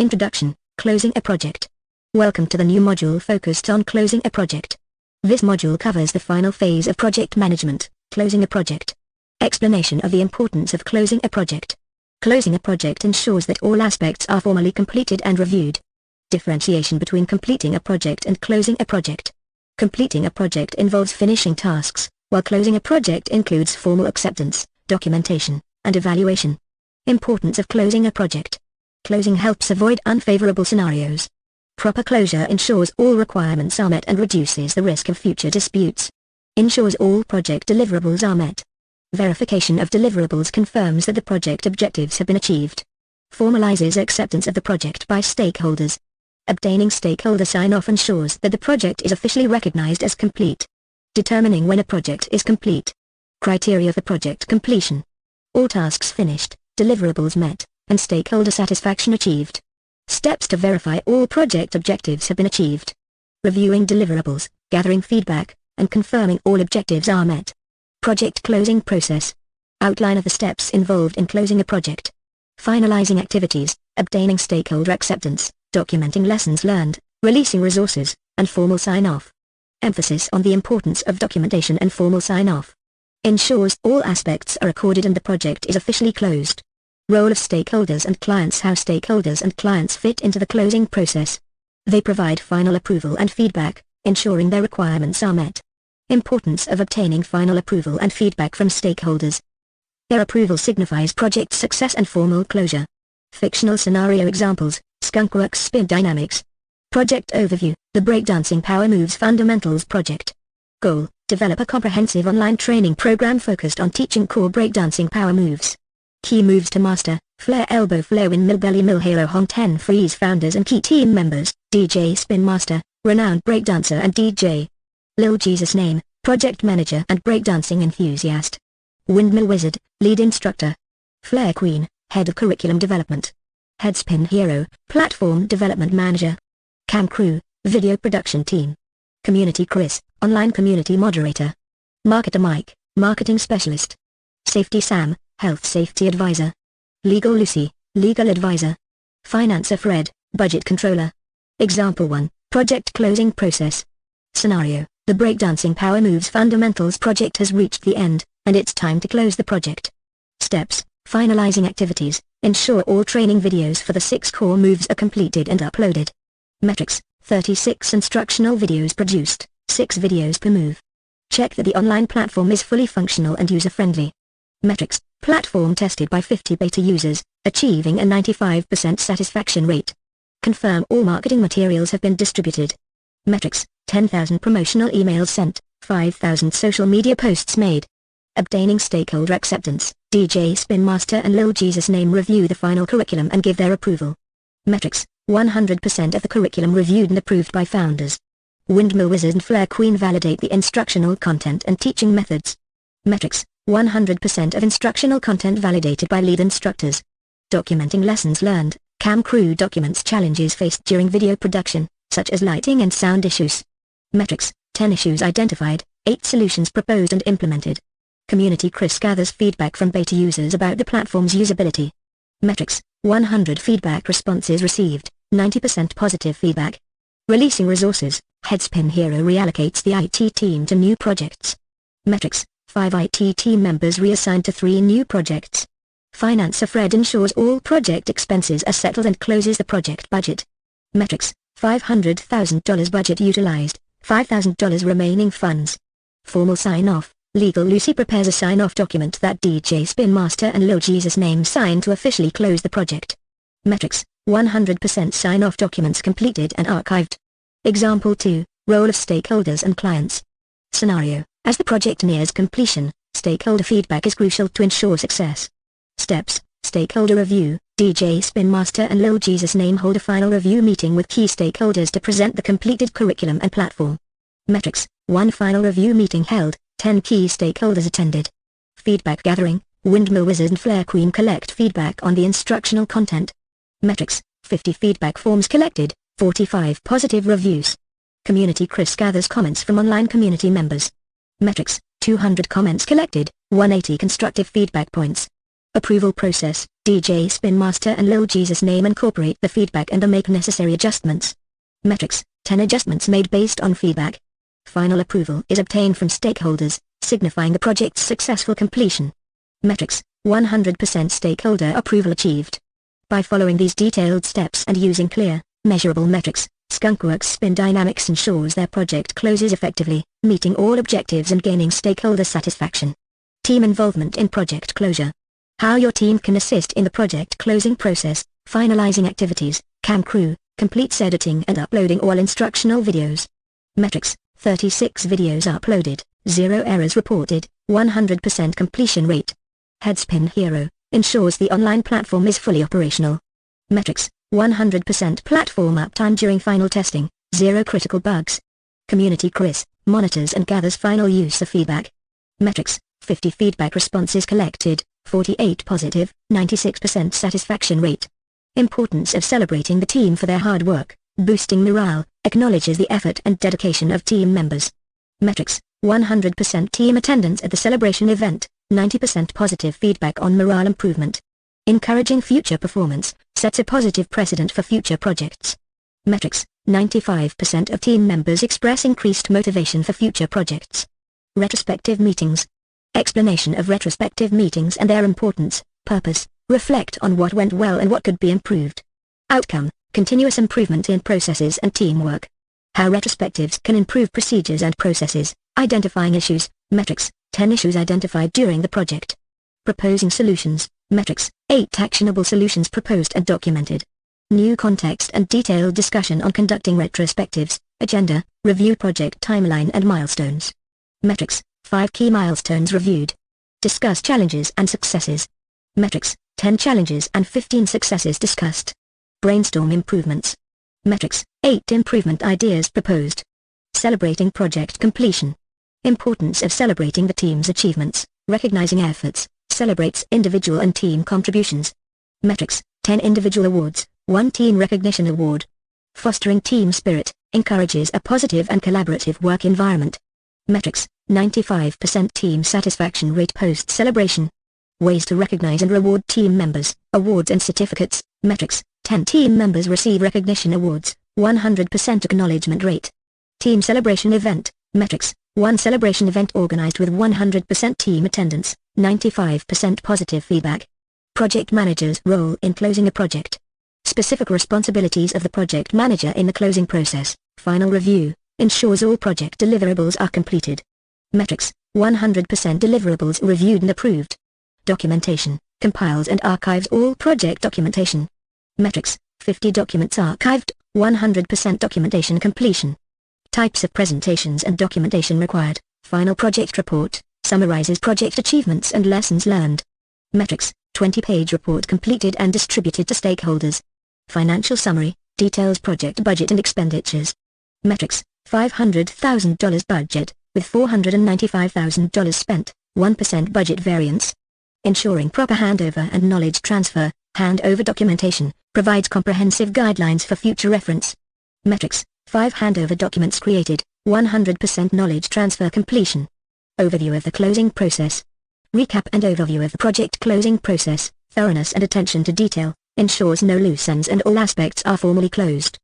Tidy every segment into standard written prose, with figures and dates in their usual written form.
Introduction, Closing a Project. Welcome to the new module focused on closing a project. This module covers the final phase of project management, closing a project. Explanation of the importance of closing a project. Closing a project ensures that all aspects are formally completed and reviewed. Differentiation between completing a project and closing a project. Completing a project involves finishing tasks, while closing a project includes formal acceptance, documentation, and evaluation. Importance of closing a project. Closing helps avoid unfavorable scenarios. Proper closure ensures all requirements are met and reduces the risk of future disputes. Ensures all project deliverables are met. Verification of deliverables confirms that the project objectives have been achieved. Formalizes acceptance of the project by stakeholders. Obtaining stakeholder sign-off ensures that the project is officially recognized as complete. Determining when a project is complete. Criteria for project completion. All tasks finished, deliverables met, and stakeholder satisfaction achieved. Steps to verify all project objectives have been achieved. Reviewing deliverables, gathering feedback, and confirming all objectives are met. Project closing process. Outline of the steps involved in closing a project. Finalizing activities, obtaining stakeholder acceptance, documenting lessons learned, releasing resources, and formal sign-off. Emphasis on the importance of documentation and formal sign-off. Ensures all aspects are recorded and the project is officially closed. Role of stakeholders and clients. How stakeholders and clients fit into the closing process. They provide final approval and feedback, ensuring their requirements are met. Importance of obtaining final approval and feedback from stakeholders. Their approval signifies project success and formal closure. Fictional scenario examples, Skunkworks Spin Dynamics. Project overview, the Breakdancing Powermoves Fundamentals Project. Goal, develop a comprehensive online training program focused on teaching core breakdancing power moves. Key moves to master, flare elbow flare windmill belly mill halo hong 10 freeze founders and key team members, DJ Spin Master, renowned breakdancer and DJ. Lil Jesus Name, project manager and breakdancing enthusiast. Windmill Wizard, lead instructor. Flare Queen, head of curriculum development. Headspin Hero, platform development manager. Cam Crew, video production team. Community Chris, online community moderator. Marketer Mike, marketing specialist. Safety Sam, health safety advisor. Legal Lucy, legal advisor. Financer Fred, budget controller. Example 1, project closing process. Scenario, the Breakdancing Powermoves Fundamentals project has reached the end, and it's time to close the project. Steps, finalizing activities, ensure all training videos for the 6 core moves are completed and uploaded. Metrics, 36 instructional videos produced, 6 videos per move. Check that the online platform is fully functional and user-friendly. Metrics, platform tested by 50 beta users, achieving a 95% satisfaction rate. Confirm all marketing materials have been distributed. Metrics, 10,000 promotional emails sent, 5,000 social media posts made. Obtaining stakeholder acceptance, DJ Spin Master and Lil Jesus Name review the final curriculum and give their approval. Metrics, 100% of the curriculum reviewed and approved by founders. Windmill Wizard and Flare Queen validate the instructional content and teaching methods. Metrics, 100% of instructional content validated by lead instructors. Documenting lessons learned, Cam Crew documents challenges faced during video production, such as lighting and sound issues. Metrics, 10 issues identified, 8 solutions proposed and implemented. Community Chris gathers feedback from beta users about the platform's usability. Metrics, 100 feedback responses received, 90% positive feedback. Releasing resources, Headspin Hero reallocates the IT team to new projects. Metrics, 5 IT team members reassigned to 3 new projects. Financer Fred ensures all project expenses are settled and closes the project budget. Metrics, $500,000 budget utilized, $5,000 remaining funds. Formal sign-off, Legal Lucy prepares a sign-off document that DJ Spin Master and Lil Jesus Name sign to officially close the project. Metrics, 100% sign-off documents completed and archived. Example 2, role of stakeholders and clients. Scenario, as the project nears completion, stakeholder feedback is crucial to ensure success. Steps, stakeholder review, DJ Spin Master and Lil Jesus Name hold a final review meeting with key stakeholders to present the completed curriculum and platform. Metrics, 1 final review meeting held, 10 key stakeholders attended. Feedback gathering, Windmill Wizard and Flare Queen collect feedback on the instructional content. Metrics, 50 feedback forms collected, 45 positive reviews. Community Chris gathers comments from online community members. Metrics, 200 comments collected, 180 constructive feedback points. Approval process, DJ Spin Master and Lil Jesus name incorporate the feedback and make necessary adjustments. Metrics, 10 adjustments made based on feedback. Final approval is obtained from stakeholders, signifying the project's successful completion. Metrics, 100% stakeholder approval achieved. By following these detailed steps and using clear, measurable metrics, Skunkworks Spin Dynamics ensures their project closes effectively, meeting all objectives and gaining stakeholder satisfaction. Team involvement in project closure. How your team can assist in the project closing process, finalizing activities, cam crew, completes editing and uploading all instructional videos. Metrics, 36 videos uploaded, 0 errors reported, 100% completion rate. Headspin Hero, ensures the online platform is fully operational. Metrics, 100% platform uptime during final testing, 0 critical bugs. Community Chris, monitors and gathers final user feedback. Metrics, 50 feedback responses collected, 48 positive, 96% satisfaction rate. Importance of celebrating the team for their hard work, boosting morale, acknowledges the effort and dedication of team members. Metrics, 100% team attendance at the celebration event, 90% positive feedback on morale improvement. Encouraging future performance, sets a positive precedent for future projects. Metrics, 95% of team members express increased motivation for future projects. Retrospective meetings. Explanation of retrospective meetings and their importance, purpose, reflect on what went well and what could be improved. Outcome, continuous improvement in processes and teamwork. How retrospectives can improve procedures and processes, identifying issues, metrics, 10 issues identified during the project. Proposing solutions, metrics, 8 actionable solutions proposed and documented. New context and detailed discussion on conducting retrospectives, agenda, review project timeline and milestones. Metrics, 5 key milestones reviewed. Discuss challenges and successes. Metrics, 10 challenges and 15 successes discussed. Brainstorm improvements. Metrics, 8 improvement ideas proposed. Celebrating project completion. Importance of celebrating the team's achievements, recognizing efforts, celebrates individual and team contributions. Metrics, 10 individual awards, 1 team recognition award. Fostering team spirit, encourages a positive and collaborative work environment. Metrics, 95% team satisfaction rate post-celebration. Ways to recognize and reward team members, awards and certificates. Metrics, 10 team members receive recognition awards, 100% acknowledgement rate. Team celebration event. Metrics, 1 celebration event organized with 100% team attendance, 95% positive feedback. Project manager's role in closing a project. Specific responsibilities of the project manager in the closing process. Final review, ensures all project deliverables are completed. Metrics, 100% deliverables reviewed and approved. Documentation, compiles and archives all project documentation. Metrics, 50 documents archived, 100% documentation completion. Types of presentations and documentation required. Final project report, summarizes project achievements and lessons learned. Metrics, 20-page report completed and distributed to stakeholders. Financial summary, details project budget and expenditures. Metrics, $500,000 budget, with $495,000 spent, 1% budget variance. Ensuring proper handover and knowledge transfer, handover documentation, provides comprehensive guidelines for future reference. Metrics, 5 handover documents created, 100% knowledge transfer completion. Overview of the closing process. Recap and overview of the project closing process, thoroughness and attention to detail, ensures no loose ends and all aspects are formally closed.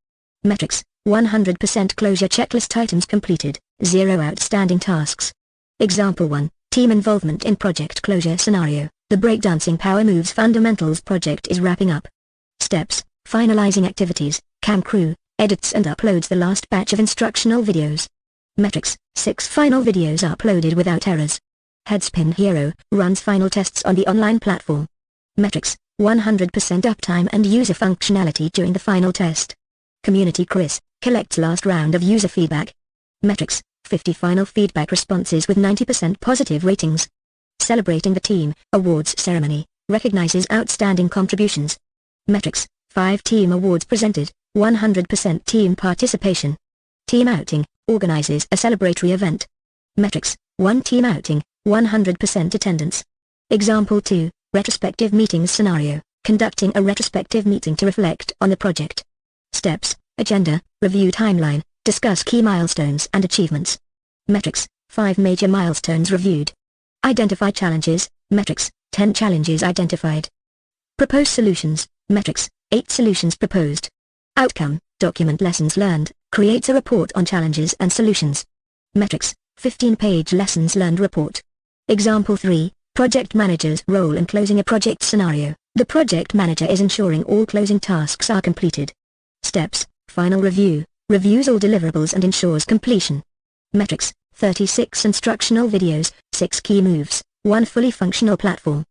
Metrics, 100% closure checklist items completed, 0 outstanding tasks. Example 1, team involvement in project closure scenario, the Breakdancing Powermoves Fundamentals project is wrapping up. Steps, finalizing activities, cam crew, edits and uploads the last batch of instructional videos. Metrics, 6 final videos uploaded without errors. Headspin Hero, runs final tests on the online platform. Metrics, 100% uptime and user functionality during the final test. Community Chris, collects last round of user feedback. Metrics, 50 final feedback responses with 90% positive ratings. Celebrating the team, awards ceremony, recognizes outstanding contributions. Metrics, 5 team awards presented, 100% team participation. Team outing, organizes a celebratory event. Metrics, 1 team outing, 100% attendance. Example 2, retrospective meetings scenario, conducting a retrospective meeting to reflect on the project. Steps, agenda, review timeline, discuss key milestones and achievements. Metrics, 5 major milestones reviewed. Identify challenges. Metrics, 10 challenges identified. Proposed solutions, metrics, 8 solutions proposed. Outcome, document lessons learned, creates a report on challenges and solutions. Metrics, 15-page lessons learned report. Example 3, project manager's role in closing a project scenario. The project manager is ensuring all closing tasks are completed. Steps, final review, reviews all deliverables and ensures completion. Metrics, 36 instructional videos, 6 key moves, 1 fully functional platform.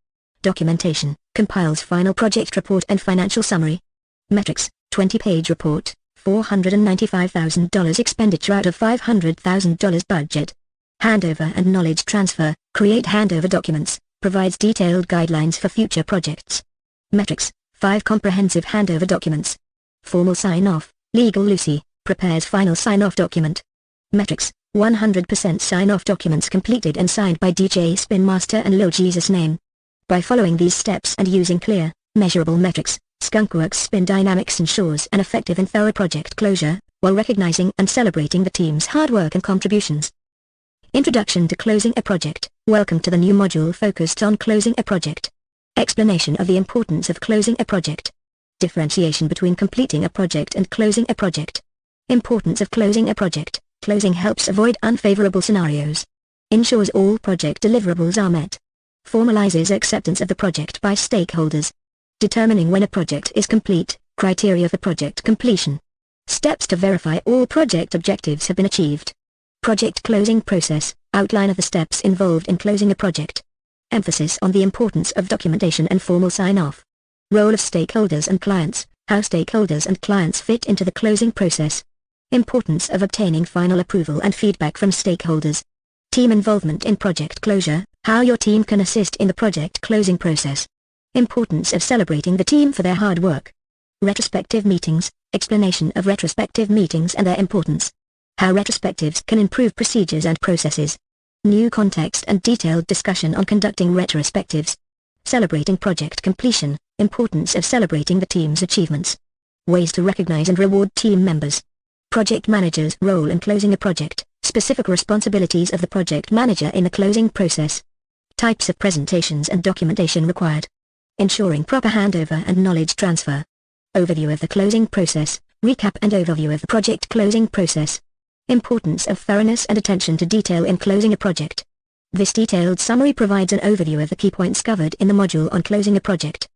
Documentation, compiles final project report and financial summary. Metrics, 20-page report, $495,000 expenditure out of $500,000 budget. Handover and knowledge transfer, create handover documents, provides detailed guidelines for future projects. Metrics, 5 comprehensive handover documents. Formal sign-off, Legal Lucy, prepares final sign-off document. Metrics, 100% sign-off documents completed and signed by DJ Spin Master and Lil Jesus Name. By following these steps and using clear, measurable metrics, Skunkworks Spin Dynamics ensures an effective and thorough project closure, while recognizing and celebrating the team's hard work and contributions. Introduction to Closing a Project. Welcome to the new module focused on closing a project. Explanation of the importance of closing a project. Differentiation between completing a project and closing a project. Importance of closing a project. Closing helps avoid unfavorable scenarios. Ensures all project deliverables are met. Formalizes acceptance of the project by stakeholders. Determining when a project is complete, criteria for project completion. Steps to verify all project objectives have been achieved. Project closing process, outline of the steps involved in closing a project. Emphasis on the importance of documentation and formal sign-off. Role of stakeholders and clients, how stakeholders and clients fit into the closing process. Importance of obtaining final approval and feedback from stakeholders. Team involvement in project closure, how your team can assist in the project closing process. Importance of celebrating the team for their hard work. Retrospective meetings, explanation of retrospective meetings and their importance. How retrospectives can improve procedures and processes. New context and detailed discussion on conducting retrospectives. Celebrating project completion, importance of celebrating the team's achievements. Ways to recognize and reward team members. Project manager's role in closing a project, specific responsibilities of the project manager in the closing process. Types of presentations and documentation required. Ensuring proper handover and knowledge transfer. Overview of the closing process, recap and overview of the project closing process. Importance of thoroughness and attention to detail in closing a project. This detailed summary provides an overview of the key points covered in the module on closing a project.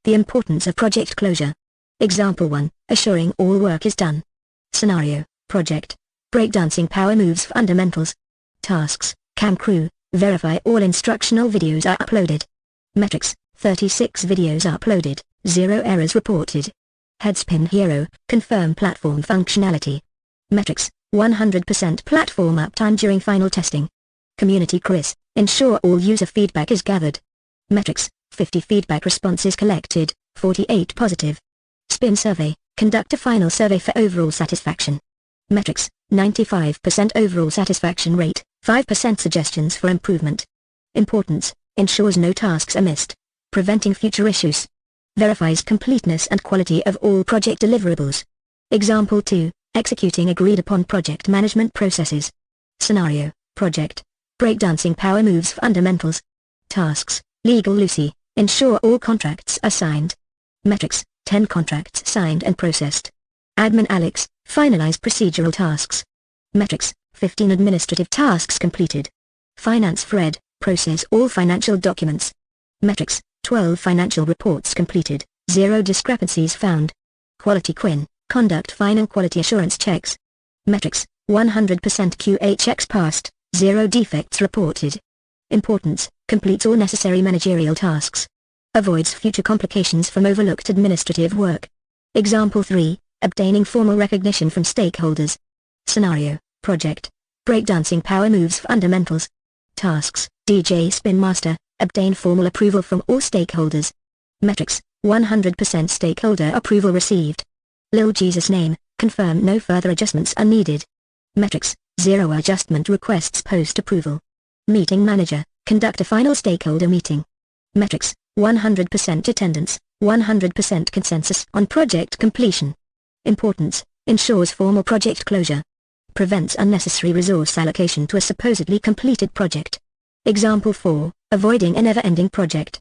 The importance of project closure. Example 1, assuring all work is done. Scenario, project. Breakdancing Powermoves fundamentals. Tasks, cam crew, verify all instructional videos are uploaded. Metrics, 36 videos uploaded, 0 errors reported. Headspin Hero, confirm platform functionality. Metrics, 100% platform uptime during final testing. Community quiz, ensure all user feedback is gathered. Metrics, 50 feedback responses collected, 48 positive. Spin survey, conduct a final survey for overall satisfaction. Metrics, 95% overall satisfaction rate, 5% suggestions for improvement. Importance, ensures no tasks are missed. Preventing future issues. Verifies completeness and quality of all project deliverables. Example 2, executing agreed upon project management processes. Scenario, project. Breakdancing Powermoves fundamentals. Tasks, Legal Lucy, ensure all contracts are signed. Metrics, 10 contracts signed and processed. Admin Alex, finalize procedural tasks. Metrics, 15 administrative tasks completed. Finance Fred, process all financial documents. Metrics, 12 financial reports completed, 0 discrepancies found. Quality Quinn, conduct final quality assurance checks. Metrics, 100% QA checks passed, 0 defects reported. Importance, completes all necessary managerial tasks. Avoids future complications from overlooked administrative work. Example 3, obtaining formal recognition from stakeholders. Scenario, project. Breakdancing Powermoves fundamentals. Tasks, DJ Spin Master, obtain formal approval from all stakeholders. Metrics, 100% stakeholder approval received. Lil Jesus Name, confirm no further adjustments are needed. Metrics, 0 adjustment requests post-approval. Meeting Manager, conduct a final stakeholder meeting. Metrics, 100% attendance, 100% consensus on project completion. Importance, ensures formal project closure. Prevents unnecessary resource allocation to a supposedly completed project. Example 4, avoiding a never-ending project.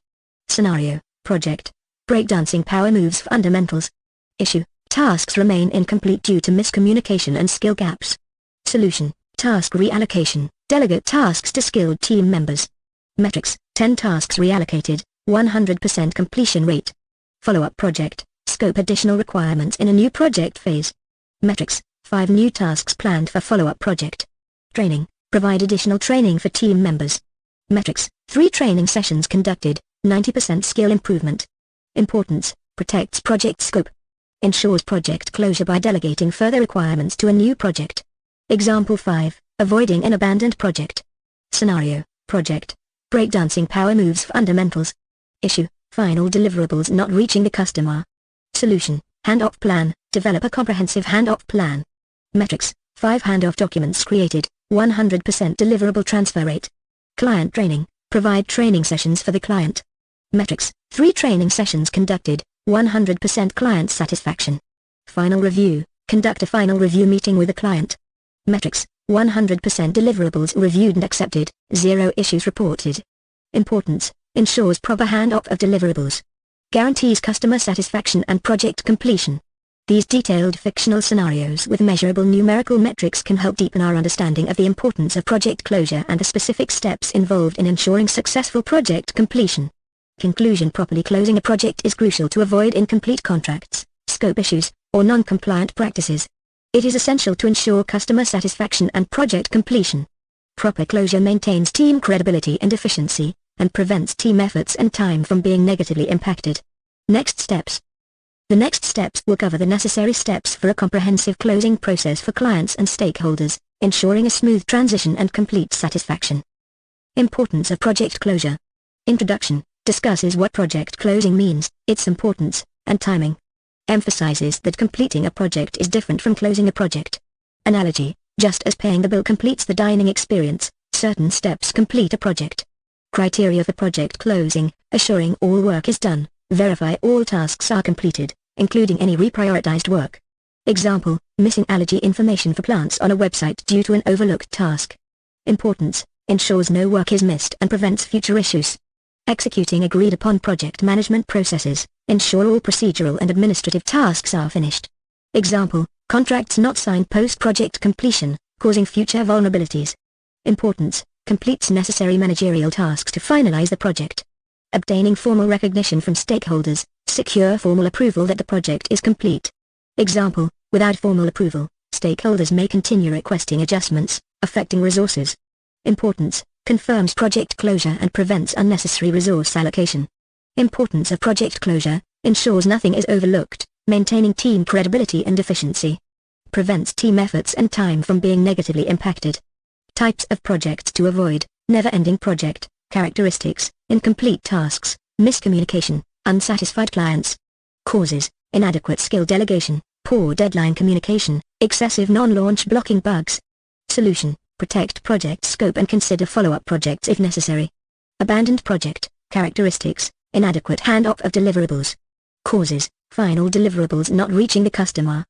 Scenario, Project. Breakdancing Powermoves Fundamentals. Issue. Tasks remain incomplete due to miscommunication and skill gaps. Solution. Task reallocation. Delegate tasks to skilled team members. Metrics. 10 tasks reallocated, 100% completion rate. Follow-up project. Scope additional requirements in a new project phase. Metrics. 5 new tasks planned for follow-up project. Training. Provide additional training for team members. Metrics. 3 training sessions conducted, 90% skill improvement. Importance. Protects project scope. Ensures project closure by delegating further requirements to a new project. Example 5. Avoiding an abandoned project. Scenario. Project. Breakdancing Powermoves Fundamentals. Issue. Final deliverables not reaching the customer. Solution. Handoff plan. Develop a comprehensive handoff plan. Metrics. 5 handoff documents created, 100% deliverable transfer rate. Client training. Provide training sessions for the client. Metrics. 3 training sessions conducted, 100% client satisfaction. Final review. Conduct a final review meeting with the client. Metrics. 100% deliverables reviewed and accepted, 0 issues reported. Importance. Ensures proper handoff of deliverables. Guarantees customer satisfaction and project completion. These detailed fictional scenarios with measurable numerical metrics can help deepen our understanding of the importance of project closure and the specific steps involved in ensuring successful project completion. Conclusion. Properly closing a project is crucial to avoid incomplete contracts, scope issues, or non-compliant practices. It is essential to ensure customer satisfaction and project completion. Proper closure maintains team credibility and efficiency, and prevents team efforts and time from being negatively impacted. Next steps. The next steps will cover the necessary steps for a comprehensive closing process for clients and stakeholders, ensuring a smooth transition and complete satisfaction. Importance of project closure. Introduction. Discusses what project closing means, its importance, and timing. Emphasizes that completing a project is different from closing a project. Analogy. Just as paying the bill completes the dining experience, certain steps complete a project. Criteria for project closing. Assuring all work is done, verify all tasks are completed, including any reprioritized work. Example, missing allergy information for plants on a website due to an overlooked task. Importance. Ensures no work is missed and prevents future issues. Executing agreed upon project management processes. Ensure all procedural and administrative tasks are finished. Example, contracts not signed post-project completion, causing future vulnerabilities. Importance. Completes necessary managerial tasks to finalize the project. Obtaining formal recognition from stakeholders. Secure formal approval that the project is complete. Example, without formal approval, stakeholders may continue requesting adjustments, affecting resources. Importance. Confirms project closure and prevents unnecessary resource allocation. Importance of project closure. Ensures nothing is overlooked, maintaining team credibility and efficiency. Prevents team efforts and time from being negatively impacted. Types of projects to avoid. Never-ending project. Characteristics. Incomplete tasks. Miscommunication. Unsatisfied clients. Causes. Inadequate skill delegation. Poor deadline communication. Excessive non-launch blocking bugs. Solution. Protect project scope and consider follow-up projects if necessary. Abandoned project. Characteristics. Inadequate handoff of deliverables. Causes. Final deliverables not reaching the customer.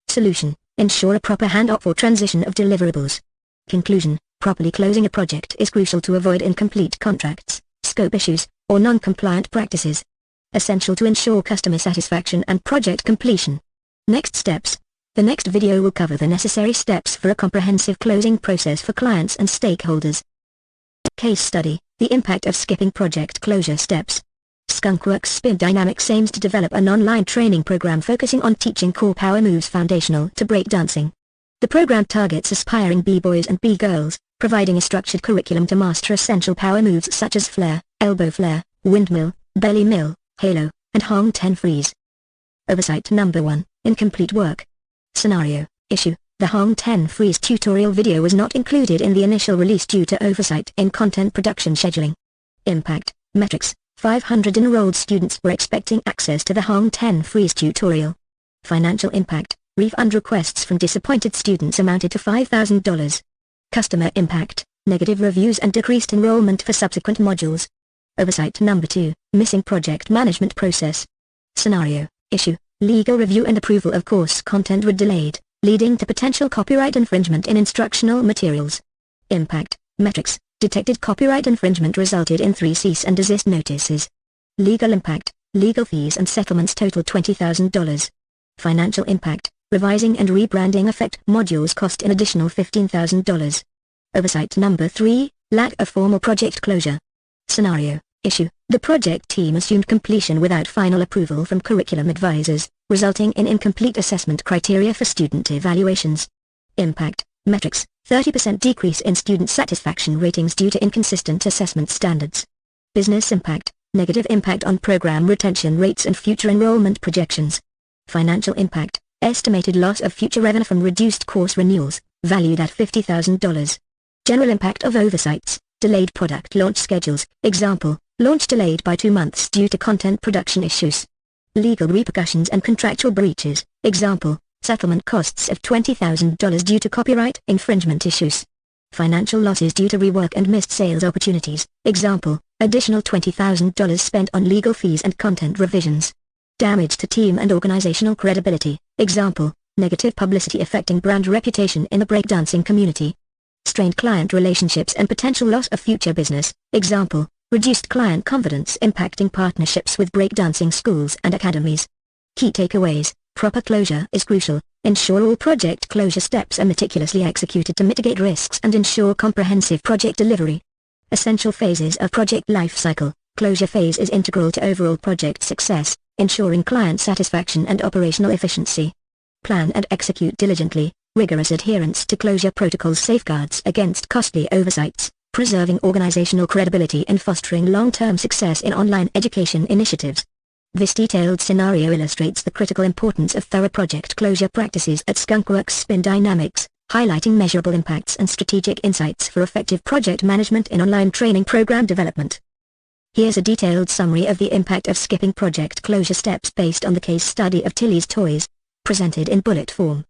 Solution. Ensure a proper handoff or transition of deliverables. Conclusion. Properly closing a project is crucial to avoid incomplete contracts, scope issues, or non-compliant practices. Essential to ensure customer satisfaction and project completion. Next steps. The next video will cover the necessary steps for a comprehensive closing process for clients and stakeholders. Case study, the impact of skipping project closure steps. Skunkworks Spin Dynamics aims to develop an online training program focusing on teaching core power moves foundational to breakdancing. The program targets aspiring b-boys and b-girls, providing a structured curriculum to master essential power moves such as flare, elbow flare, windmill, belly mill, halo, and Hong 10 freeze. Oversight number 1, incomplete work. Scenario, issue, the Hong 10 freeze tutorial video was not included in the initial release due to oversight in content production scheduling. Impact, metrics, 500 enrolled students were expecting access to the Hong 10 freeze tutorial. Financial impact, refund requests from disappointed students amounted to $5,000. Customer impact, negative reviews and decreased enrollment for subsequent modules. Oversight number 2, missing project management process. Scenario, issue, legal review and approval of course content were delayed, leading to potential copyright infringement in instructional materials. Impact, metrics, detected copyright infringement resulted in 3 cease and desist notices. Legal impact, Legal fees and settlements total $20,000. Financial impact, revising and rebranding affect modules cost an additional $15,000. Oversight number 3, lack of formal project closure. Scenario, issue, the project team assumed completion without final approval from curriculum advisors, resulting in incomplete assessment criteria for student evaluations. Impact, metrics, 30% decrease in student satisfaction ratings due to inconsistent assessment standards. Business impact, negative impact on program retention rates and future enrollment projections. Financial impact, estimated loss of future revenue from reduced course renewals, valued at $50,000. General impact of oversights, delayed product launch schedules, example, launch delayed by 2 months due to content production issues. Legal repercussions and contractual breaches, example, settlement costs of $20,000 due to copyright infringement issues. Financial losses due to rework and missed sales opportunities, example, additional $20,000 spent on legal fees and content revisions. Damage to team and organizational credibility, example, negative publicity affecting brand reputation in the breakdancing community. Strained client relationships and potential loss of future business, example, reduced client confidence impacting partnerships with breakdancing schools and academies. Key takeaways, proper closure is crucial. Ensure all project closure steps are meticulously executed to mitigate risks and ensure comprehensive project delivery. Essential phases of project life cycle. Closure phase is integral to overall project success, ensuring client satisfaction and operational efficiency. Plan and execute diligently. Rigorous adherence to closure protocols safeguards against costly oversights, preserving organizational credibility and fostering long-term success in online education initiatives. This detailed scenario illustrates the critical importance of thorough project closure practices at Skunkworks Spin Dynamics, highlighting measurable impacts and strategic insights for effective project management in online training program development. Here's a detailed summary of the impact of skipping project closure steps based on the case study of Tilly's Toys, presented in bullet form.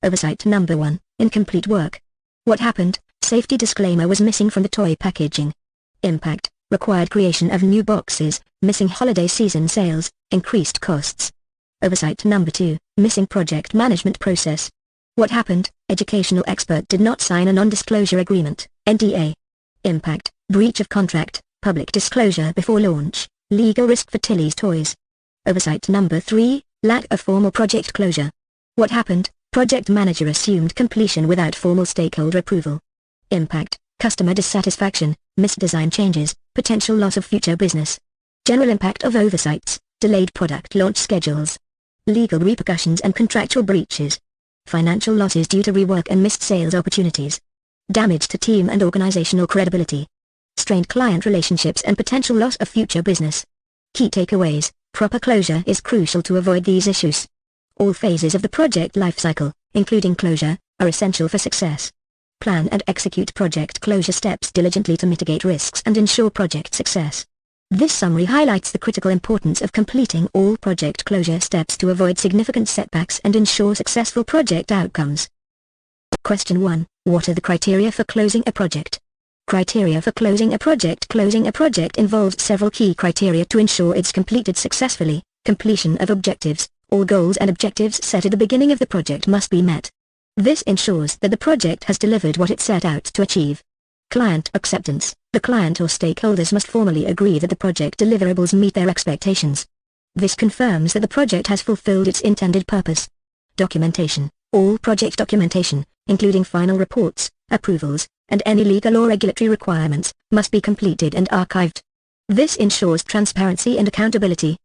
Oversight number 1, incomplete work. What happened? Safety disclaimer was missing from the toy packaging. Impact, required creation of new boxes, missing holiday season sales, increased costs. Oversight number 2, missing project management process. What happened? Educational expert did not sign a non-disclosure agreement, NDA. Impact, breach of contract, public disclosure before launch, legal risk for Tilly's Toys. Oversight number 3, lack of formal project closure. What happened? Project manager assumed completion without formal stakeholder approval. Impact, customer dissatisfaction, missed design changes, potential loss of future business. General impact of oversights, delayed product launch schedules. Legal repercussions and contractual breaches. Financial losses due to rework and missed sales opportunities. Damage to team and organizational credibility. Strained client relationships and potential loss of future business. Key takeaways, proper closure is crucial to avoid these issues. All phases of the project lifecycle, including closure, are essential for success. Plan and execute project closure steps diligently to mitigate risks and ensure project success. This summary highlights the critical importance of completing all project closure steps to avoid significant setbacks and ensure successful project outcomes. Question 1. What are the criteria for closing a project? Criteria for closing a project. Closing a project involves several key criteria to ensure it's completed successfully. Completion of objectives. All goals and objectives set at the beginning of the project must be met. This ensures that the project has delivered what it set out to achieve. Client acceptance. The client or stakeholders must formally agree that the project deliverables meet their expectations. This confirms that the project has fulfilled its intended purpose. Documentation. All project documentation, including final reports, approvals, and any legal or regulatory requirements, must be completed and archived. This ensures transparency and accountability.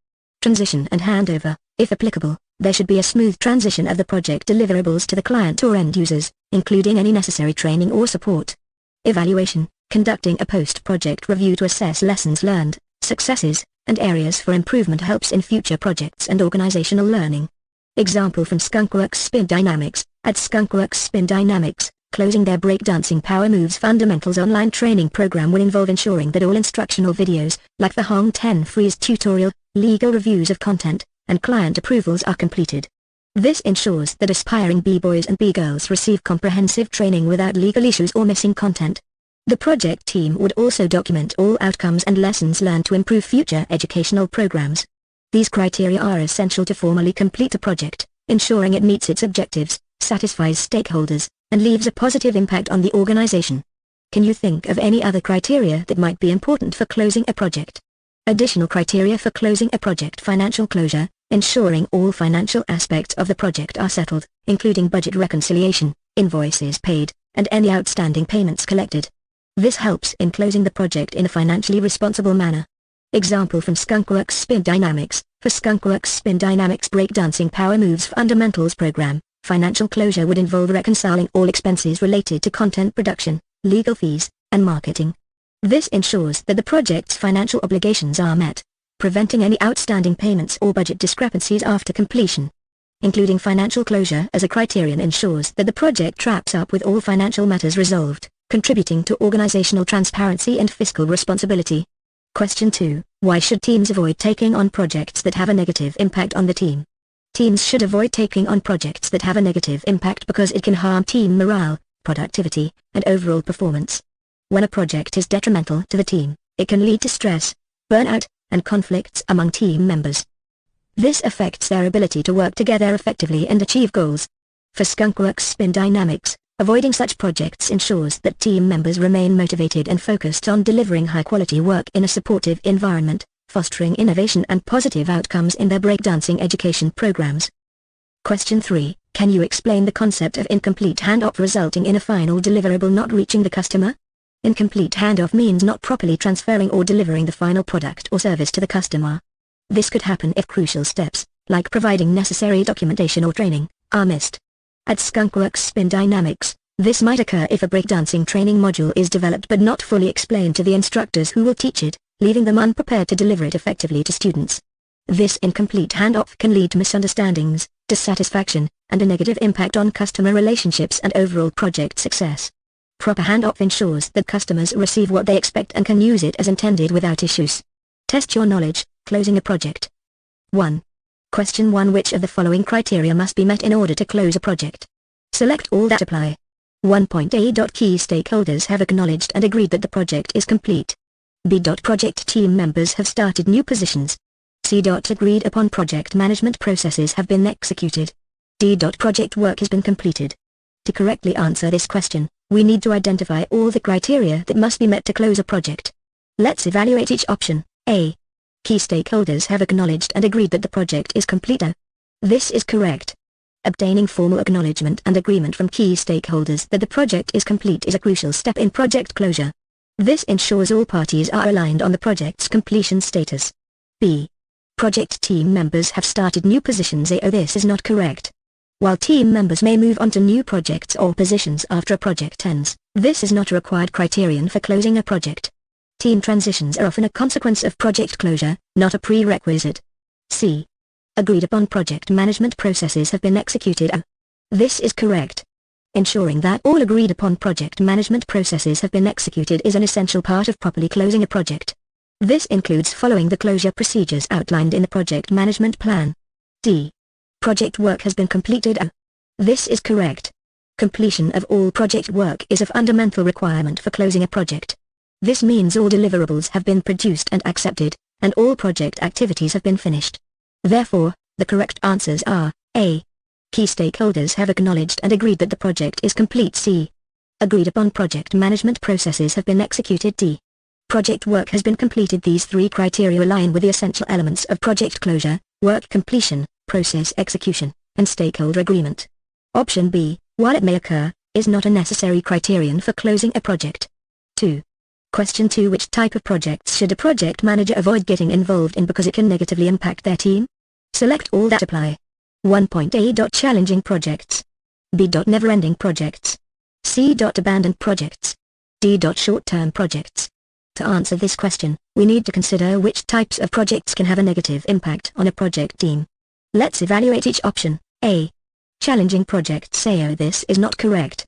Transition and handover. If applicable, there should be a smooth transition of the project deliverables to the client or end users, including any necessary training or support. Evaluation. Conducting a post-project review to assess lessons learned, successes, and areas for improvement helps in future projects and organizational learning. Example from Skunkworks Spin Dynamics. At Skunkworks Spin Dynamics, closing their Breakdancing Powermoves Fundamentals online training program will involve ensuring that all instructional videos, like the Hong 10 Freeze tutorial, legal reviews of content, and client approvals are completed. This ensures that aspiring B-boys and B-girls receive comprehensive training without legal issues or missing content. The project team would also document all outcomes and lessons learned to improve future educational programs. These criteria are essential to formally complete a project, ensuring it meets its objectives, satisfies stakeholders, and leaves a positive impact on the organization. Can you think of any other criteria that might be important for closing a project? Additional criteria for closing a project: financial closure, ensuring all financial aspects of the project are settled, including budget reconciliation, invoices paid, and any outstanding payments collected. This helps in closing the project in a financially responsible manner. Example from Skunkworks Spin Dynamics. For Skunkworks Spin Dynamics Breakdancing Powermoves Fundamentals program, financial closure would involve reconciling all expenses related to content production, legal fees, and marketing. This ensures that the project's financial obligations are met, preventing any outstanding payments or budget discrepancies after completion. Including financial closure as a criterion ensures that the project wraps up with all financial matters resolved, contributing to organizational transparency and fiscal responsibility. Question 2. Why should teams avoid taking on projects that have a negative impact on the team? Teams should avoid taking on projects that have a negative impact because it can harm team morale, productivity, and overall performance. When a project is detrimental to the team, it can lead to stress, burnout, and conflicts among team members. This affects their ability to work together effectively and achieve goals. For Skunkworks Spin Dynamics, avoiding such projects ensures that team members remain motivated and focused on delivering high-quality work in a supportive environment, fostering innovation and positive outcomes in their breakdancing education programs. Question 3. Can you explain the concept of incomplete handoff resulting in a final deliverable not reaching the customer? Incomplete handoff means not properly transferring or delivering the final product or service to the customer. This could happen if crucial steps, like providing necessary documentation or training, are missed. At Skunkworks Spin Dynamics, this might occur if a breakdancing training module is developed but not fully explained to the instructors who will teach it, leaving them unprepared to deliver it effectively to students. This incomplete handoff can lead to misunderstandings, dissatisfaction, and a negative impact on customer relationships and overall project success. Proper handoff ensures that customers receive what they expect and can use it as intended without issues. Test your knowledge, closing a project. 1. Question 1. Which of the following criteria must be met in order to close a project? Select all that apply. 1.A. Key stakeholders have acknowledged and agreed that the project is complete. B. Project team members have started new positions. C. Agreed upon project management processes have been executed. D. Project work has been completed. To correctly answer this question, we need to identify all the criteria that must be met to close a project. Let's evaluate each option. A. Key stakeholders have acknowledged and agreed that the project is complete. This is correct. Obtaining formal acknowledgement and agreement from key stakeholders that the project is complete is a crucial step in project closure. This ensures all parties are aligned on the project's completion status. B. Project team members have started new positions. This is not correct. While team members may move on to new projects or positions after a project ends, this is not a required criterion for closing a project. Team transitions are often a consequence of project closure, not a prerequisite. C. Agreed upon project management processes have been executed. This is correct. Ensuring that all agreed upon project management processes have been executed is an essential part of properly closing a project. This includes following the closure procedures outlined in the project management plan. D. Project work has been completed. This is correct. Completion of all project work is a fundamental requirement for closing a project. This means all deliverables have been produced and accepted, and all project activities have been finished. Therefore, the correct answers are A. Key stakeholders have acknowledged and agreed that the project is complete. C. Agreed upon project management processes have been executed. D. Project work has been completed. These three criteria align with the essential elements of project closure: work completion, process execution, and stakeholder agreement. Option B, while it may occur, is not a necessary criterion for closing a project. 2. Question 2. Which type of projects should a project manager avoid getting involved in because it can negatively impact their team? Select all that apply. 1.A. Challenging projects. B. Never-ending projects. C. Abandoned projects. D. Short-term projects. To answer this question, we need to consider which types of projects can have a negative impact on a project team. Let's evaluate each option. A. Challenging projects. This is not correct.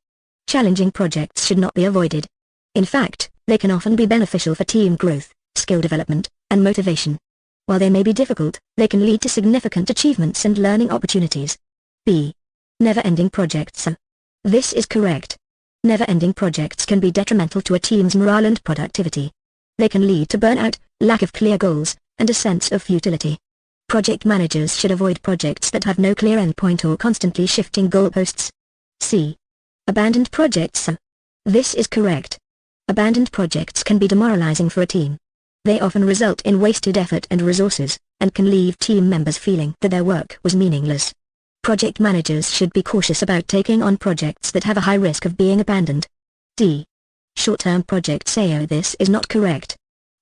Challenging projects should not be avoided. In fact, they can often be beneficial for team growth, skill development, and motivation. While they may be difficult, they can lead to significant achievements and learning opportunities. B. Never-ending projects. This is correct. Never-ending projects can be detrimental to a team's morale and productivity. They can lead to burnout, lack of clear goals, and a sense of futility. Project managers should avoid projects that have no clear endpoint or constantly shifting goalposts. C. Abandoned projects. This is correct. Abandoned projects can be demoralizing for a team. They often result in wasted effort and resources, and can leave team members feeling that their work was meaningless. Project managers should be cautious about taking on projects that have a high risk of being abandoned. D. Short-term projects. This is not correct.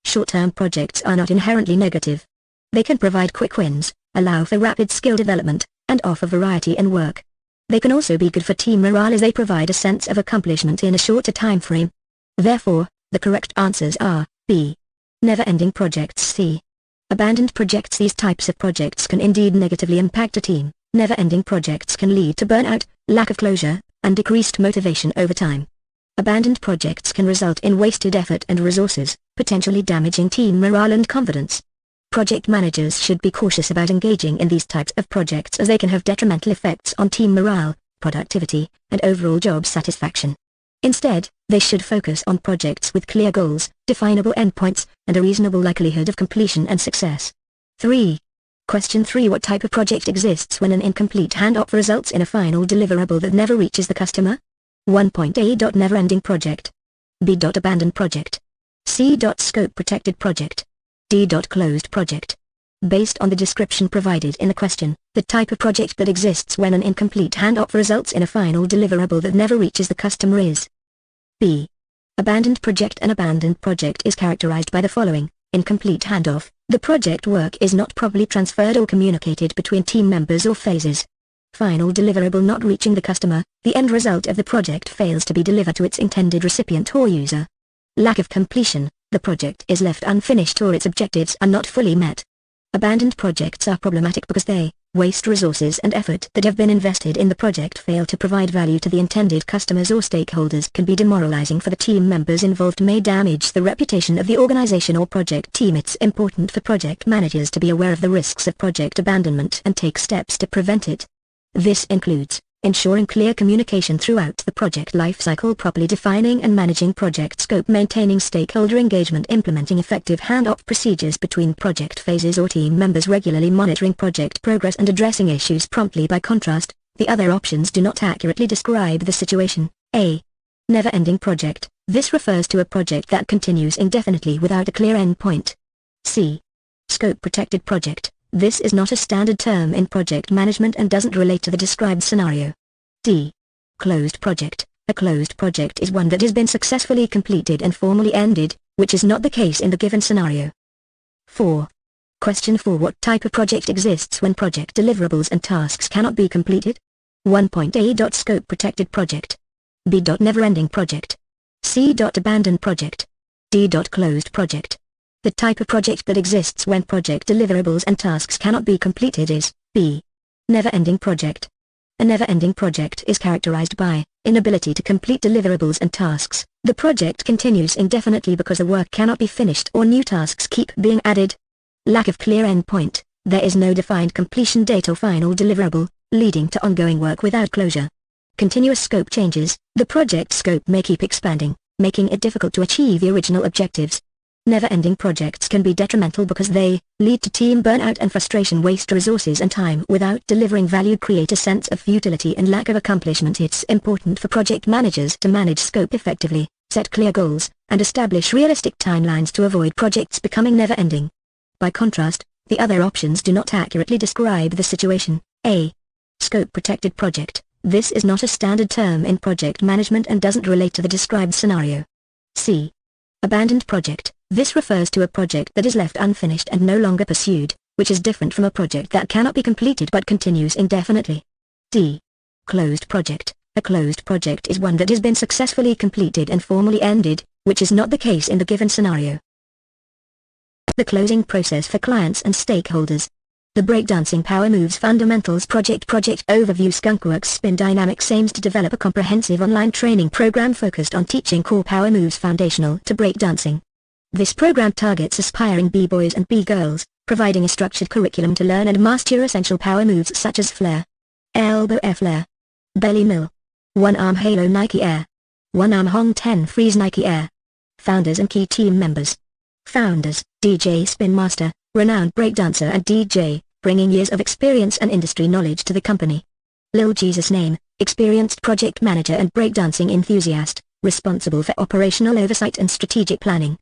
Short-term projects are not inherently negative. They can provide quick wins, allow for rapid skill development, and offer variety in work. They can also be good for team morale as they provide a sense of accomplishment in a shorter time frame. Therefore, the correct answers are B. Never-ending projects. C. Abandoned projects. These types of projects can indeed negatively impact a team. Never-ending projects can lead to burnout, lack of closure, and decreased motivation over time. Abandoned projects can result in wasted effort and resources, potentially damaging team morale and confidence. Project managers should be cautious about engaging in these types of projects as they can have detrimental effects on team morale, productivity, and overall job satisfaction. Instead, they should focus on projects with clear goals, definable endpoints, and a reasonable likelihood of completion and success. 3. Question 3. What type of project exists when an incomplete handoff results in a final deliverable that never reaches the customer? 1.A. Never-ending project. B. Abandoned project. C. Scope protected project. D. Closed project. Based on the description provided in the question, the type of project that exists when an incomplete handoff results in a final deliverable that never reaches the customer is B. Abandoned project. An abandoned project is characterized by the following: incomplete handoff, the project work is not properly transferred or communicated between team members or phases. Final deliverable not reaching the customer, the end result of the project fails to be delivered to its intended recipient or user. Lack of completion, the project is left unfinished or its objectives are not fully met. Abandoned projects are problematic because they waste resources and effort that have been invested in the project, fail to provide value to the intended customers or stakeholders, can be demoralizing for the team members involved, may damage the reputation of the organization or project team. It's important for project managers to be aware of the risks of project abandonment and take steps to prevent it. This includes ensuring clear communication throughout the project lifecycle, properly defining and managing project scope, maintaining stakeholder engagement, implementing effective handoff procedures between project phases or team members, regularly monitoring project progress, and addressing issues promptly. By contrast, the other options do not accurately describe the situation. A. Never-ending project. This refers to a project that continues indefinitely without a clear end point. C. Scope protected project. This is not a standard term in project management and doesn't relate to the described scenario. D. Closed project. A closed project is one that has been successfully completed and formally ended, which is not the case in the given scenario. 4. Question 4. What type of project exists when project deliverables and tasks cannot be completed? 1.A. Scope protected project. B. Never-ending project. C. Abandoned project. D. Closed project. The type of project that exists when project deliverables and tasks cannot be completed is B. Never-ending project. A never-ending project is characterized by inability to complete deliverables and tasks. The project continues indefinitely because the work cannot be finished or new tasks keep being added. Lack of clear endpoint. There is no defined completion date or final deliverable, leading to ongoing work without closure. Continuous scope changes. The project scope may keep expanding, making it difficult to achieve the original objectives. Never-ending projects can be detrimental because they lead to team burnout and frustration, waste resources and time without delivering value, create a sense of futility and lack of accomplishment. It's important for project managers to manage scope effectively, set clear goals, and establish realistic timelines to avoid projects becoming never-ending. By contrast, the other options do not accurately describe the situation. A. Scope protected project. This is not a standard term in project management and doesn't relate to the described scenario. C. Abandoned project. This refers to a project that is left unfinished and no longer pursued, which is different from a project that cannot be completed but continues indefinitely. D. Closed project. A closed project is one that has been successfully completed and formally ended, which is not the case in the given scenario. The closing process for clients and stakeholders. The Breakdancing Powermoves Fundamentals Project Overview. Skunkworks Spin Dynamics aims to develop a comprehensive online training program focused on teaching core power moves foundational to breakdancing. This program targets aspiring b-boys and b-girls, providing a structured curriculum to learn and master essential power moves such as flare, elbow air flare, belly mill, one-arm halo Nike Air, one-arm Hong 10 freeze Nike Air. Founders and key team members. Founders, DJ Spin Master, renowned breakdancer and DJ, bringing years of experience and industry knowledge to the company. Lil Jesus Name, experienced project manager and breakdancing enthusiast, responsible for operational oversight and strategic planning.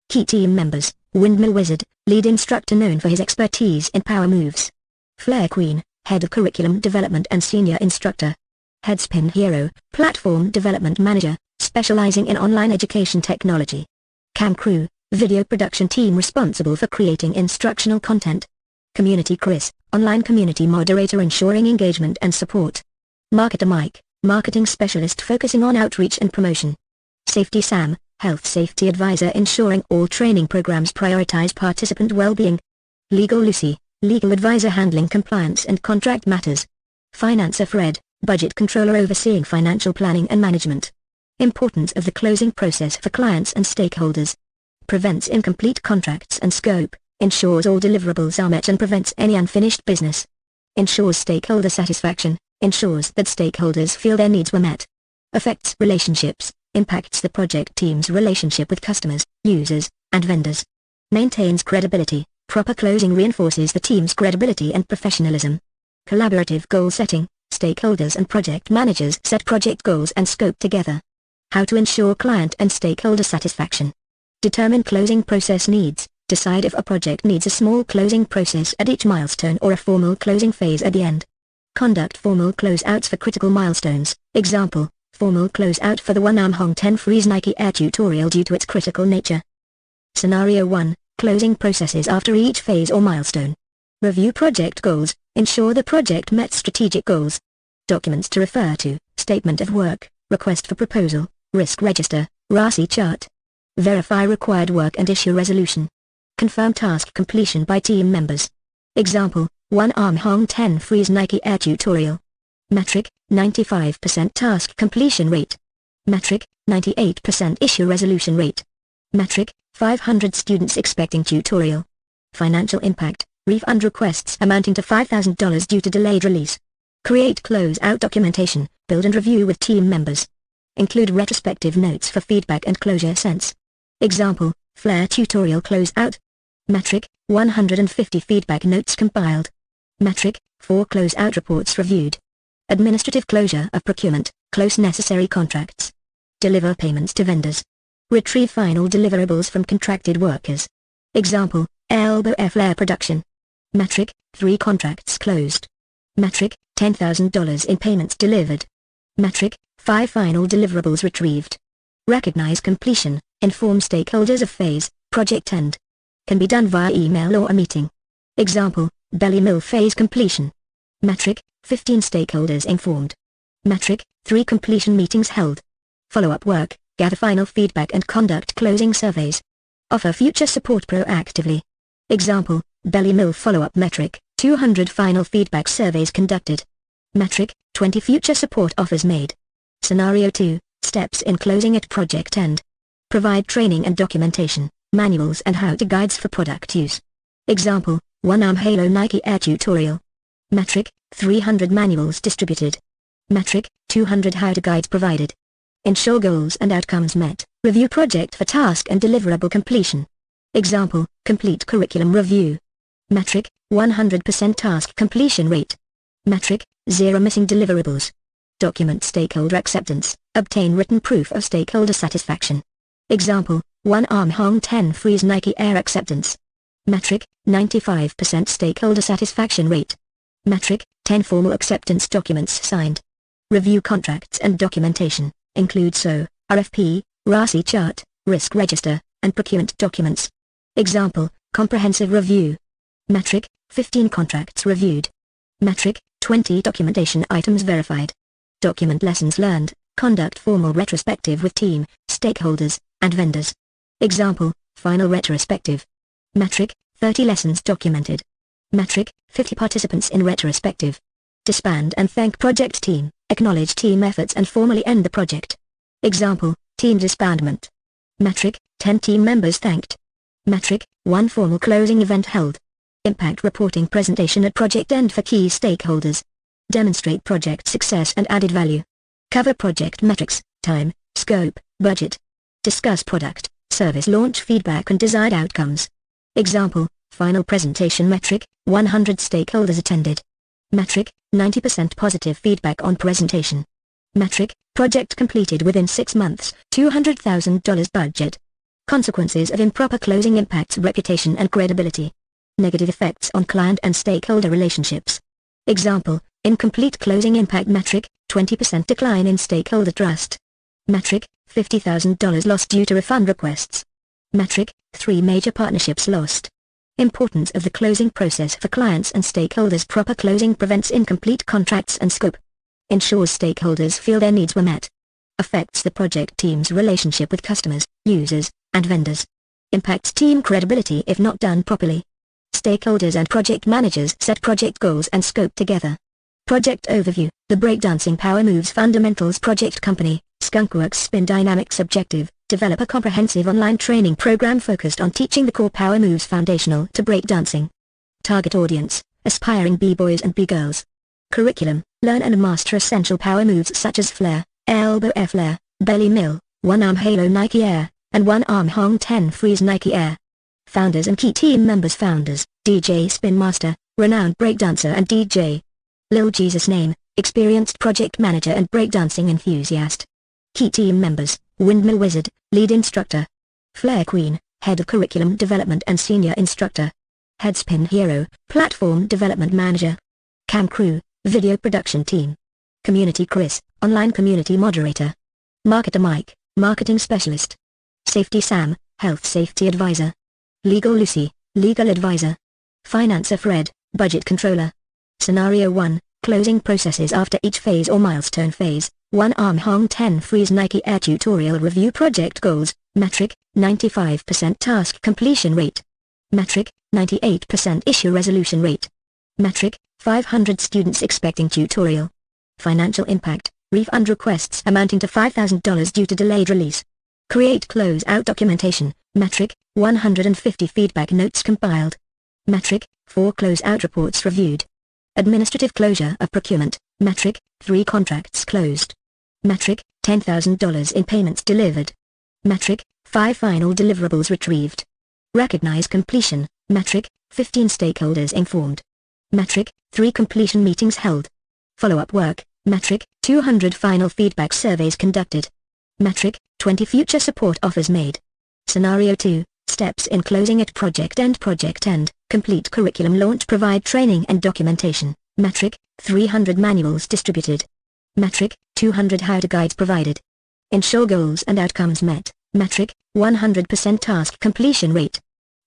Key team members, Windmill Wizard, lead instructor known for his expertise in Powermoves. Flare Queen, head of curriculum development and senior instructor. Headspin Hero, platform development manager, specializing in online education technology. Cam Crew, video production team responsible for creating instructional content. Community Chris, online community moderator ensuring engagement and support. Marketer Mike, marketing specialist focusing on outreach and promotion. Safety Sam, health safety advisor ensuring all training programs prioritize participant well-being. Legal Lucy, legal advisor handling compliance and contract matters. Financer Fred, budget controller overseeing financial planning and management. Importance of the closing process for clients and stakeholders. Prevents incomplete contracts and scope, ensures all deliverables are met and prevents any unfinished business. Ensures stakeholder satisfaction, ensures that stakeholders feel their needs were met. Affects relationships, impacts the project team's relationship with customers, users, and vendors. Maintains credibility, proper closing reinforces the team's credibility and professionalism. Collaborative goal setting, stakeholders and project managers set project goals and scope together. How to ensure client and stakeholder satisfaction. Determine closing process needs, decide if a project needs a small closing process at each milestone or a formal closing phase at the end. Conduct formal closeouts for critical milestones, example, formal closeout for the one-arm Hong 10 freeze Nike Air tutorial due to its critical nature. Scenario 1, closing processes after each phase or milestone. Review project goals, ensure the project met strategic goals. Documents to refer to, statement of work, request for proposal, risk register, RASI chart. Verify required work and issue resolution. Confirm task completion by team members. Example, one-arm Hong 10 freeze Nike Air tutorial. Metric, 95% task completion rate. Metric, 98% issue resolution rate. Metric, 500 students expecting tutorial. Financial impact, refund requests amounting to $5,000 due to delayed release. Create close-out documentation, build and review with team members. Include retrospective notes for feedback and closure sense. Example, Flare tutorial close-out. Metric, 150 feedback notes compiled. Metric, 4 close-out reports reviewed. Administrative closure of procurement, close necessary contracts. Deliver payments to vendors. Retrieve final deliverables from contracted workers. Example, Elbow Flare production. Metric, 3 contracts closed. Metric, $10,000 in payments delivered. Metric, 5 final deliverables retrieved. Recognize completion, inform stakeholders of phase, project end. Can be done via email or a meeting. Example, Belly Mill phase completion. Metric, 15 stakeholders informed. Metric, 3 completion meetings held. Follow-up work, gather final feedback and conduct closing surveys. Offer future support proactively. Example, Belly Mill follow-up metric, 200 final feedback surveys conducted. Metric, 20 future support offers made. Scenario 2, steps in closing at project end. Provide training and documentation, manuals and how-to guides for product use. Example, one-arm Halo Nike Air tutorial. Metric, 300 manuals distributed. Metric, 200 how-to guides provided. Ensure goals and outcomes met, review project for task and deliverable completion. Example, complete curriculum review. Metric, 100% task completion rate. Metric, 0 missing deliverables. Document stakeholder acceptance, obtain written proof of stakeholder satisfaction. Example, one-arm Hong 10 freeze Nike Air acceptance. Metric, 95% stakeholder satisfaction rate. Metric, 10 formal acceptance documents signed. Review contracts and documentation, include SO, RFP, RASI chart, risk register, and procurement documents. Example, comprehensive review. Metric, 15 contracts reviewed. Metric, 20 documentation items verified. Document lessons learned, conduct formal retrospective with team, stakeholders, and vendors. Example, final retrospective. Metric, 30 lessons documented. Metric, 50 participants in retrospective. Disband and thank project team, acknowledge team efforts and formally end the project. Example, team disbandment. Metric, 10 team members thanked. Metric, 1 formal closing event held. Impact reporting presentation at project end for key stakeholders. Demonstrate project success and added value. Cover project metrics, time, scope, budget. Discuss product, service launch feedback and desired outcomes. Example, final presentation metric, 100 stakeholders attended. Metric, 90% positive feedback on presentation. Metric, project completed within 6 months, $200,000 budget. Consequences of improper closing impacts reputation and credibility. Negative effects on client and stakeholder relationships. Example, incomplete closing impact metric, 20% decline in stakeholder trust. Metric, $50,000 lost due to refund requests. Metric, 3 major partnerships lost. Importance of the closing process for clients and stakeholders. Proper closing prevents incomplete contracts and scope. Ensures stakeholders feel their needs were met. Affects the project team's relationship with customers, users, and vendors. Impacts team credibility if not done properly. Stakeholders and project managers set project goals and scope together. Project overview. The Breakdancing Powermoves Fundamentals Project Company, Skunkworks Spin Dynamics Objective, develop a comprehensive online training program focused on teaching the core Powermoves foundational to breakdancing. Target audience, aspiring b-boys and b-girls. Curriculum, learn and master essential power moves such as flare, elbow air flare, belly mill, one-arm halo Nike Air, and one-arm Hong 10 freeze Nike Air. Founders and key team members. Founders, DJ Spin Master, renowned breakdancer and DJ. Lil Jesus Name, experienced project manager and breakdancing enthusiast. Key team members, Windmill Wizard, lead instructor. Flare Queen, head of curriculum development and senior instructor. Headspin Hero, platform development manager. Cam Crew, video production team. Community Chris, online community moderator. Marketer Mike, marketing specialist. Safety Sam, health safety advisor. Legal Lucy, legal advisor. Financer Fred, budget controller. Scenario 1, closing processes after each phase or milestone phase. One-arm Hong 10 freeze Nike Air tutorial review. Project goals, metric, 95% task completion rate. Metric, 98% issue resolution rate. Metric, 500 students expecting tutorial. Financial impact, refund requests amounting to $5,000 due to delayed release. Create close-out documentation, metric, 150 feedback notes compiled. Metric, 4 close-out reports reviewed. Administrative closure of procurement, metric, 3 contracts closed. Metric, $10,000 in payments delivered. Metric, 5 final deliverables retrieved. Recognize completion, metric, 15 stakeholders informed. Metric, 3 completion meetings held. Follow-up work, metric, 200 final feedback surveys conducted. Metric, 20 future support offers made. Scenario 2, steps in closing at project end. Project end, complete curriculum launch. Provide training and documentation, metric, 300 manuals distributed. Metric, 200 how-to guides provided. Ensure goals and outcomes met, metric, 100% task completion rate.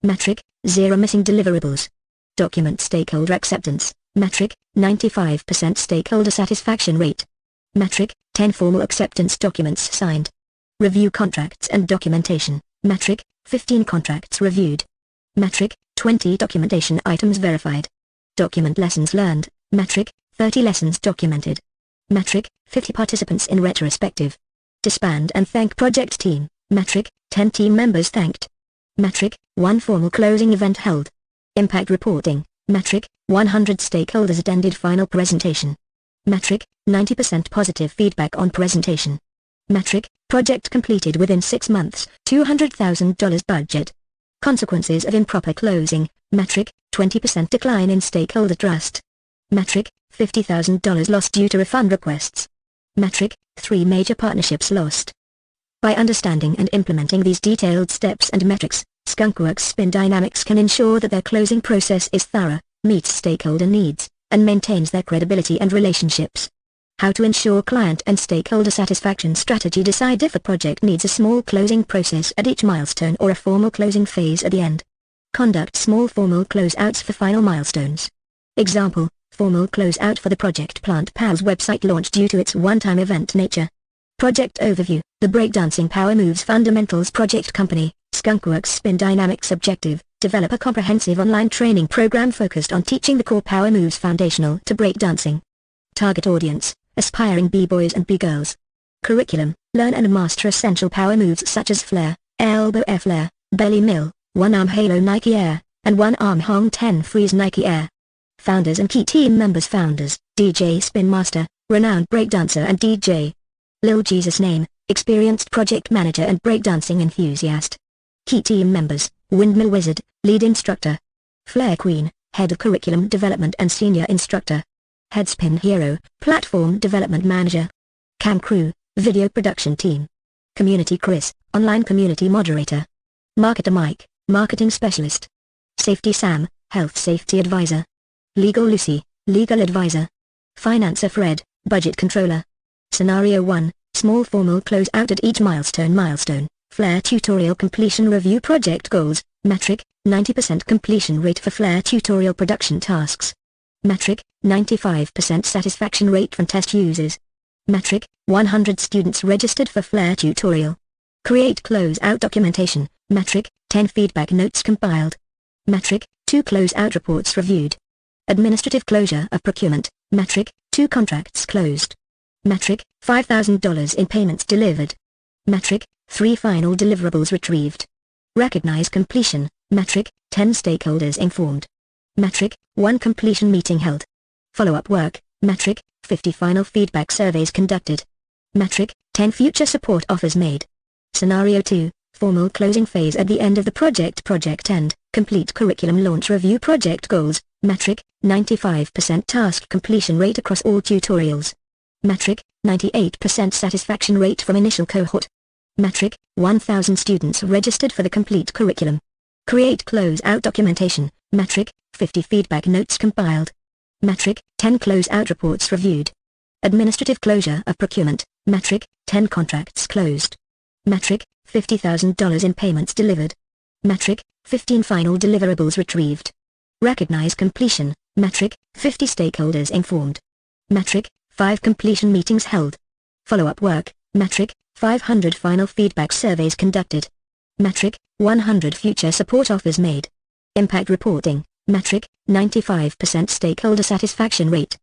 Metric, 0 missing deliverables. Document stakeholder acceptance, metric, 95% stakeholder satisfaction rate. Metric, 10 formal acceptance documents signed. Review contracts and documentation, metric, 15 contracts reviewed. Metric, 20 documentation items verified. Document lessons learned, metric, 30 lessons documented. Metric, 50 participants in retrospective. Disband and thank project team, metric, 10 team members thanked. Metric, 1 formal closing event held. Impact reporting, metric, 100 stakeholders attended final presentation. Metric, 90% positive feedback on presentation. Metric, project completed within 6 months, $200,000 budget. Consequences of improper closing, metric, 20% decline in stakeholder trust. Metric, $50,000 lost due to refund requests. Metric, 3 major partnerships lost. By understanding and implementing these detailed steps and metrics, Skunkworks Spin Dynamics can ensure that their closing process is thorough, meets stakeholder needs, and maintains their credibility and relationships. How to ensure client and stakeholder satisfaction strategy. Decide if a project needs a small closing process at each milestone or a formal closing phase at the end. Conduct small formal closeouts for final milestones. Example, formal closeout for the Project Plant Pals website launch due to its one-time event nature. Project overview. The Breakdancing Powermoves Fundamentals Project Company, Skunkworks Spin Dynamics Objective, develop a comprehensive online training program focused on teaching the core Powermoves foundational to breakdancing. Target audience, aspiring b-boys and b-girls. Curriculum, learn and master essential power moves such as flare, elbow air flare, belly mill, one-arm halo Nike Air, and one-arm Hong 10 freeze Nike Air. Founders and key team members. Founders, DJ Spin Master, renowned breakdancer and DJ. Lil Jesus Name, experienced project manager and breakdancing enthusiast. Key team members, Windmill Wizard, lead instructor. Flare Queen, head of curriculum development and senior instructor. Headspin Hero, platform development manager. Cam Crew, video production team. Community Chris, online community moderator. Marketer Mike, Marketing Specialist. Safety Sam, Health Safety Advisor. Legal Lucy, Legal Advisor. Financer Fred, Budget Controller. Scenario 1, Small formal close-out at each milestone. Flare tutorial completion review project goals. Metric, 90% completion rate for Flare tutorial production tasks. Metric, 95% satisfaction rate from test users. Metric, 100 students registered for Flare tutorial. Create close-out documentation. Metric, 10 feedback notes compiled. Metric, 2 close-out reports reviewed. Administrative closure of procurement. Metric, 2 contracts closed. Metric, $5,000 in payments delivered. Metric, 3 final deliverables retrieved. Recognize completion. Metric, 10 stakeholders informed. Metric, 1 completion meeting held. Follow-up work. Metric, 50 final feedback surveys conducted. Metric, 10 future support offers made. Scenario 2, formal closing phase at the end of the project end, complete curriculum launch review project goals. Metric, 95% task completion rate across all tutorials. Metric, 98% satisfaction rate from initial cohort. Metric, 1,000 students registered for the complete curriculum. Create close-out documentation. Metric, 50 feedback notes compiled. Metric, 10 close-out reports reviewed. Administrative closure of procurement. Metric, 10 contracts closed. Metric, $50,000 in payments delivered. Metric, 15 final deliverables retrieved. Recognize completion. Metric, 50 stakeholders informed. Metric, 5 completion meetings held. Follow-up work. Metric, 500 final feedback surveys conducted. Metric, 100 future support offers made. Impact reporting. Metric, 95% stakeholder satisfaction rate.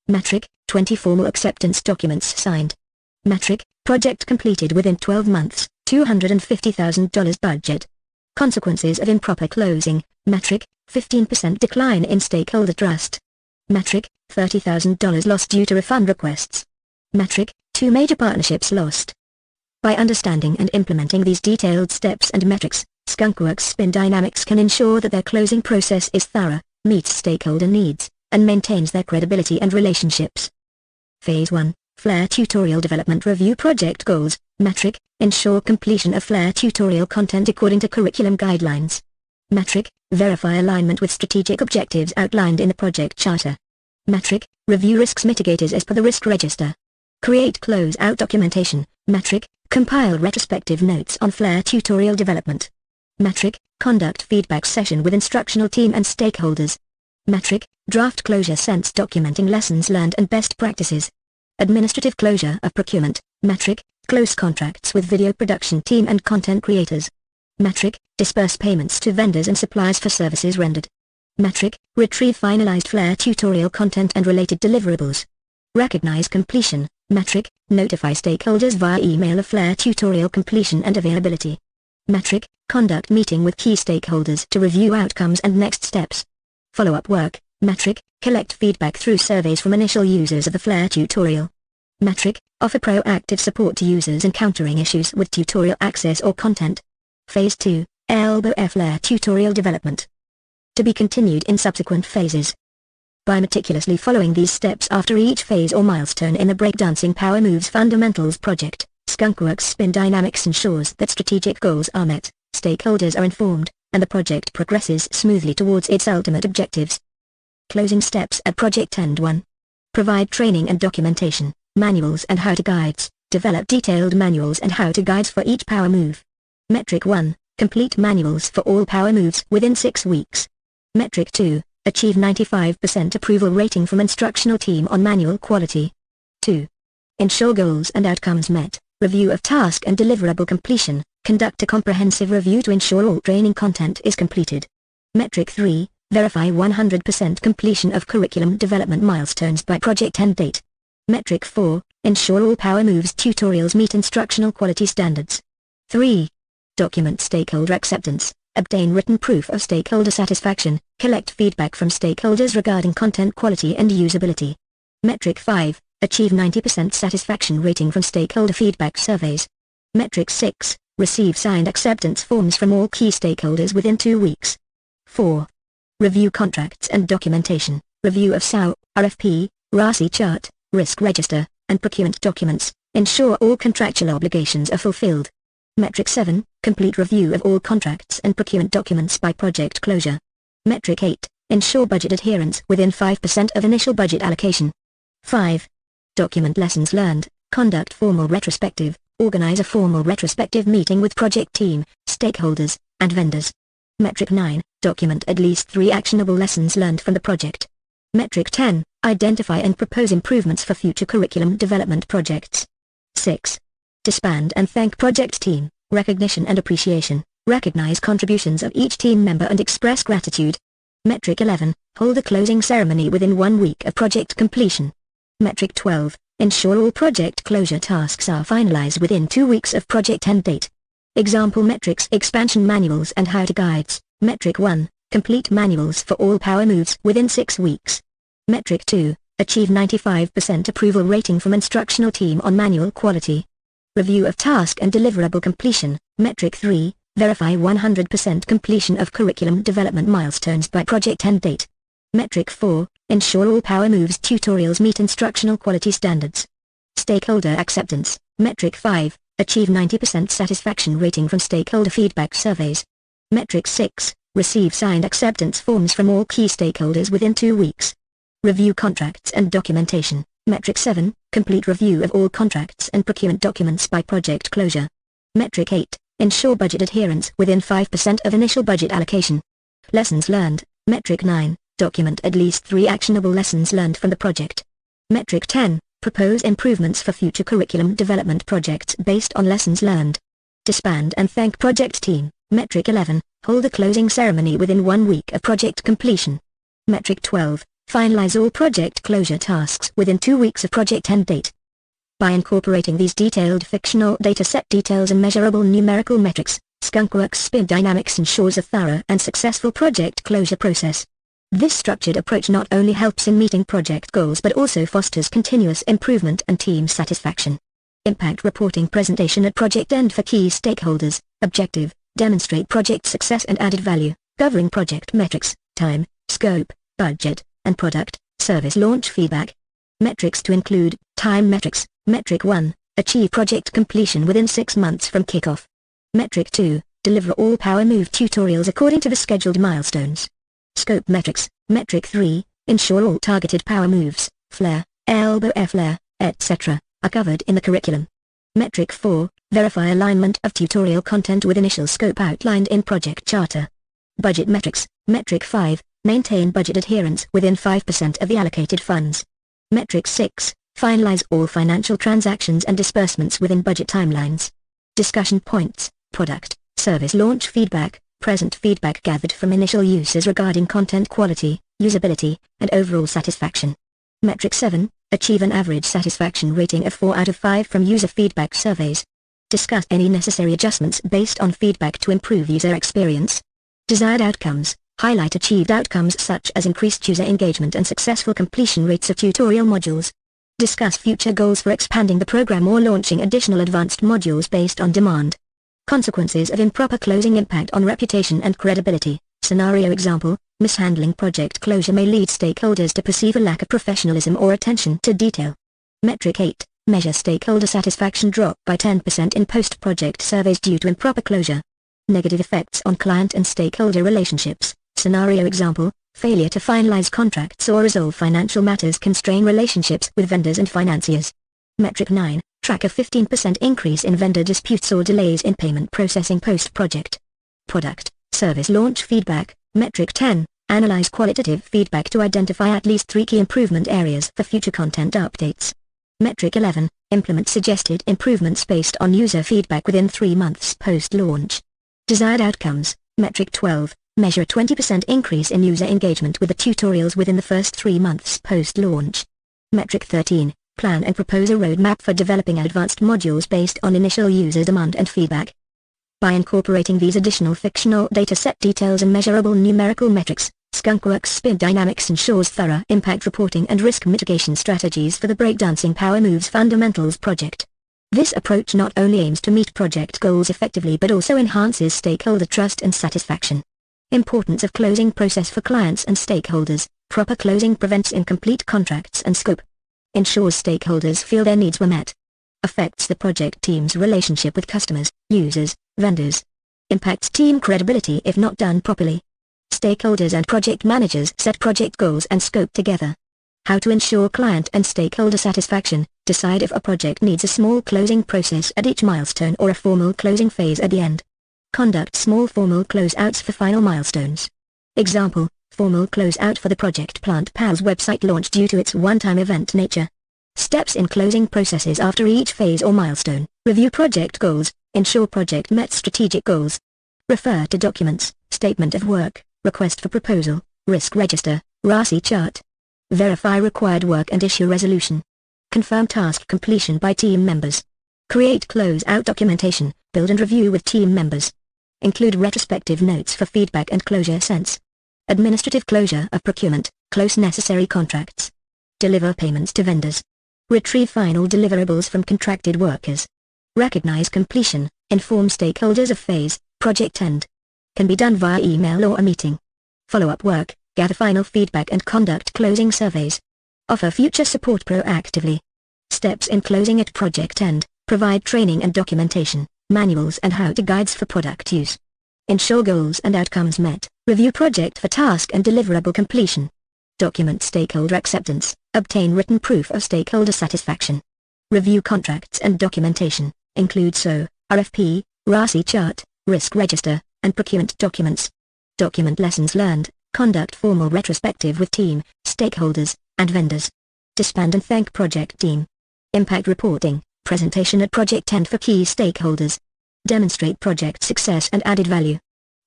Metric, 20 formal acceptance documents signed. Metric, project completed within 12 months, $250,000 budget. Consequences of improper closing. Metric, 15% decline in stakeholder trust. Metric, $30,000 lost due to refund requests. Metric, 2 major partnerships lost. By understanding and implementing these detailed steps and metrics, Skunkworks Spin Dynamics can ensure that their closing process is thorough, meets stakeholder needs, and maintains their credibility and relationships. Phase 1, Flare Tutorial Development Review Project Goals. Metric, ensure completion of Flare tutorial content according to curriculum guidelines. Metric, verify alignment with strategic objectives outlined in the project charter. Metric, review risks mitigators as per the risk register. Create close-out documentation. Metric, compile retrospective notes on Flare tutorial development. Metric, conduct feedback session with instructional team and stakeholders. Metric, draft closure sense documenting lessons learned and best practices. Administrative closure of procurement. Metric, close contracts with video production team and content creators. Metric, disperse payments to vendors and suppliers for services rendered. Metric, retrieve finalized Flare tutorial content and related deliverables. Recognize completion. Metric, notify stakeholders via email of Flare tutorial completion and availability. Metric, conduct meeting with key stakeholders to review outcomes and next steps. Follow-up work. Metric, collect feedback through surveys from initial users of the Flare tutorial. Metric, offer proactive support to users encountering issues with tutorial access or content. Phase 2, Elbow Flare tutorial development. To be continued in subsequent phases. By meticulously following these steps after each phase or milestone in the Breakdancing Powermoves Fundamentals project, Skunkworks Spin Dynamics ensures that strategic goals are met, stakeholders are informed, and the project progresses smoothly towards its ultimate objectives. Closing steps at Project End 1. Provide training and documentation, manuals and how-to guides. Develop detailed manuals and how-to guides for each power move. Metric 1. Complete manuals for all power moves within 6 weeks. Metric 2. Achieve 95% approval rating from instructional team on manual quality. 2. Ensure goals and outcomes met. Review of task and deliverable completion. Conduct a comprehensive review to ensure all training content is completed. Metric 3. Verify 100% completion of curriculum development milestones by project end date. Metric 4. Ensure all power moves tutorials meet instructional quality standards. 3. Document stakeholder acceptance. Obtain written proof of stakeholder satisfaction. Collect feedback from stakeholders regarding content quality and usability. Metric 5. Achieve 90% satisfaction rating from stakeholder feedback surveys. Metric 6. Receive signed acceptance forms from all key stakeholders within 2 weeks. 4. Review contracts and documentation. Review of SAO, RFP, RASI chart, risk register, and procurement documents. Ensure all contractual obligations are fulfilled. Metric 7, complete review of all contracts and procurement documents by project closure. Metric 8, ensure budget adherence within 5% of initial budget allocation. 5. Document lessons learned, conduct formal retrospective, organize a formal retrospective meeting with project team, stakeholders, and vendors. Metric 9, document at least 3 actionable lessons learned from the project. Metric 10, identify and propose improvements for future curriculum development projects. 6. Disband and thank project team, recognition and appreciation, recognize contributions of each team member and express gratitude. Metric 11, hold a closing ceremony within 1 week of project completion. Metric 12, ensure all project closure tasks are finalized within 2 weeks of project end date. Example metrics: expansion manuals and how-to guides. Metric 1, complete manuals for all Powermoves within 6 weeks. Metric 2, achieve 95% approval rating from instructional team on manual quality. Review of task and deliverable completion. Metric 3, verify 100% completion of curriculum development milestones by project end date. Metric 4, ensure all Powermoves tutorials meet instructional quality standards. Stakeholder acceptance. Metric 5, achieve 90% satisfaction rating from stakeholder feedback surveys. Metric 6, receive signed acceptance forms from all key stakeholders within 2 weeks. Review contracts and documentation. Metric 7, complete review of all contracts and procurement documents by project closure. Metric 8, ensure budget adherence within 5% of initial budget allocation. Lessons learned. Metric 9, document at least 3 actionable lessons learned from the project. Metric 10, propose improvements for future curriculum development projects based on lessons learned. Disband and thank project team. Metric 11, hold a closing ceremony within 1 week of project completion. Metric 12, finalize all project closure tasks within 2 weeks of project end date. By incorporating these detailed fictional dataset details and measurable numerical metrics, Skunkworks Spin Dynamics ensures a thorough and successful project closure process. This structured approach not only helps in meeting project goals but also fosters continuous improvement and team satisfaction. Impact reporting presentation at project end for key stakeholders. Objective: demonstrate project success and added value, covering project metrics, time, scope, budget, and product, service launch feedback. Metrics to include: time metrics. Metric 1, achieve project completion within 6 months from kickoff. Metric 2, deliver all Powermove tutorials according to the scheduled milestones. Scope metrics. Metric 3, ensure all targeted Powermoves, flare, elbow flare, etc., are covered in the curriculum. Metric 4, verify alignment of tutorial content with initial scope outlined in project charter. Budget metrics. Metric 5, maintain budget adherence within 5% of the allocated funds. Metric 6, finalize all financial transactions and disbursements within budget timelines. Discussion points: product, service launch feedback, present feedback gathered from initial users regarding content quality, usability, and overall satisfaction. Metric 7, achieve an average satisfaction rating of 4 out of 5 from user feedback surveys. Discuss any necessary adjustments based on feedback to improve user experience. Desired outcomes. Highlight achieved outcomes such as increased user engagement and successful completion rates of tutorial modules. Discuss future goals for expanding the program or launching additional advanced modules based on demand. Consequences of improper closing: impact on reputation and credibility. Scenario example: mishandling project closure may lead stakeholders to perceive a lack of professionalism or attention to detail. Metric 8, measure stakeholder satisfaction drop by 10% in post-project surveys due to improper closure. Negative effects on client and stakeholder relationships. Scenario example: failure to finalize contracts or resolve financial matters can strain relationships with vendors and financiers. Metric 9, track a 15% increase in vendor disputes or delays in payment processing post-project. Product, service launch feedback. Metric 10, analyze qualitative feedback to identify at least 3 key improvement areas for future content updates. Metric 11, implement suggested improvements based on user feedback within 3 months post-launch. Desired outcomes. Metric 12, measure a 20% increase in user engagement with the tutorials within the first 3 months post-launch. Metric 13, plan and propose a roadmap for developing advanced modules based on initial user demand and feedback. By incorporating these additional fictional dataset details and measurable numerical metrics, Skunkworks Spin Dynamics ensures thorough impact reporting and risk mitigation strategies for the Breakdancing Powermoves Fundamentals project. This approach not only aims to meet project goals effectively but also enhances stakeholder trust and satisfaction. Importance of closing process for clients and stakeholders. Proper closing prevents incomplete contracts and scope. Ensures stakeholders feel their needs were met. Affects the project team's relationship with customers, users, vendors. Impacts team credibility if not done properly. Stakeholders and project managers set project goals and scope together. How to ensure client and stakeholder satisfaction. Decide if a project needs a small closing process at each milestone or a formal closing phase at the end. Conduct small formal closeouts for final milestones. Example, formal closeout for the Project Plant Pals website launch due to its one-time event nature. Steps in closing processes after each phase or milestone. Review project goals, ensure project met strategic goals. Refer to documents, statement of work, request for proposal, risk register, RASI chart. Verify required work and issue resolution. Confirm task completion by team members. Create closeout documentation, build and review with team members. Include retrospective notes for feedback and closure sense. Administrative closure of procurement, close necessary contracts. Deliver payments to vendors. Retrieve final deliverables from contracted workers. Recognize completion, inform stakeholders of phase, project end. Can be done via email or a meeting. Follow-up work, gather final feedback and conduct closing surveys. Offer future support proactively. Steps in closing at project end, provide training and documentation, manuals and how-to guides for product use. Ensure goals and outcomes met, review project for task and deliverable completion. Document stakeholder acceptance, obtain written proof of stakeholder satisfaction. Review contracts and documentation, include SO, RFP, RASI chart, risk register, and procurement documents. Document lessons learned, conduct formal retrospective with team, stakeholders, and vendors. Disband and thank project team. Impact reporting, presentation at project end for key stakeholders. Demonstrate project success and added value.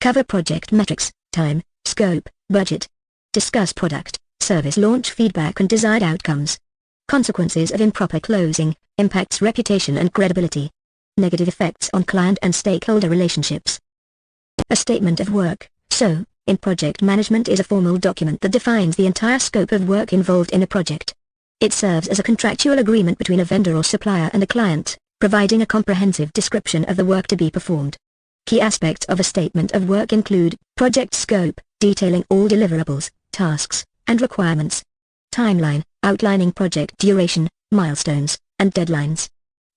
Cover project metrics, time, scope, budget. Discuss product, service launch feedback and desired outcomes. Consequences of improper closing, impacts reputation and credibility. Negative effects on client and stakeholder relationships. A statement of work, SO, in project management is a formal document that defines the entire scope of work involved in a project. It serves as a contractual agreement between a vendor or supplier and a client, providing a comprehensive description of the work to be performed. Key aspects of a statement of work include, project scope, detailing all deliverables, tasks, and requirements. Timeline, outlining project duration, milestones, and deadlines.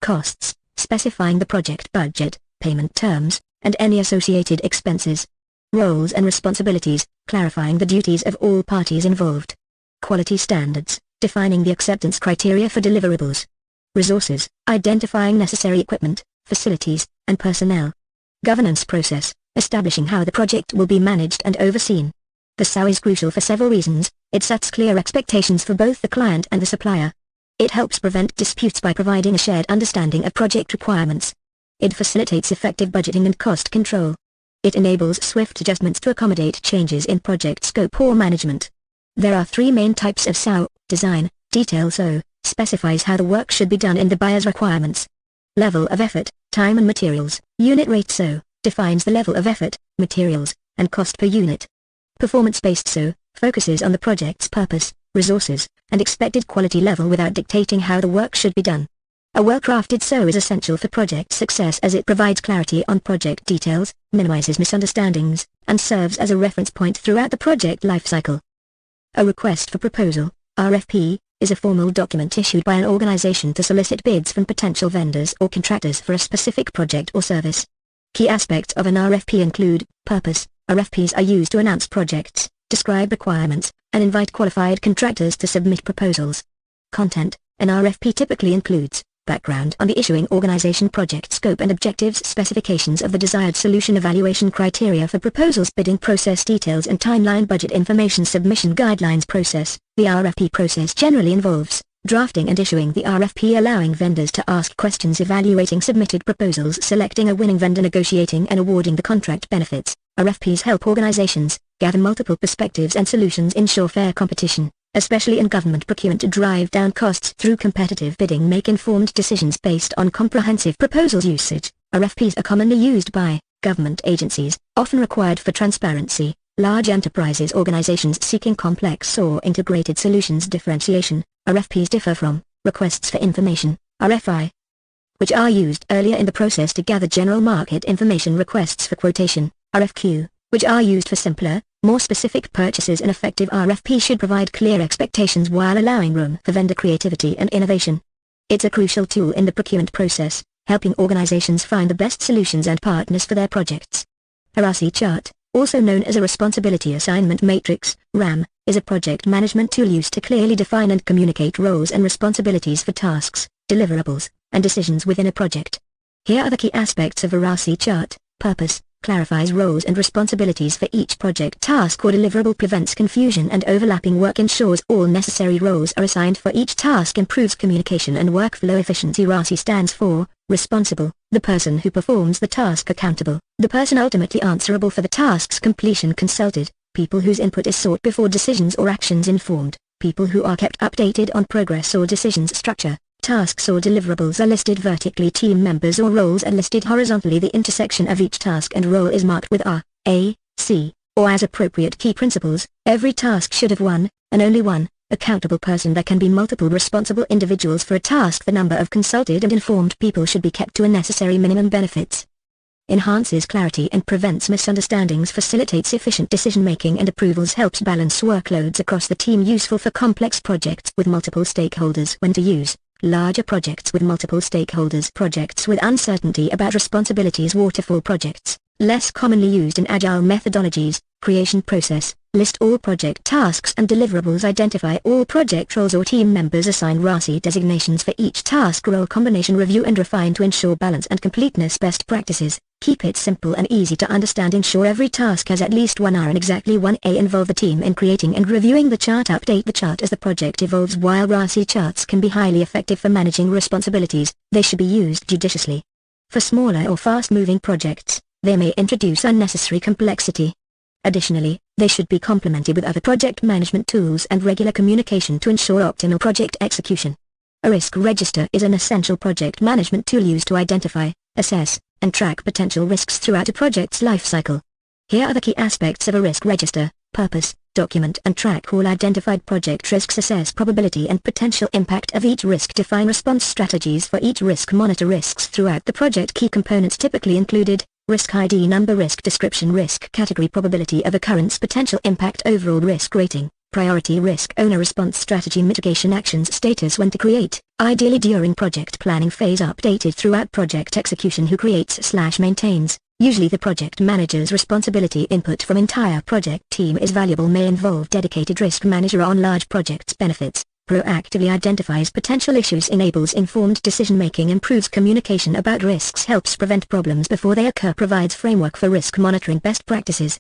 Costs, specifying the project budget, payment terms, and any associated expenses. Roles and responsibilities, clarifying the duties of all parties involved. Quality standards, defining the acceptance criteria for deliverables. Resources, identifying necessary equipment, facilities, and personnel. Governance process, establishing how the project will be managed and overseen. The SO is crucial for several reasons. It sets clear expectations for both the client and the supplier. It helps prevent disputes by providing a shared understanding of project requirements. It facilitates effective budgeting and cost control. It enables swift adjustments to accommodate changes in project scope or management. There are three main types of SO: design, detail SO, specifies how the work should be done in the buyer's requirements. Level of effort, time and materials, unit rate SO, defines the level of effort, materials, and cost per unit. Performance-based SO, focuses on the project's purpose, resources, and expected quality level without dictating how the work should be done. A well-crafted SO is essential for project success as it provides clarity on project details, minimizes misunderstandings, and serves as a reference point throughout the project lifecycle. A request for proposal, RFP, is a formal document issued by an organization to solicit bids from potential vendors or contractors for a specific project or service. Key aspects of an RFP include, purpose. RFPs are used to announce projects, describe requirements, and invite qualified contractors to submit proposals. Content. An RFP typically includes background on the issuing organization, project scope and objectives, specifications of the desired solution, evaluation criteria for proposals, bidding process details and timeline, budget information, submission guidelines. Process. The RFP process generally involves drafting and issuing the RFP, allowing vendors to ask questions, evaluating submitted proposals, selecting a winning vendor, negotiating and awarding the contract benefits. RFPs help organizations gather multiple perspectives and solutions, ensure fair competition, especially in government procurement, to drive down costs through competitive bidding, make informed decisions based on comprehensive proposals. Usage. RFPs are commonly used by government agencies, often required for transparency, large enterprises, organizations seeking complex or integrated solutions. Differentiation. RFPs differ from requests for information, RFI, which are used earlier in the process to gather general market information. Requests for quotation, RFQ, which are used for simpler, more specific purchases. An effective RFP should provide clear expectations while allowing room for vendor creativity and innovation. It's a crucial tool in the procurement process, helping organizations find the best solutions and partners for their projects. A RASI chart, also known as a Responsibility Assignment Matrix, RAM, is a project management tool used to clearly define and communicate roles and responsibilities for tasks, deliverables, and decisions within a project. Here are the key aspects of a RASI chart. Purpose: clarifies roles and responsibilities for each project task or deliverable, prevents confusion and overlapping work, ensures all necessary roles are assigned for each task, improves communication and workflow efficiency. RASI stands for responsible, the person who performs the task; accountable, the person ultimately answerable for the task's completion; consulted, people whose input is sought before decisions or actions; informed, people who are kept updated on progress or decisions; structure, tasks or deliverables are listed vertically; team members or roles are listed horizontally. The intersection of each task and role is marked with R, A, C, or as appropriate. Key principles: every task should have one, and only one, accountable person. There can be multiple responsible individuals for a task. The number of consulted and informed people should be kept to a necessary minimum. Benefits: enhances clarity and prevents misunderstandings, facilitates efficient decision-making and approvals, helps balance workloads across the team, useful for complex projects with multiple stakeholders. When to use: larger projects with multiple stakeholders, projects with uncertainty about responsibilities, waterfall projects, less commonly used in agile methodologies. Creation process: list all project tasks and deliverables, identify all project roles or team members, assign RASI designations for each task, role combination, review and refine to ensure balance and completeness. Best practices: keep it simple and easy to understand, ensure every task has at least 1 hour and exactly 1 A. Involve the team in creating and reviewing the chart, update the chart as the project evolves. While RASI charts can be highly effective for managing responsibilities, they should be used judiciously. For smaller or fast-moving projects, they may introduce unnecessary complexity. Additionally, they should be complemented with other project management tools and regular communication to ensure optimal project execution. A risk register is an essential project management tool used to identify, assess, and track potential risks throughout a project's life cycle. Here are the key aspects of a risk register. Purpose: document and track all identified project risks, assess probability and potential impact of each risk, define response strategies for each risk, monitor risks throughout the project. Key components typically included: risk ID number, risk description, risk category, probability of occurrence, potential impact, overall risk rating, priority risk owner, response strategy, mitigation actions, status. When to create: ideally during project planning phase, updated throughout project execution. Who creates/maintains: usually the project manager's responsibility. Input from entire project team is valuable, may involve dedicated risk manager on large projects. Benefits: proactively identifies potential issues, enables informed decision-making, improves communication about risks, helps prevent problems before they occur, provides framework for risk monitoring. Best practices: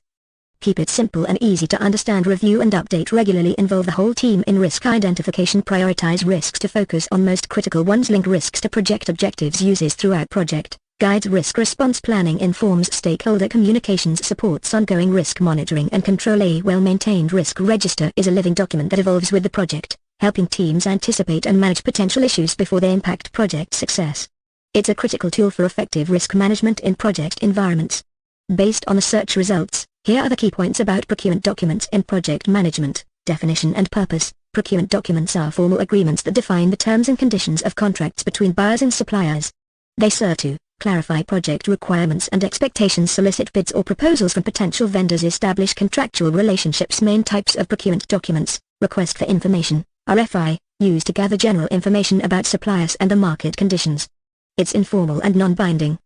keep it simple and easy to understand, review and update regularly, involve the whole team in risk identification, prioritize risks to focus on most critical ones, link risks to project objectives, uses throughout project, guides risk response planning, informs stakeholder communications, supports ongoing risk monitoring and control. A well-maintained risk register is a living document that evolves with the project, helping teams anticipate and manage potential issues before they impact project success. It's a critical tool for effective risk management in project environments. Based on the search results, here are the key points about procurement documents in project management. Definition and purpose: procurement documents are formal agreements that define the terms and conditions of contracts between buyers and suppliers. They serve to clarify project requirements and expectations, solicit bids or proposals from potential vendors, establish contractual relationships. Main types of procurement documents: request for information, RFI, used to gather general information about suppliers and the market conditions. It's informal and non-binding.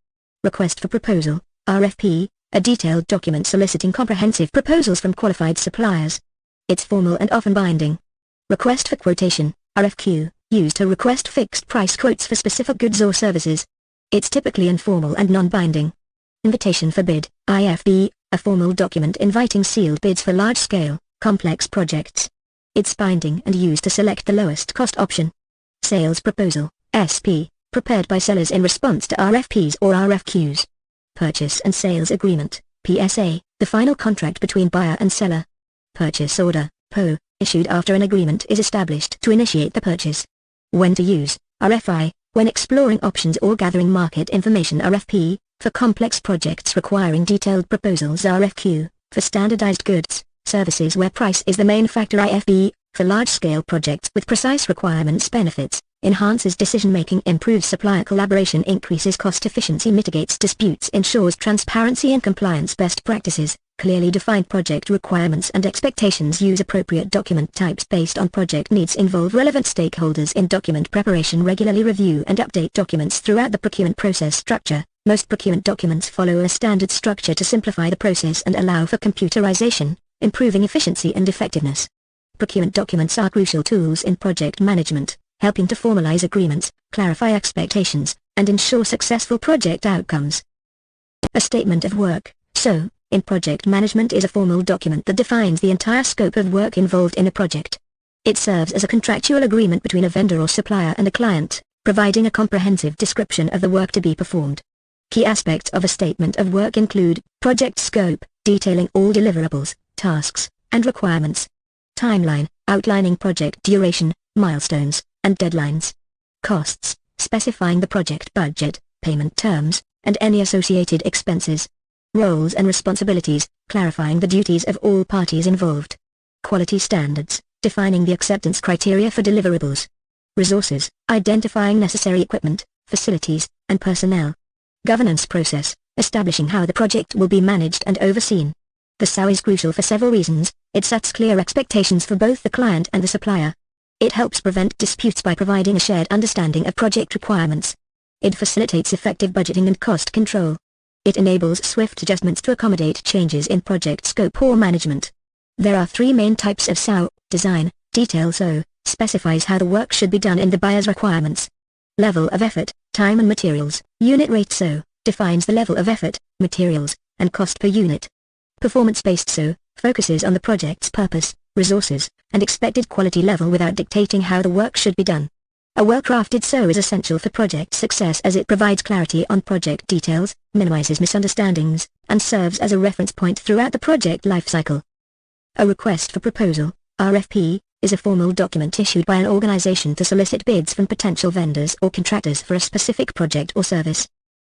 Request for proposal, RFP, a detailed document soliciting comprehensive proposals from qualified suppliers. It's formal and often binding. Request for quotation, RFQ, used to request fixed price quotes for specific goods or services. It's typically informal and non-binding. Invitation for bid, IFB, a formal document inviting sealed bids for large-scale, complex projects. It's binding and used to select the lowest cost option. Sales proposal, SP, prepared by sellers in response to RFPs or RFQs. Purchase and sales agreement, PSA, the final contract between buyer and seller. Purchase order, PO, issued after an agreement is established to initiate the purchase. When to use: RFI, when exploring options or gathering market information; RFP, for complex projects requiring detailed proposals; RFQ, for standardized goods, services where price is the main factor; IFB, for large-scale projects with precise requirements. Benefits: enhances decision-making, improves supplier collaboration, increases cost efficiency, mitigates disputes, ensures transparency and compliance, best practices, clearly define project requirements and expectations, use appropriate document types based on project needs, involve relevant stakeholders in document preparation, regularly review and update documents throughout the procurement process. Structure: most procurement documents follow a standard structure to simplify the process and allow for computerization, improving efficiency and effectiveness. Procurement documents are crucial tools in project management, helping to formalize agreements, clarify expectations, and ensure successful project outcomes. A statement of work, in project management, is a formal document that defines the entire scope of work involved in a project. It serves as a contractual agreement between a vendor or supplier and a client, providing a comprehensive description of the work to be performed. Key aspects of a statement of work include project scope, detailing all deliverables, tasks, and requirements. Timeline, outlining project duration, milestones, and deadlines. Costs, specifying the project budget, payment terms, and any associated expenses. Roles and responsibilities, clarifying the duties of all parties involved. Quality standards, defining the acceptance criteria for deliverables. Resources, identifying necessary equipment, facilities, and personnel. Governance process, establishing how the project will be managed and overseen. The SOW is crucial for several reasons. It sets clear expectations for both the client and the supplier. It helps prevent disputes by providing a shared understanding of project requirements. It facilitates effective budgeting and cost control. It enables swift adjustments to accommodate changes in project scope or management. There are three main types of SOW: design, detail. SOW specifies how the work should be done in the buyer's requirements. Level of effort, time and materials. Unit rate. SOW defines the level of effort, materials, and cost per unit. Performance-based. SOW focuses on the project's purpose, resources, and expected quality level without dictating how the work should be done. A well-crafted SOW is essential for project success as it provides clarity on project details, minimizes misunderstandings, and serves as a reference point throughout the project lifecycle. A request for proposal, RFP, is a formal document issued by an organization to solicit bids from potential vendors or contractors for a specific project or service.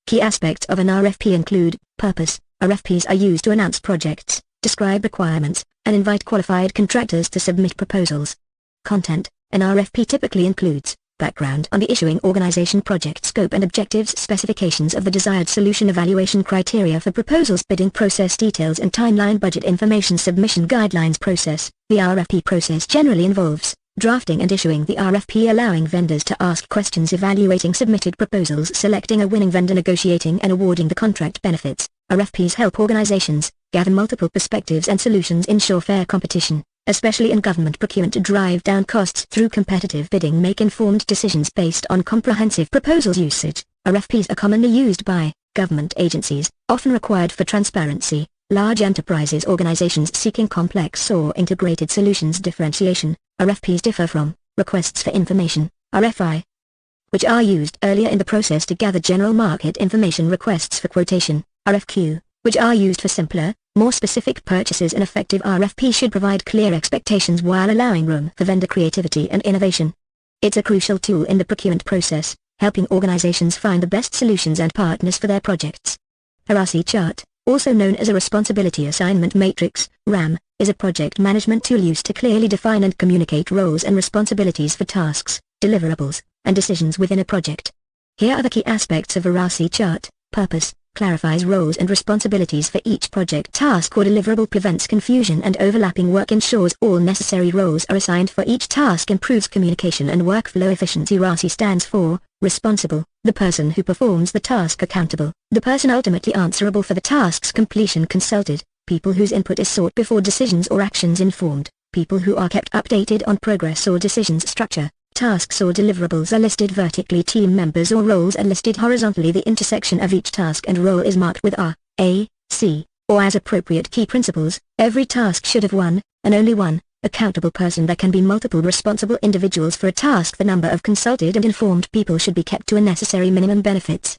Key aspects of an RFP include: purpose. RFPs are used to announce projects, describe requirements, and invite qualified contractors to submit proposals. Content. An RFP typically includes background on the issuing organization, project scope and objectives, specifications of the desired solution, evaluation criteria for proposals, bidding process details and timeline, budget information, submission guidelines. Process. The RFP process generally involves drafting and issuing the RFP, allowing vendors to ask questions, evaluating submitted proposals, selecting a winning vendor, negotiating and awarding the contract benefits. RFPs help organizations gather multiple perspectives and solutions, ensure fair competition, especially in government procurement, to drive down costs through competitive bidding, make informed decisions based on comprehensive proposals. Usage. RFPs are commonly used by government agencies, often required for transparency, large enterprises, organizations seeking complex or integrated solutions. Differentiation. RFPs differ from requests for information, RFI, which are used earlier in the process to gather general market information, requests for quotation, RFQ, which are used for simpler, more specific purchases. An effective RFP should provide clear expectations while allowing room for vendor creativity and innovation. It's a crucial tool in the procurement process, helping organizations find the best solutions and partners for their projects. A RACI chart, also known as a Responsibility Assignment Matrix, RAM, is a project management tool used to clearly define and communicate roles and responsibilities for tasks, deliverables, and decisions within a project. Here are the key aspects of a RACI chart. Purpose. Clarifies roles and responsibilities for each project, task or deliverable, prevents confusion and overlapping work, ensures all necessary roles are assigned for each task, improves communication and workflow efficiency. RACI stands for responsible, the person who performs the task; accountable, the person ultimately answerable for the task's completion; consulted, people whose input is sought before decisions or actions; informed, people who are kept updated on progress or decisions; structure. Tasks or deliverables are listed vertically, team members or roles are listed horizontally. The intersection of each task and role is marked with R, A, C, or as appropriate. Key principles. Every task should have one, and only one, accountable person. There can be multiple responsible individuals for a task. The number of consulted and informed people should be kept to a necessary minimum. Benefits.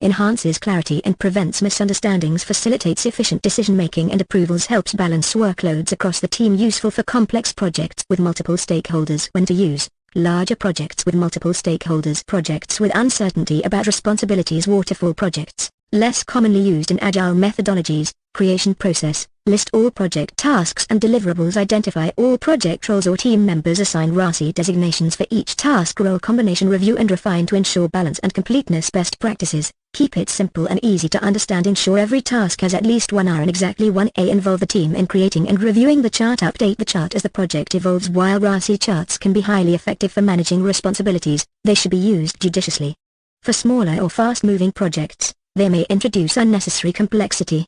Enhances clarity and prevents misunderstandings, facilitates efficient decision-making and approvals, helps balance workloads across the team. Useful for complex projects with multiple stakeholders. When to use. Larger projects with multiple stakeholders, projects with uncertainty about responsibilities, waterfall projects, Less commonly used in agile methodologies. Creation process. List all project tasks and deliverables. Identify all project roles or team members. Assign RACI designations for each task. Role combination. Review and refine to ensure balance and completeness. Best practices. Keep it simple and easy to understand. Ensure every task has at least 1 hour and exactly 1 A. Involve the team in creating and reviewing the chart. Update the chart as the project evolves. While RACI charts can be highly effective for managing responsibilities, they should be used judiciously. For smaller or fast-moving projects, they may introduce unnecessary complexity.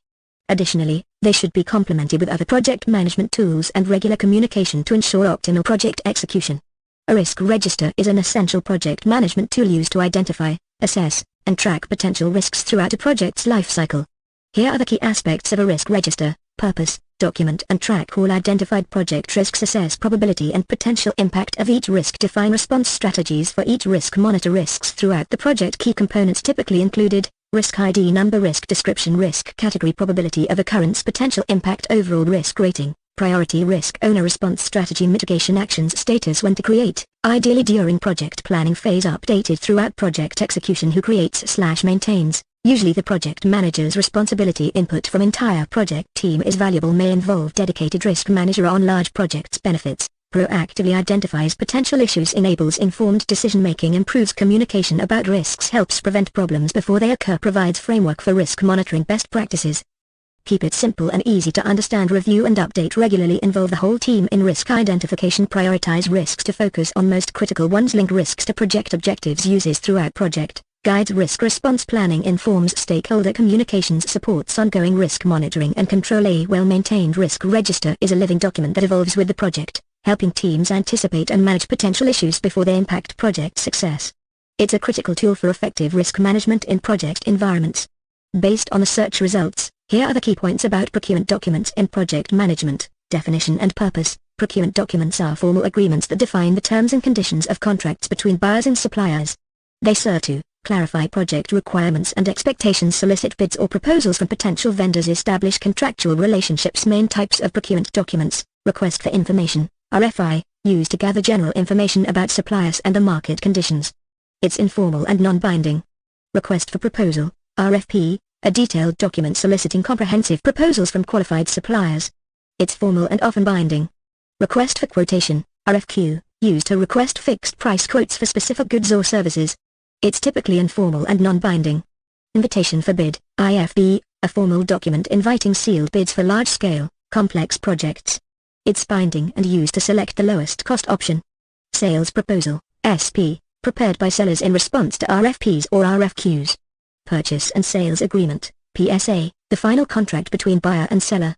Additionally, they should be complemented with other project management tools and regular communication to ensure optimal project execution. A risk register is an essential project management tool used to identify, assess, and track potential risks throughout a project's life cycle. Here are the key aspects of a risk register: purpose, document and track all identified project risks. Assess probability and potential impact of each risk. Define response strategies for each risk. Monitor risks throughout the project. Key components typically included: risk ID number, risk description, risk category, probability of occurrence, potential impact, overall risk rating, priority risk owner, response strategy, mitigation actions, status. When to create, ideally during project planning phase. Updated throughout project execution. Who creates/maintains, usually the project manager's responsibility. Input from entire project team is valuable. May involve dedicated risk manager on large projects. Benefits: proactively identifies potential issues, enables informed decision-making, improves communication about risks, helps prevent problems before they occur, provides framework for risk monitoring. Best practices: keep it simple and easy to understand. Review and update regularly. Involve the whole team in risk identification. Prioritize risks to focus on most critical ones. Link risks to project objectives. Uses throughout project. Guides risk response planning. Informs stakeholder communications. Supports ongoing risk monitoring and control. A well-maintained risk register is a living document that evolves with the project, helping teams anticipate and manage potential issues before they impact project success. It's a critical tool for effective risk management in project environments. Based on the search results, here are the key points about procurement documents in project management. Definition and purpose. Procurement documents are formal agreements that define the terms and conditions of contracts between buyers and suppliers. They serve to clarify project requirements and expectations, solicit bids or proposals from potential vendors, establish contractual relationships. Main types of procurement documents: request for information, RFI, used to gather general information about suppliers and the market conditions. It's informal and non-binding. Request for proposal, RFP, a detailed document soliciting comprehensive proposals from qualified suppliers. It's formal and often binding. Request for quotation, RFQ, used to request fixed price quotes for specific goods or services. It's typically informal and non-binding. Invitation for bid, IFB, a formal document inviting sealed bids for large-scale, complex projects. It's binding and used to select the lowest cost option. Sales proposal, SP, prepared by sellers in response to RFPs or RFQs. Purchase and sales agreement, PSA, the final contract between buyer and seller.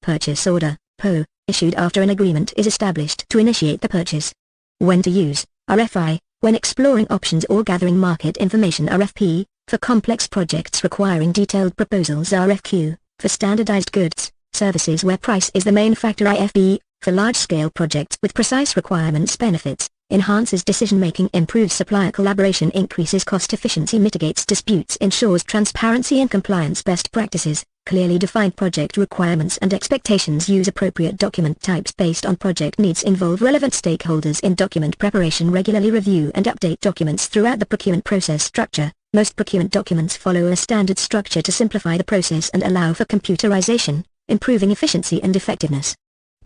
Purchase order, PO, issued after an agreement is established to initiate the purchase. When to use, RFI, when exploring options or gathering market information. RFP, for complex projects requiring detailed proposals. RFQ, for standardized goods, services where price is the main factor. IFB, for large-scale projects with precise requirements. Benefits: enhances decision-making, improves supplier collaboration, increases cost efficiency, mitigates disputes, ensures transparency and compliance. Best practices: clearly define project requirements and expectations. Use appropriate document types based on project needs. Involve relevant stakeholders in document preparation. Regularly review and update documents throughout the procurement process. Structure: most procurement documents follow a standard structure to simplify the process and allow for computerization, improving efficiency and effectiveness.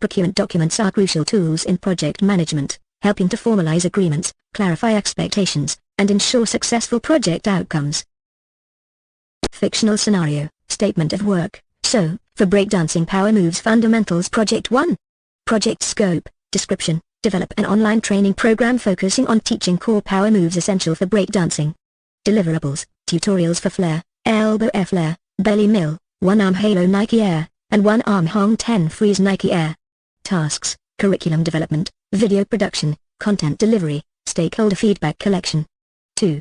Procurement documents are crucial tools in project management, helping to formalize agreements, clarify expectations, and ensure successful project outcomes. Fictional scenario, statement of work. So, for Breakdancing Powermoves Fundamentals Project 1. Project scope, description: develop an online training program focusing on teaching core power moves essential for breakdancing. Deliverables: tutorials for flare, elbow air flare, belly mill, one-arm halo Nike Air, and one-arm Hong 10 freeze Nike Air. Tasks: curriculum development, video production, content delivery, stakeholder feedback collection. 2.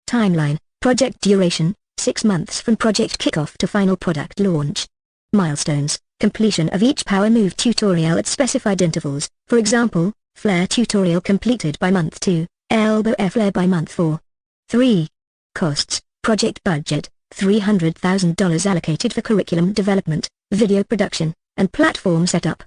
Timeline: project duration, 6 months from project kickoff to final product launch. Milestones: completion of each power move tutorial at specified intervals, for example, flare tutorial completed by month 2, elbow air flare by month 4. 3. Costs: project budget, $300,000 allocated for curriculum development, video production, and platform setup.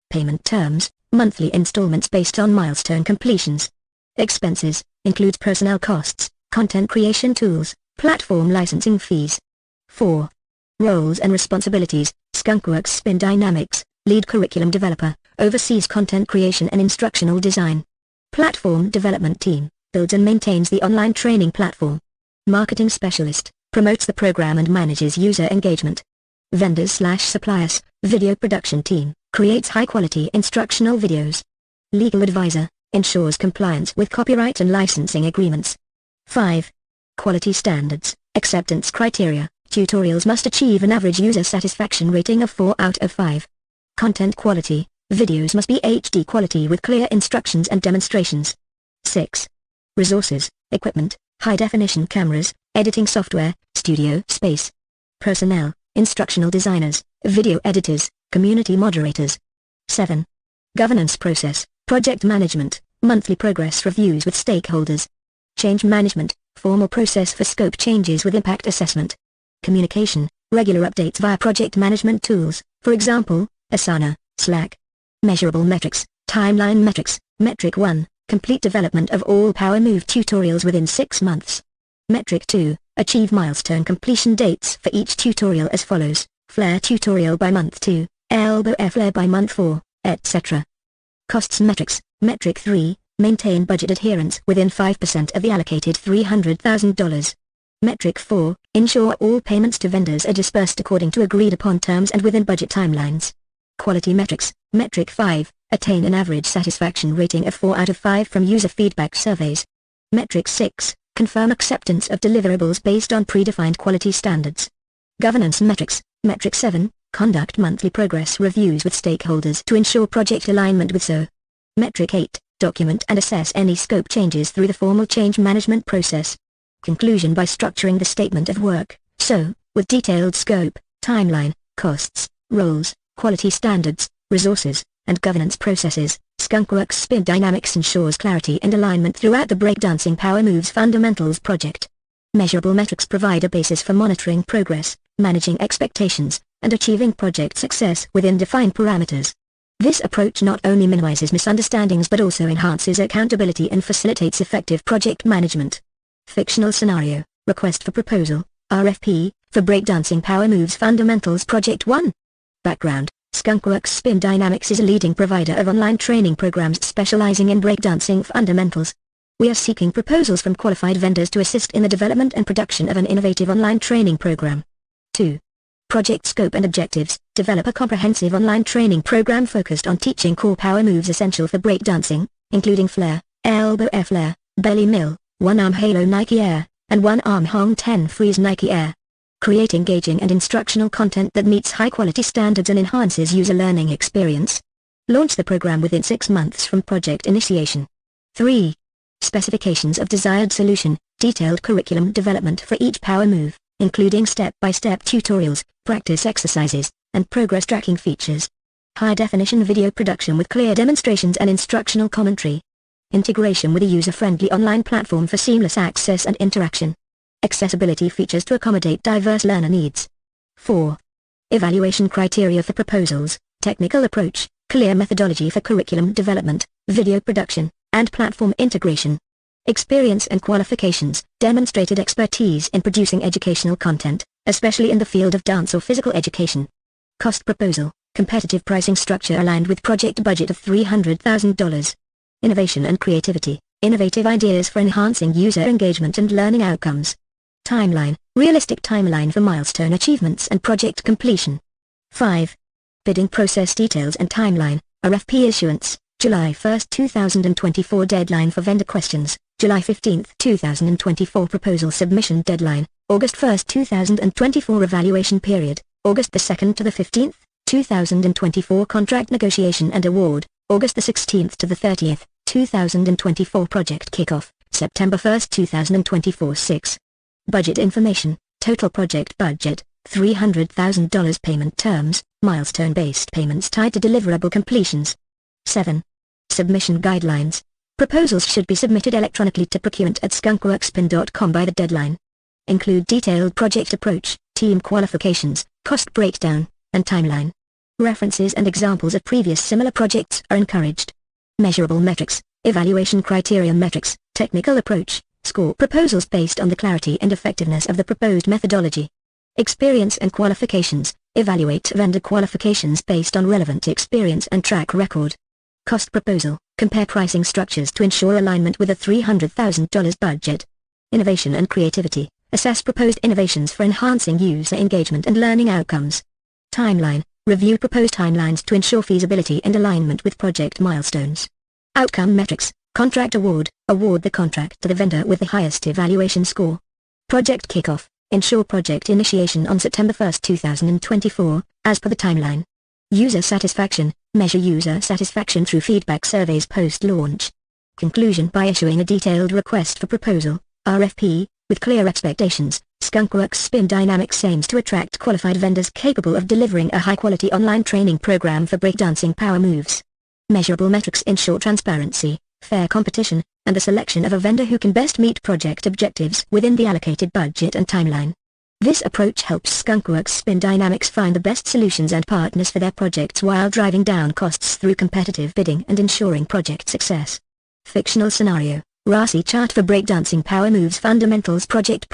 Payment terms: monthly installments based on milestone completions. Expenses: includes personnel costs, content creation tools, platform licensing fees. 4. Roles and responsibilities. Skunkworks Spin Dynamics, lead curriculum developer, oversees content creation and instructional design. Platform development team, builds and maintains the online training platform. Marketing specialist, promotes the program and manages user engagement. Vendors/suppliers, video production team, creates high-quality instructional videos. Legal advisor, ensures compliance with copyright and licensing agreements. 5. Quality standards, acceptance criteria. Tutorials must achieve an average user satisfaction rating of 4 out of 5. Content quality, videos must be HD quality with clear instructions and demonstrations. 6. Resources, equipment, high-definition cameras, editing software, studio space. Personnel, instructional designers, video editors, community moderators. 7. Governance process, project management, monthly progress reviews with stakeholders. Change management, formal process for scope changes with impact assessment. Communication, regular updates via project management tools, for example, Asana, Slack. Measurable metrics, timeline metrics. Metric 1, complete development of all Powermove tutorials within 6 months. Metric 2, achieve milestone completion dates for each tutorial as follows: Flare tutorial by month 2, Elbow Flare by month 4, etc. Costs metrics. Metric 3, maintain budget adherence within 5% of the allocated $300,000. Metric 4, ensure all payments to vendors are dispersed according to agreed upon terms and within budget timelines. Quality metrics. Metric 5, attain an average satisfaction rating of 4 out of 5 from user feedback surveys. Metric 6, confirm acceptance of deliverables based on predefined quality standards. Governance metrics. Metric 7, conduct monthly progress reviews with stakeholders to ensure project alignment with SO. Metric 8, document and assess any scope changes through the formal change management process. Conclusion by structuring the statement of work, so, with detailed scope, timeline, costs, roles, quality standards, resources, and governance processes, Skunkworks Spin Dynamics ensures clarity and alignment throughout the Breakdancing Powermoves Fundamentals project. Measurable metrics provide a basis for monitoring progress, managing expectations, and achieving project success within defined parameters. This approach not only minimizes misunderstandings but also enhances accountability and facilitates effective project management. Fictional scenario, request for proposal, RFP, for Breakdancing Powermoves Fundamentals Project 1. Background: Skunkworks Spin Dynamics is a leading provider of online training programs specializing in breakdancing fundamentals. We are seeking proposals from qualified vendors to assist in the development and production of an innovative online training program. 2. Project scope and objectives: develop a comprehensive online training program focused on teaching core power moves essential for breakdancing, including flare, elbow flare, belly mill, one-arm halo Nike Air, and one-arm Hong 10 freeze Nike Air. Create engaging and instructional content that meets high-quality standards and enhances user learning experience. Launch the program within 6 months from project initiation. 3. Specifications of desired solution: detailed curriculum development for each power move, including step-by-step tutorials, practice exercises, and progress tracking features. High-definition video production with clear demonstrations and instructional commentary. Integration with a user-friendly online platform for seamless access and interaction. Accessibility features to accommodate diverse learner needs. 4. Evaluation criteria for proposals: technical approach, clear methodology for curriculum development, video production, and platform integration. Experience and qualifications: demonstrated expertise in producing educational content, especially in the field of dance or physical education. Cost proposal: competitive pricing structure aligned with project budget of $300,000. Innovation and creativity: innovative ideas for enhancing user engagement and learning outcomes. Timeline: realistic timeline for milestone achievements and project completion. 5. Bidding process details and timeline: RFP issuance, July 1, 2024 deadline for vendor questions, July 15, 2024 proposal submission deadline, August 1, 2024 evaluation period, August 2 to the 15th, 2024 contract negotiation and award, August 16 to the 30th, 2024 project kickoff, September 1, 2024 6. Budget information: total project budget, $300,000. Payment terms: milestone-based payments tied to deliverable completions. 7. Submission guidelines: proposals should be submitted electronically to procurement@skunkworkspin.com by the deadline. Include detailed project approach, team qualifications, cost breakdown, and timeline. References and examples of previous similar projects are encouraged. Measurable metrics: evaluation criteria metrics, technical approach, score proposals based on the clarity and effectiveness of the proposed methodology. Experience and qualifications. Evaluate vendor qualifications based on relevant experience and track record. Cost proposal. Compare pricing structures to ensure alignment with a $300,000 budget. Innovation and creativity. Assess proposed innovations for enhancing user engagement and learning outcomes. Timeline. Review proposed timelines to ensure feasibility and alignment with project milestones. Outcome metrics. Contract award. Award the contract to the vendor with the highest evaluation score. Project kickoff. Ensure project initiation on September 1, 2024, as per the timeline. User satisfaction. Measure user satisfaction through feedback surveys post-launch. Conclusion. By issuing a detailed request for proposal, RFP, with clear expectations, Skunkworks Spin Dynamics aims to attract qualified vendors capable of delivering a high-quality online training program for breakdancing Powermoves. Measurable metrics ensure transparency, fair competition, and the selection of a vendor who can best meet project objectives within the allocated budget and timeline. This approach helps Skunkworks Spin Dynamics find the best solutions and partners for their projects while driving down costs through competitive bidding and ensuring project success. Fictional scenario. RASI chart for Breakdancing Powermoves Fundamentals Project.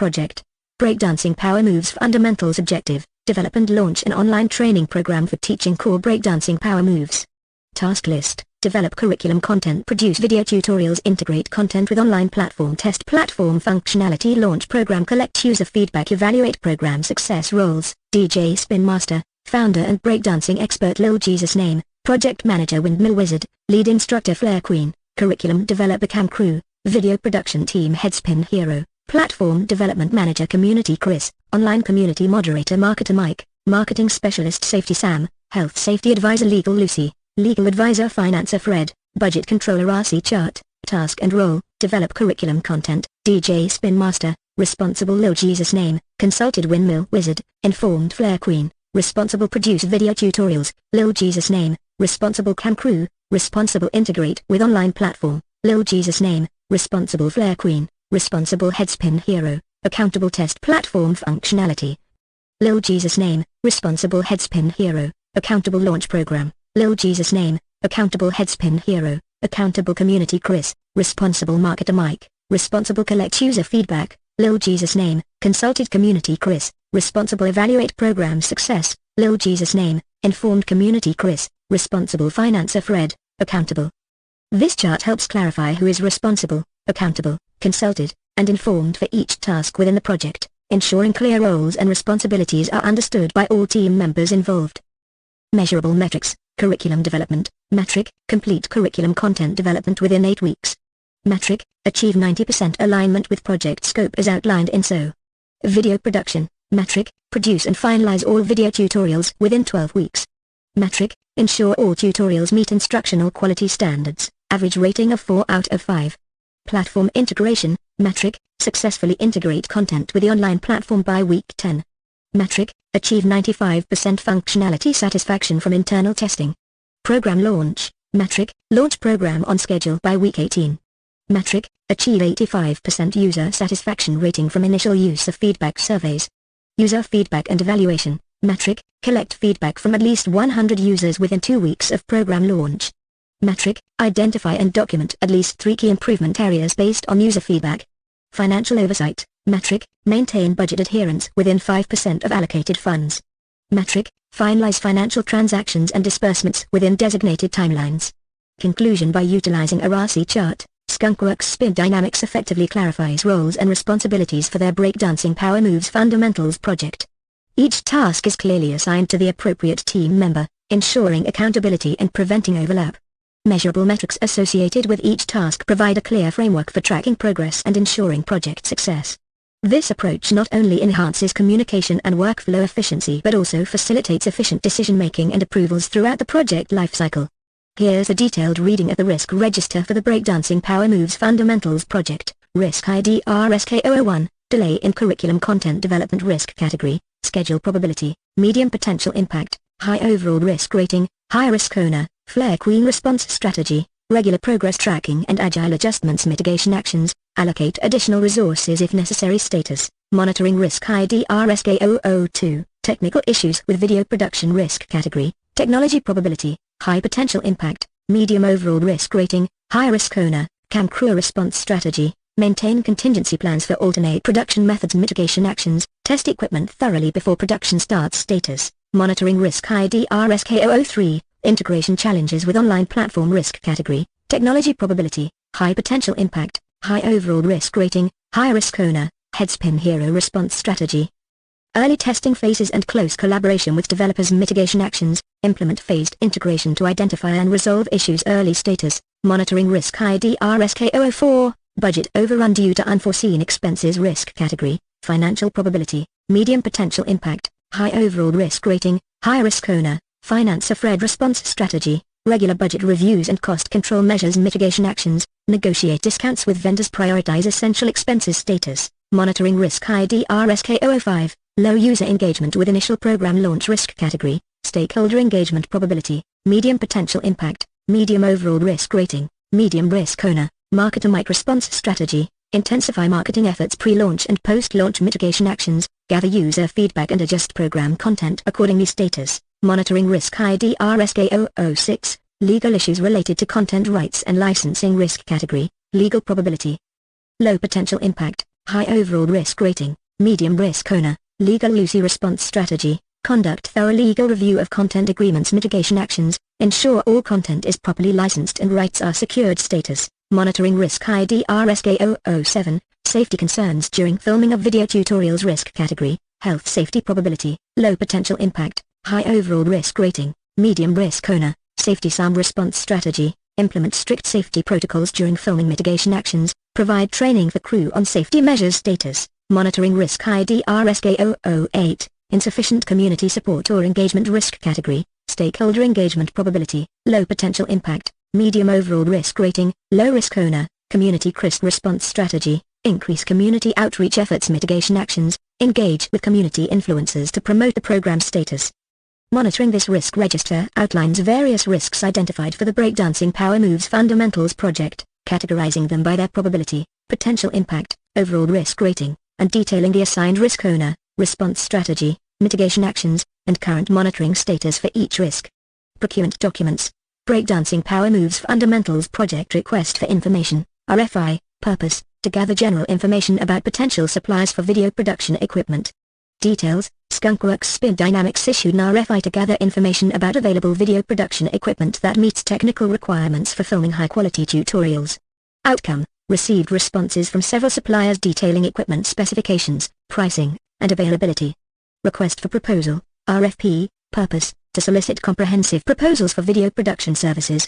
Breakdancing Powermoves Fundamentals Objective. Develop and launch an online training program for teaching core breakdancing Powermoves. Task list. Develop curriculum content, produce video tutorials, integrate content with online platform, test platform functionality, launch program, collect user feedback, evaluate program success. Roles: DJ Spin Master, founder and breakdancing expert Lil Jesus Name, project manager Windmill Wizard, lead instructor Flare Queen, curriculum developer Cam Crew, video production team head Spin Hero, platform development manager Community Chris, online community moderator Marketer Mike, marketing specialist Safety Sam, health safety advisor Legal Lucy, legal advisor Financer Fred, budget controller RC Chart, task and role, develop curriculum content, DJ Spin Master, responsible Lil Jesus Name, consulted Windmill Wizard, informed Flare Queen, responsible produce video tutorials, Lil Jesus Name, responsible Cam Crew, responsible integrate with online platform, Lil Jesus Name, responsible Flare Queen, responsible head Spin Hero, accountable test platform functionality. Lil Jesus Name, responsible head Spin Hero, accountable launch program. Lil Jesus Name, accountable head Spin Hero, accountable community Chris, responsible marketer Mike, responsible collect user feedback, Lil Jesus Name, consulted community Chris, responsible evaluate program success, Lil Jesus Name, informed community Chris, responsible financer Fred, accountable. This chart helps clarify who is responsible, accountable, consulted, and informed for each task within the project, ensuring clear roles and responsibilities are understood by all team members involved. Measurable metrics. Curriculum development. Metric. Complete curriculum content development within 8 weeks. Metric. Achieve 90% alignment with project scope as outlined in so. Video production. Metric. Produce and finalize all video tutorials within 12 weeks. Metric. Ensure all tutorials meet instructional quality standards, average rating of 4 out of 5. Platform integration. Metric. Successfully integrate content with the online platform by week 10. Metric. Achieve 95% functionality satisfaction from internal testing. Program launch. Metric. Launch program on schedule by week 18. Metric. Achieve 85% user satisfaction rating from initial user feedback surveys. User feedback and evaluation. Metric. Collect feedback from at least 100 users within 2 weeks of program launch. Metric. Identify and document at least 3 key improvement areas based on user feedback. Financial oversight. Metric. Maintain budget adherence within 5% of allocated funds. Metric. Finalize financial transactions and disbursements within designated timelines. Conclusion. By utilizing a RASI chart, Skunkworks Spin Dynamics effectively clarifies roles and responsibilities for their Breakdancing Powermoves Fundamentals project. Each task is clearly assigned to the appropriate team member, ensuring accountability and preventing overlap. Measurable metrics associated with each task provide a clear framework for tracking progress and ensuring project success. This approach not only enhances communication and workflow efficiency but also facilitates efficient decision-making and approvals throughout the project lifecycle. Here's a detailed reading of the risk register for the Breakdancing Powermoves Fundamentals project. Risk ID RSK001, Delay in Curriculum Content Development Risk Category, Schedule Probability, Medium Potential Impact, High Overall Risk Rating, High Risk Owner, Flare Queen Response Strategy, Regular Progress Tracking and Agile Adjustments Mitigation Actions, Allocate Additional Resources if Necessary Status, Monitoring Risk ID RSK002, Technical Issues with Video Production Risk Category, Technology Probability, High Potential Impact, Medium Overall Risk Rating, High Risk Owner, Cam Crew Response Strategy, Maintain contingency plans for alternate production methods. Mitigation actions. Test equipment thoroughly before production starts. Status. Monitoring risk ID RSK003. Integration challenges with online platform. Risk category. Technology probability. High potential impact. High overall risk rating. High risk owner. Headspin hero response strategy. Early testing phases and close collaboration with developers. Mitigation actions. Implement phased integration to identify and resolve issues. Early status. Monitoring risk ID RSK004. Budget overrun due to unforeseen expenses. Risk category. Financial probability. Medium potential impact. High overall risk rating. High risk owner. Finance FRED response strategy. Regular budget reviews and cost control measures. Mitigation actions. Negotiate discounts with vendors. Prioritize essential expenses. Status. Monitoring risk ID RSK005. Low user engagement with initial program launch. Risk category. Stakeholder engagement probability. Medium potential impact. Medium overall risk rating. Medium risk owner. Marketer mic response strategy. Intensify marketing efforts pre-launch and post-launch. Mitigation actions. Gather user feedback and adjust program content accordingly. Status. Monitoring risk ID RSK006. Legal issues related to content rights and licensing. Risk category. Legal probability. Low potential impact. High overall risk rating. Medium risk owner. Legal loosey response strategy. Conduct thorough legal review of content agreements. Mitigation actions. Ensure all content is properly licensed and rights are secured. Status. Monitoring risk ID RSK007. Safety concerns during filming of video tutorials. Risk category. Health safety probability. Low potential impact. High overall risk rating. Medium risk owner. Safety SAM response strategy. Implement strict safety protocols during filming. Mitigation actions. Provide training for crew on safety measures. Status. Monitoring risk ID RSK008. Insufficient community support or engagement. Risk category. Stakeholder engagement probability. Low potential impact. Medium overall risk rating. Low risk owner. Community CRISP response strategy. Increase community outreach efforts. Mitigation actions. Engage with community influencers to promote the program. Status. Monitoring this risk register outlines various risks identified for the Breakdancing Powermoves Fundamentals project, categorizing them by their probability, potential impact, overall risk rating, and detailing the assigned risk owner, response strategy, mitigation actions, and current monitoring status for each risk. Procurement documents. Breakdancing Powermoves Fundamentals project request for information, RFI, purpose, to gather general information about potential suppliers for video production equipment. Details. Skunkworks Spin Dynamics issued an RFI to gather information about available video production equipment that meets technical requirements for filming high-quality tutorials. Outcome. Received responses from several suppliers detailing equipment specifications, pricing, and availability. Request for proposal, RFP, purpose, to solicit comprehensive proposals for video production services.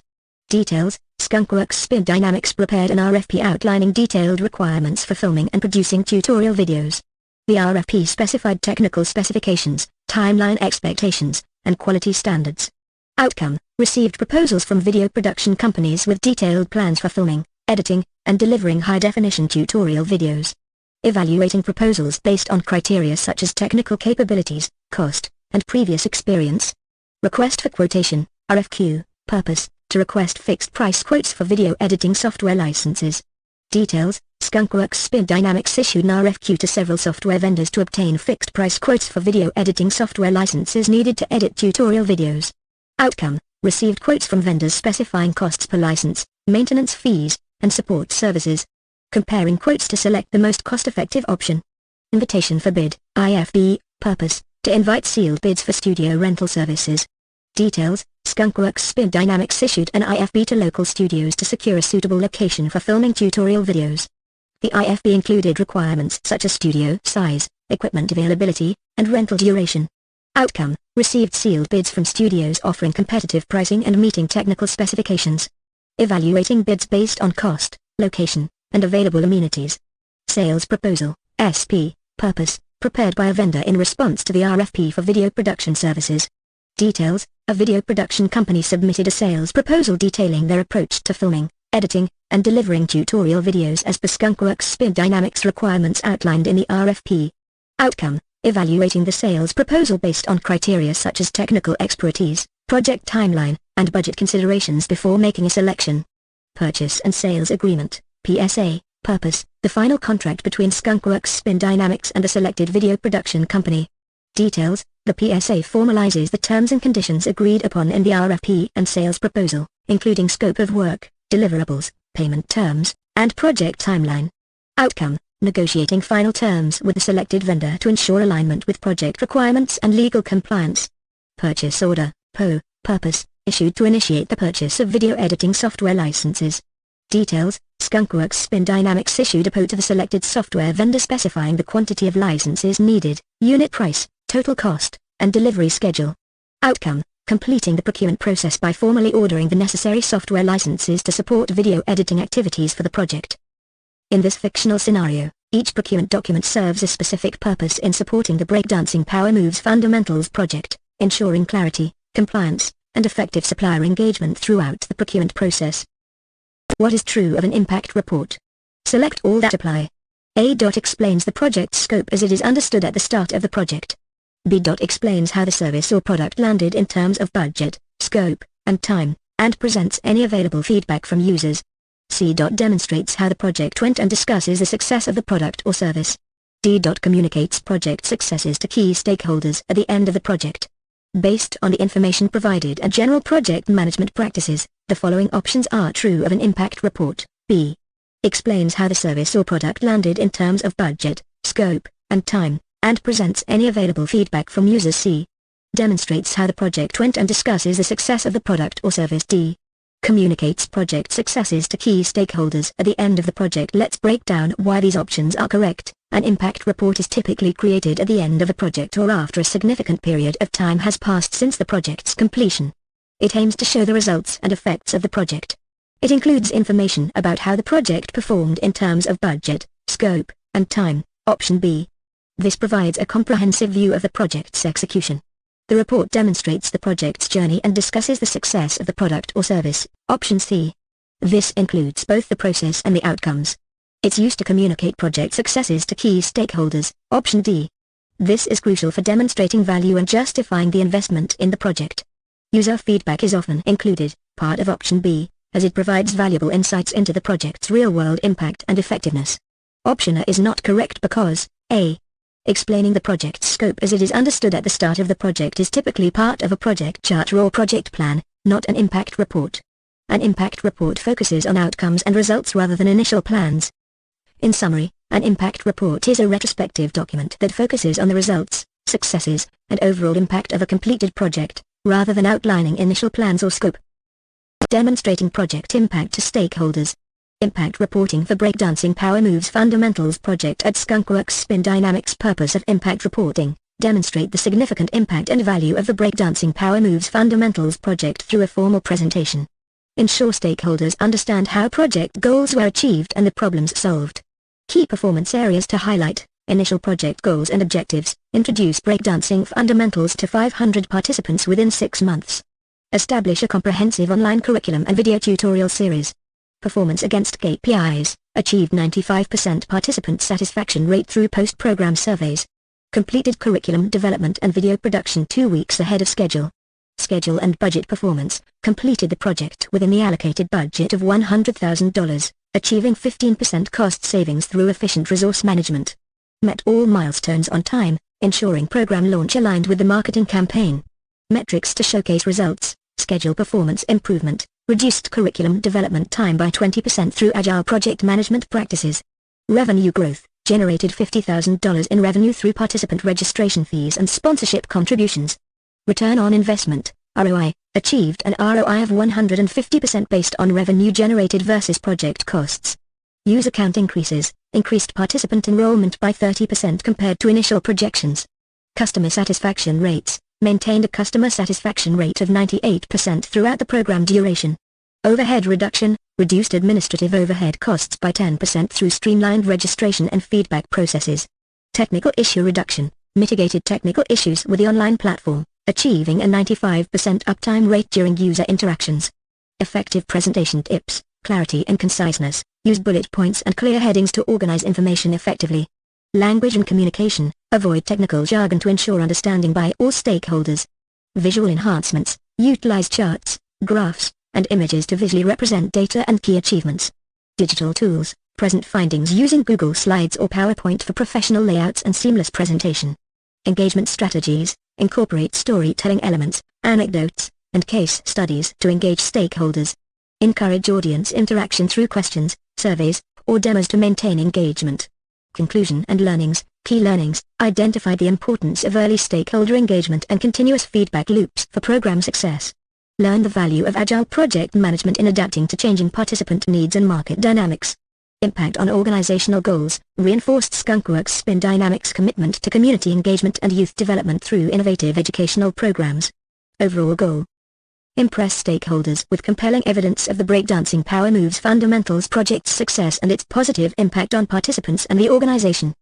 Details. Skunkworks Spin Dynamics prepared an RFP outlining detailed requirements for filming and producing tutorial videos. The RFP specified technical specifications, timeline expectations, and quality standards. Outcome. Received proposals from video production companies with detailed plans for filming, editing, and delivering high-definition tutorial videos. Evaluating proposals based on criteria such as technical capabilities, cost, and previous experience. Request for quotation, RFQ, purpose, to request fixed price quotes for video editing software licenses. Details. Skunkworks Spin Dynamics issued an RFQ to several software vendors to obtain fixed price quotes for video editing software licenses needed to edit tutorial videos. Outcome. Received quotes from vendors specifying costs per license, maintenance fees, and support services. Comparing quotes to select the most cost-effective option. Invitation for bid, IFB, purpose, to invite sealed bids for studio rental services. Details. Skunkworks Spin Dynamics issued an IFB to local studios to secure a suitable location for filming tutorial videos. The IFB included requirements such as studio size, equipment availability, and rental duration. Outcome. Received sealed bids from studios offering competitive pricing and meeting technical specifications. Evaluating bids based on cost, location, and available amenities. Sales proposal, SP, purpose, prepared by a vendor in response to the RFP for video production services. Details. A video production company submitted a sales proposal detailing their approach to filming, editing, and delivering tutorial videos as per Skunkworks Spin Dynamics requirements outlined in the RFP. Outcome. Evaluating the sales proposal based on criteria such as technical expertise, project timeline, and budget considerations before making a selection. Purchase and Sales Agreement, PSA, purpose, the final contract between Skunkworks Spin Dynamics and the selected video production company. Details. The PSA formalizes the terms and conditions agreed upon in the RFP and sales proposal, including scope of work, deliverables, payment terms, and project timeline. Outcome: negotiating final terms with the selected vendor to ensure alignment with project requirements and legal compliance. Purchase order, PO, purpose, issued to initiate the purchase of video editing software licenses. Details: Skunkworks Spin Dynamics issued a PO to the selected software vendor specifying the quantity of licenses needed, unit price, total cost, and delivery schedule. Outcome: completing the procurement process by formally ordering the necessary software licenses to support video editing activities for the project. In this fictional scenario, each procurement document serves a specific purpose in supporting the Breakdancing Powermoves Fundamentals project, ensuring clarity, compliance, and effective supplier engagement throughout the procurement process. What is true of an impact report? Select all that apply. A. Explains the project scope as it is understood at the start of the project. B. Explains how the service or product landed in terms of budget, scope, and time, and presents any available feedback from users. C. Demonstrates how the project went and discusses the success of the product or service. D. Communicates project successes to key stakeholders at the end of the project. Based on the information provided and general project management practices, the following options are true of an impact report. B. Explains how the service or product landed in terms of budget, scope, and time, and presents any available feedback from users. C. Demonstrates how the project went and discusses the success of the product or service. D. Communicates project successes to key stakeholders at the end of the project. Let's break down why these options are correct. An impact report is typically created at the end of a project or after a significant period of time has passed since the project's completion. It aims to show the results and effects of the project. It includes information about how the project performed in terms of budget, scope, and time. Option B. This provides a comprehensive view of the project's execution. The report demonstrates the project's journey and discusses the success of the product or service. Option C. This includes both the process and the outcomes. It's used to communicate project successes to key stakeholders. Option D. This is crucial for demonstrating value and justifying the investment in the project. User feedback is often included, part of Option B, as it provides valuable insights into the project's real-world impact and effectiveness. Option A is not correct because, A. Explaining the project's scope as it is understood at the start of the project is typically part of a project charter or project plan, not an impact report. An impact report focuses on outcomes and results rather than initial plans. In summary, an impact report is a retrospective document that focuses on the results, successes, and overall impact of a completed project, rather than outlining initial plans or scope. Demonstrating project impact to stakeholders. Impact reporting for Breakdancing Powermoves Fundamentals project at Skunkworks Spin Dynamics. Purpose of impact reporting: demonstrate the significant impact and value of the Breakdancing Powermoves Fundamentals project through a formal presentation. Ensure stakeholders understand how project goals were achieved and the problems solved. Key performance areas to highlight: initial project goals and objectives. Introduce Breakdancing Fundamentals to 500 participants within 6 months. Establish a comprehensive online curriculum and video tutorial series. Performance against KPIs, achieved 95% participant satisfaction rate through post-program surveys. Completed curriculum development and video production 2 weeks ahead of schedule. Schedule and budget performance, completed the project within the allocated budget of $100,000, achieving 15% cost savings through efficient resource management. Met all milestones on time, ensuring program launch aligned with the marketing campaign. Metrics to showcase results: schedule performance improvement, reduced curriculum development time by 20% through agile project management practices. Revenue growth, generated $50,000 in revenue through participant registration fees and sponsorship contributions. Return on investment, ROI, achieved an ROI of 150% based on revenue generated versus project costs. User count increases, increased participant enrollment by 30% compared to initial projections. Customer satisfaction rates, maintained a customer satisfaction rate of 98% throughout the program duration. Overhead reduction, reduced administrative overhead costs by 10% through streamlined registration and feedback processes. Technical issue reduction, mitigated technical issues with the online platform, achieving a 95% uptime rate during user interactions. Effective presentation tips: clarity and conciseness, use bullet points and clear headings to organize information effectively. Language and communication, avoid technical jargon to ensure understanding by all stakeholders. Visual enhancements, utilize charts, graphs, and images to visually represent data and key achievements. Digital tools, present findings using Google Slides or PowerPoint for professional layouts and seamless presentation. Engagement strategies, incorporate storytelling elements, anecdotes, and case studies to engage stakeholders. Encourage audience interaction through questions, surveys, or demos to maintain engagement. Conclusion and learnings. Key learnings. Identify the importance of early stakeholder engagement and continuous feedback loops for program success. Learn the value of agile project management in adapting to changing participant needs and market dynamics. Impact on organizational goals. Reinforced Skunkworks Spin Dynamics commitment to community engagement and youth development through innovative educational programs. Overall goal. Impress stakeholders with compelling evidence of the Breakdancing Powermoves fundamentals project's success and its positive impact on participants and the organization.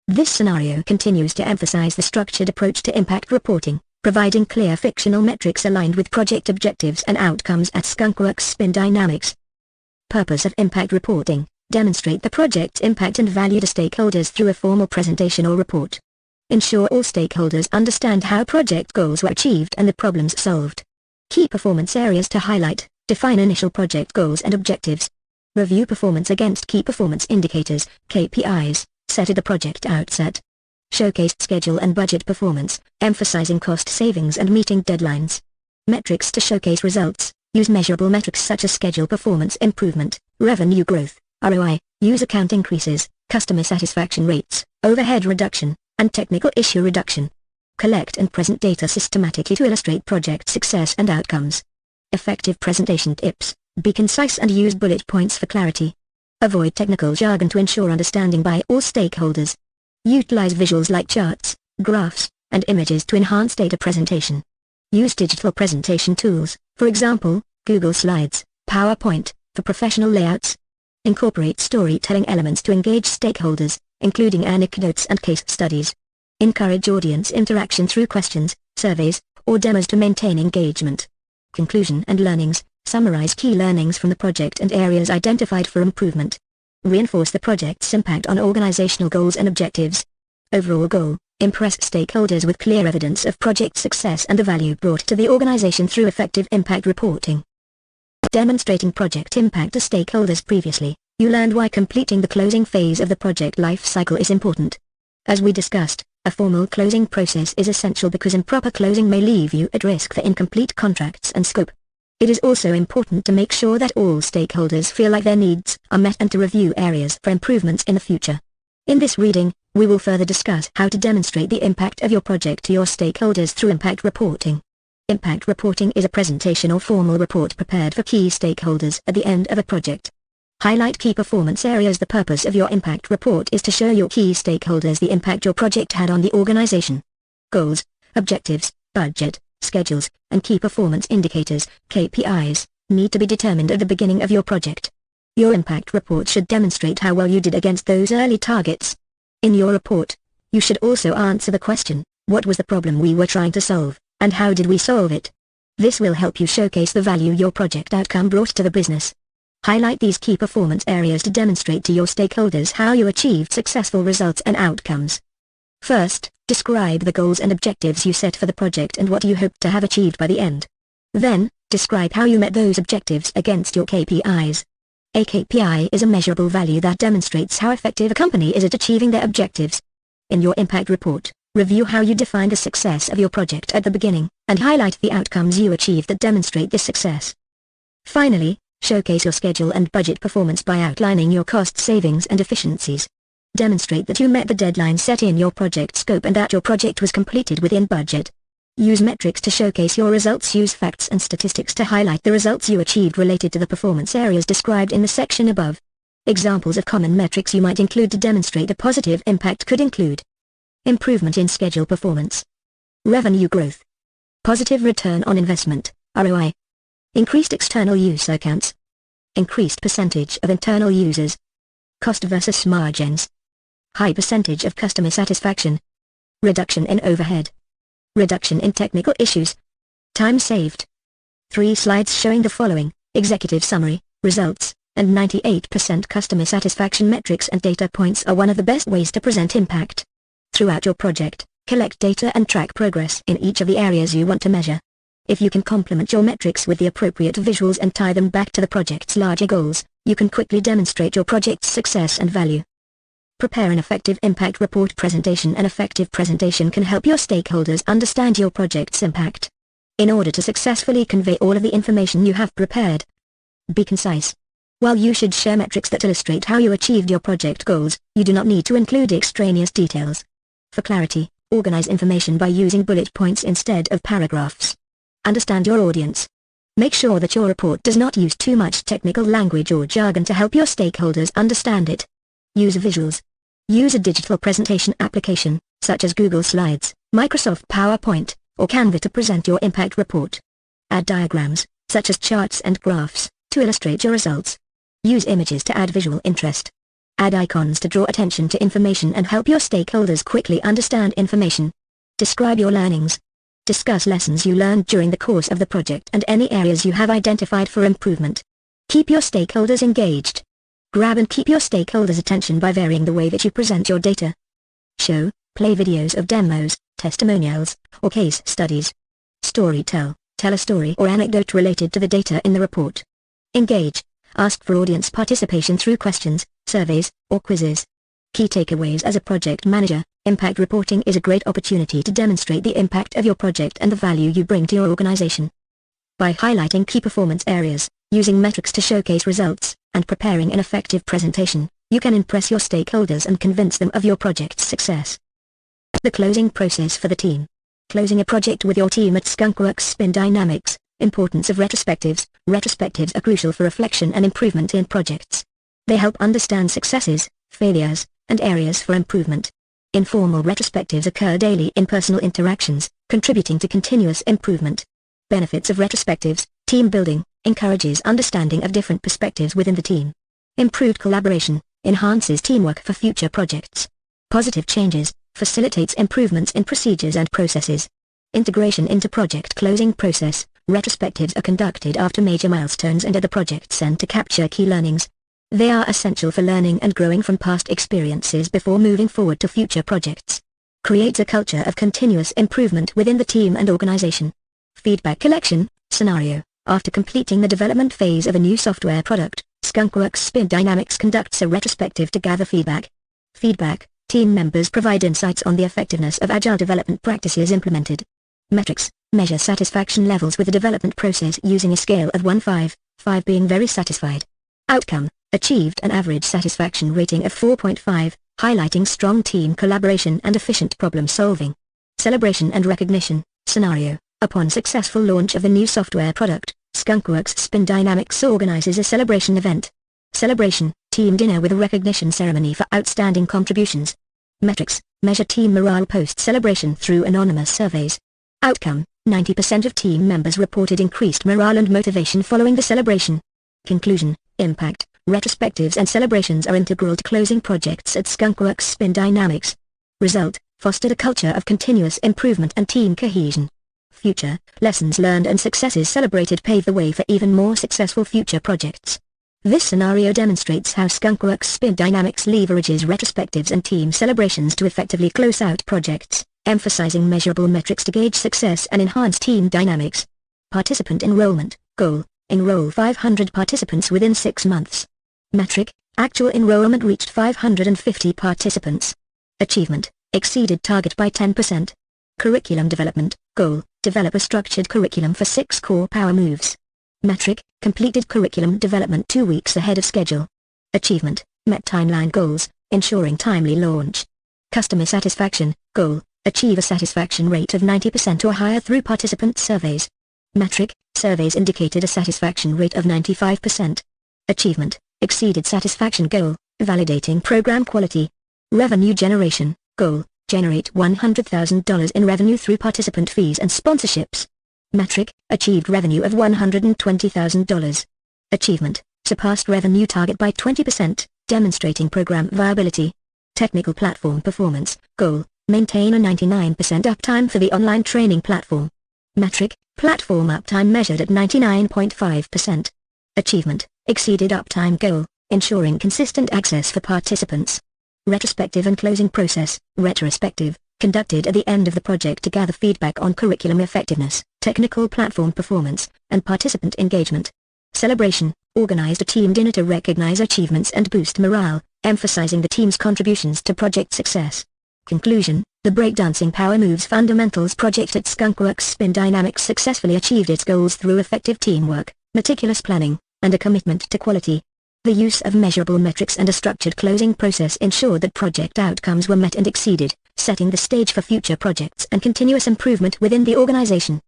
This scenario continues to emphasize the structured approach to impact reporting, providing clear fictional metrics aligned with project objectives and outcomes at Skunkworks Spin Dynamics. Purpose of impact reporting. Demonstrate the project's impact and value to stakeholders through a formal presentation or report. Ensure all stakeholders understand how project goals were achieved and the problems solved. Key performance areas to highlight. Define initial project goals and objectives. Review performance against key performance indicators, KPIs, set at the project outset. Showcase schedule and budget performance, emphasizing cost savings and meeting deadlines. Metrics to showcase results. Use measurable metrics such as schedule performance improvement, revenue growth, ROI, user count increases, customer satisfaction rates, overhead reduction, and technical issue reduction. Collect and present data systematically to illustrate project success and outcomes. Effective presentation tips. Be concise and use bullet points for clarity. Avoid technical jargon to ensure understanding by all stakeholders. Utilize visuals like charts, graphs, and images to enhance data presentation. Use digital presentation tools, for example, Google Slides, PowerPoint, for professional layouts. Incorporate storytelling elements to engage stakeholders, including anecdotes and case studies. Encourage audience interaction through questions, surveys, or demos to maintain engagement. Conclusion and learnings. Summarize key learnings from the project and areas identified for improvement. Reinforce the project's impact on organizational goals and objectives. Overall goal. Impress stakeholders with clear evidence of project success and the value brought to the organization through effective impact reporting. Demonstrating project impact to stakeholders. Previously, you learned why completing the closing phase of the project life cycle is important. As we discussed, a formal closing process is essential because improper closing may leave you at risk for incomplete contracts and scope. It is also important to make sure that all stakeholders feel like their needs are met and to review areas for improvements in the future. In this reading, we will further discuss how to demonstrate the impact of your project to your stakeholders through impact reporting. Impact reporting is a presentation or formal report prepared for key stakeholders at the end of a project. Highlight key performance areas. The purpose of your impact report is to show your key stakeholders the impact your project had on the organization. Goals, objectives, budget, schedules, and key performance indicators, KPIs, need to be determined at the beginning of your project. Your impact report should demonstrate how well you did against those early targets. In your report, you should also answer the question, what was the problem we were trying to solve, and how did we solve it? This will help you showcase the value your project outcome brought to the business. Highlight these key performance areas to demonstrate to your stakeholders how you achieved successful results and outcomes. First, describe the goals and objectives you set for the project and what you hope to have achieved by the end. Then, describe how you met those objectives against your KPIs. A KPI is a measurable value that demonstrates how effective a company is at achieving their objectives. In your impact report, review how you defined the success of your project at the beginning, and highlight the outcomes you achieved that demonstrate this success. Finally, showcase your schedule and budget performance by outlining your cost savings and efficiencies. Demonstrate that you met the deadline set in your project scope and that your project was completed within budget. Use metrics to showcase your results. Use facts and statistics to highlight the results you achieved related to the performance areas described in the section above. Examples of common metrics you might include to demonstrate a positive impact could include improvement in schedule performance, revenue growth, positive return on investment, ROI, increased external user counts, increased percentage of internal users, cost versus margins, high percentage of customer satisfaction, reduction in overhead, reduction in technical issues, time saved. 3 slides showing the following: executive summary, results, and 98% customer satisfaction metrics and data points are one of the best ways to present impact. Throughout your project, collect data and track progress in each of the areas you want to measure. If you can complement your metrics with the appropriate visuals and tie them back to the project's larger goals, you can quickly demonstrate your project's success and value. Prepare an effective impact report presentation. An effective presentation can help your stakeholders understand your project's impact. In order to successfully convey all of the information you have prepared, be concise. While you should share metrics that illustrate how you achieved your project goals, you do not need to include extraneous details. For clarity, organize information by using bullet points instead of paragraphs. Understand your audience. Make sure that your report does not use too much technical language or jargon to help your stakeholders understand it. Use visuals. Use a digital presentation application, such as Google Slides, Microsoft PowerPoint, or Canva to present your impact report. Add diagrams, such as charts and graphs, to illustrate your results. Use images to add visual interest. Add icons to draw attention to information and help your stakeholders quickly understand information. Describe your learnings. Discuss lessons you learned during the course of the project and any areas you have identified for improvement. Keep your stakeholders engaged. Grab and keep your stakeholders' attention by varying the way that you present your data. Show, play videos of demos, testimonials, or case studies. Storytell, tell a story or anecdote related to the data in the report. Engage. Ask for audience participation through questions, surveys, or quizzes. Key takeaways. As a project manager, impact reporting is a great opportunity to demonstrate the impact of your project and the value you bring to your organization. By highlighting key performance areas, using metrics to showcase results, and preparing an effective presentation, you can impress your stakeholders and convince them of your project's success. The closing process for the team. Closing a project with your team at Skunkworks Spin Dynamics. Importance of retrospectives. Retrospectives are crucial for reflection and improvement in projects. They help understand successes, failures, and areas for improvement. Informal retrospectives occur daily in personal interactions, contributing to continuous improvement. Benefits of retrospectives. Team building, encourages understanding of different perspectives within the team. Improved collaboration, enhances teamwork for future projects. Positive changes, facilitates improvements in procedures and processes. Integration into project closing process. Retrospectives are conducted after major milestones and at the project's end to capture key learnings. They are essential for learning and growing from past experiences before moving forward to future projects. Creates a culture of continuous improvement within the team and organization. Feedback collection. Scenario. After completing the development phase of a new software product, Skunkworks Spin Dynamics conducts a retrospective to gather feedback. Feedback. Team members provide insights on the effectiveness of agile development practices implemented. Metrics. Measure satisfaction levels with the development process using a scale of 1-5, 5 being very satisfied. Outcome. Achieved an average satisfaction rating of 4.5, highlighting strong team collaboration and efficient problem solving. Celebration and recognition. Scenario. Upon successful launch of the new software product, Skunkworks Spin Dynamics organizes a celebration event. Celebration. Team dinner with a recognition ceremony for outstanding contributions. Metrics. Measure team morale post-celebration through anonymous surveys. Outcome. 90% of team members reported increased morale and motivation following the celebration. Conclusion. Impact. Retrospectives and celebrations are integral to closing projects at Skunkworks Spin Dynamics. Result. Fostered a culture of continuous improvement and team cohesion. Future. Lessons learned and successes celebrated pave the way for even more successful future projects. This scenario demonstrates how Skunkworks Spin Dynamics leverages retrospectives and team celebrations to effectively close out projects, emphasizing measurable metrics to gauge success and enhance team dynamics. Participant enrollment. Goal. Enroll 500 participants within 6 months. Metric. Actual enrollment reached 550 participants. Achievement. Exceeded target by 10%. Curriculum development. Goal. Develop a structured curriculum for 6 core Powermoves. Metric. Completed curriculum development 2 weeks ahead of schedule. Achievement. Met timeline goals, ensuring timely launch. Customer satisfaction. Goal. Achieve a satisfaction rate of 90% or higher through participant surveys. Metric. Surveys indicated a satisfaction rate of 95%. Achievement. Exceeded satisfaction goal, validating program quality. Revenue generation. Goal. Generate $100,000 in revenue through participant fees and sponsorships. Metric. Achieved revenue of $120,000. Achievement. Surpassed revenue target by 20%, demonstrating program viability. Technical platform performance. Goal. Maintain a 99% uptime for the online training platform. Metric. Platform uptime measured at 99.5%. Achievement. Exceeded uptime goal, ensuring consistent access for participants. Retrospective and closing process. Retrospective, conducted at the end of the project to gather feedback on curriculum effectiveness, technical platform performance, and participant engagement. Celebration, organized a team dinner to recognize achievements and boost morale, emphasizing the team's contributions to project success. Conclusion, the Breakdancing Powermoves Fundamentals project at Skunkworks Spin Dynamics successfully achieved its goals through effective teamwork, meticulous planning, and a commitment to quality. The use of measurable metrics and a structured closing process ensured that project outcomes were met and exceeded, setting the stage for future projects and continuous improvement within the organization.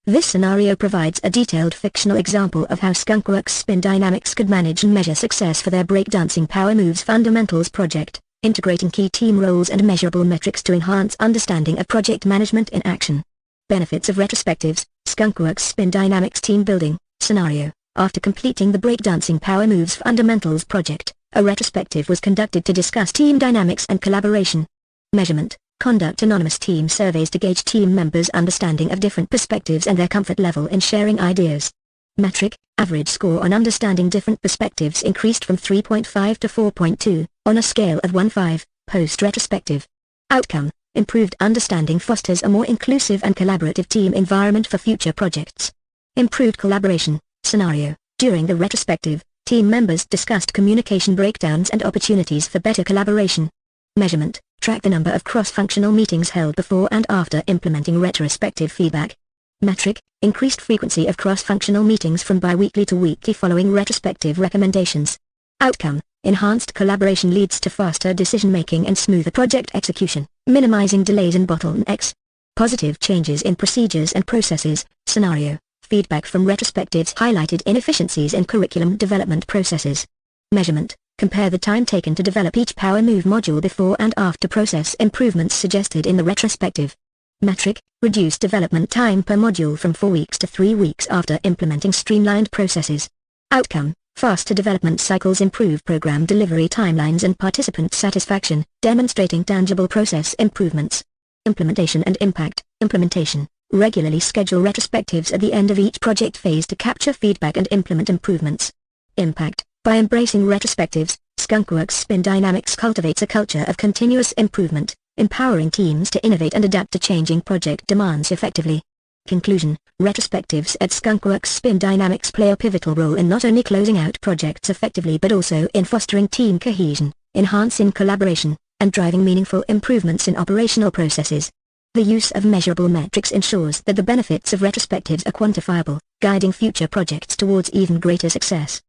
This scenario provides a detailed fictional example of how Skunkworks Spin Dynamics could manage and measure success for their Breakdancing Powermoves Fundamentals project, integrating key team roles and measurable metrics to enhance understanding of project management in action. Benefits of retrospectives. Skunkworks Spin Dynamics team building scenario. After completing the Breakdancing Powermoves Fundamentals project, a retrospective was conducted to discuss team dynamics and collaboration. Measurement. Conduct anonymous team surveys to gauge team members' understanding of different perspectives and their comfort level in sharing ideas. Metric. Average score on understanding different perspectives increased from 3.5 to 4.2, on a scale of 1-5, post-retrospective. Outcome. Improved understanding fosters a more inclusive and collaborative team environment for future projects. Improved collaboration. Scenario. During the retrospective, team members discussed communication breakdowns and opportunities for better collaboration. Measurement. Track the number of cross-functional meetings held before and after implementing retrospective feedback. Metric. Increased frequency of cross-functional meetings from bi-weekly to weekly following retrospective recommendations. Outcome. Enhanced collaboration leads to faster decision-making and smoother project execution, minimizing delays and bottlenecks. Positive changes in procedures and processes. Scenario. Feedback from retrospectives highlighted inefficiencies in curriculum development processes. Measurement. Compare the time taken to develop each Powermove module before and after process improvements suggested in the retrospective. Metric. Reduced development time per module from 4 weeks to 3 weeks after implementing streamlined processes. Outcome. Faster development cycles improve program delivery timelines and participant satisfaction, demonstrating tangible process improvements. Implementation and impact. Implementation. Regularly schedule retrospectives at the end of each project phase to capture feedback and implement improvements. Impact. By embracing retrospectives, Skunkworks Spin Dynamics cultivates a culture of continuous improvement, empowering teams to innovate and adapt to changing project demands effectively. Conclusion. Retrospectives at Skunkworks Spin Dynamics play a pivotal role in not only closing out projects effectively but also in fostering team cohesion, enhancing collaboration, and driving meaningful improvements in operational processes. The use of measurable metrics ensures that the benefits of retrospectives are quantifiable, guiding future projects towards even greater success.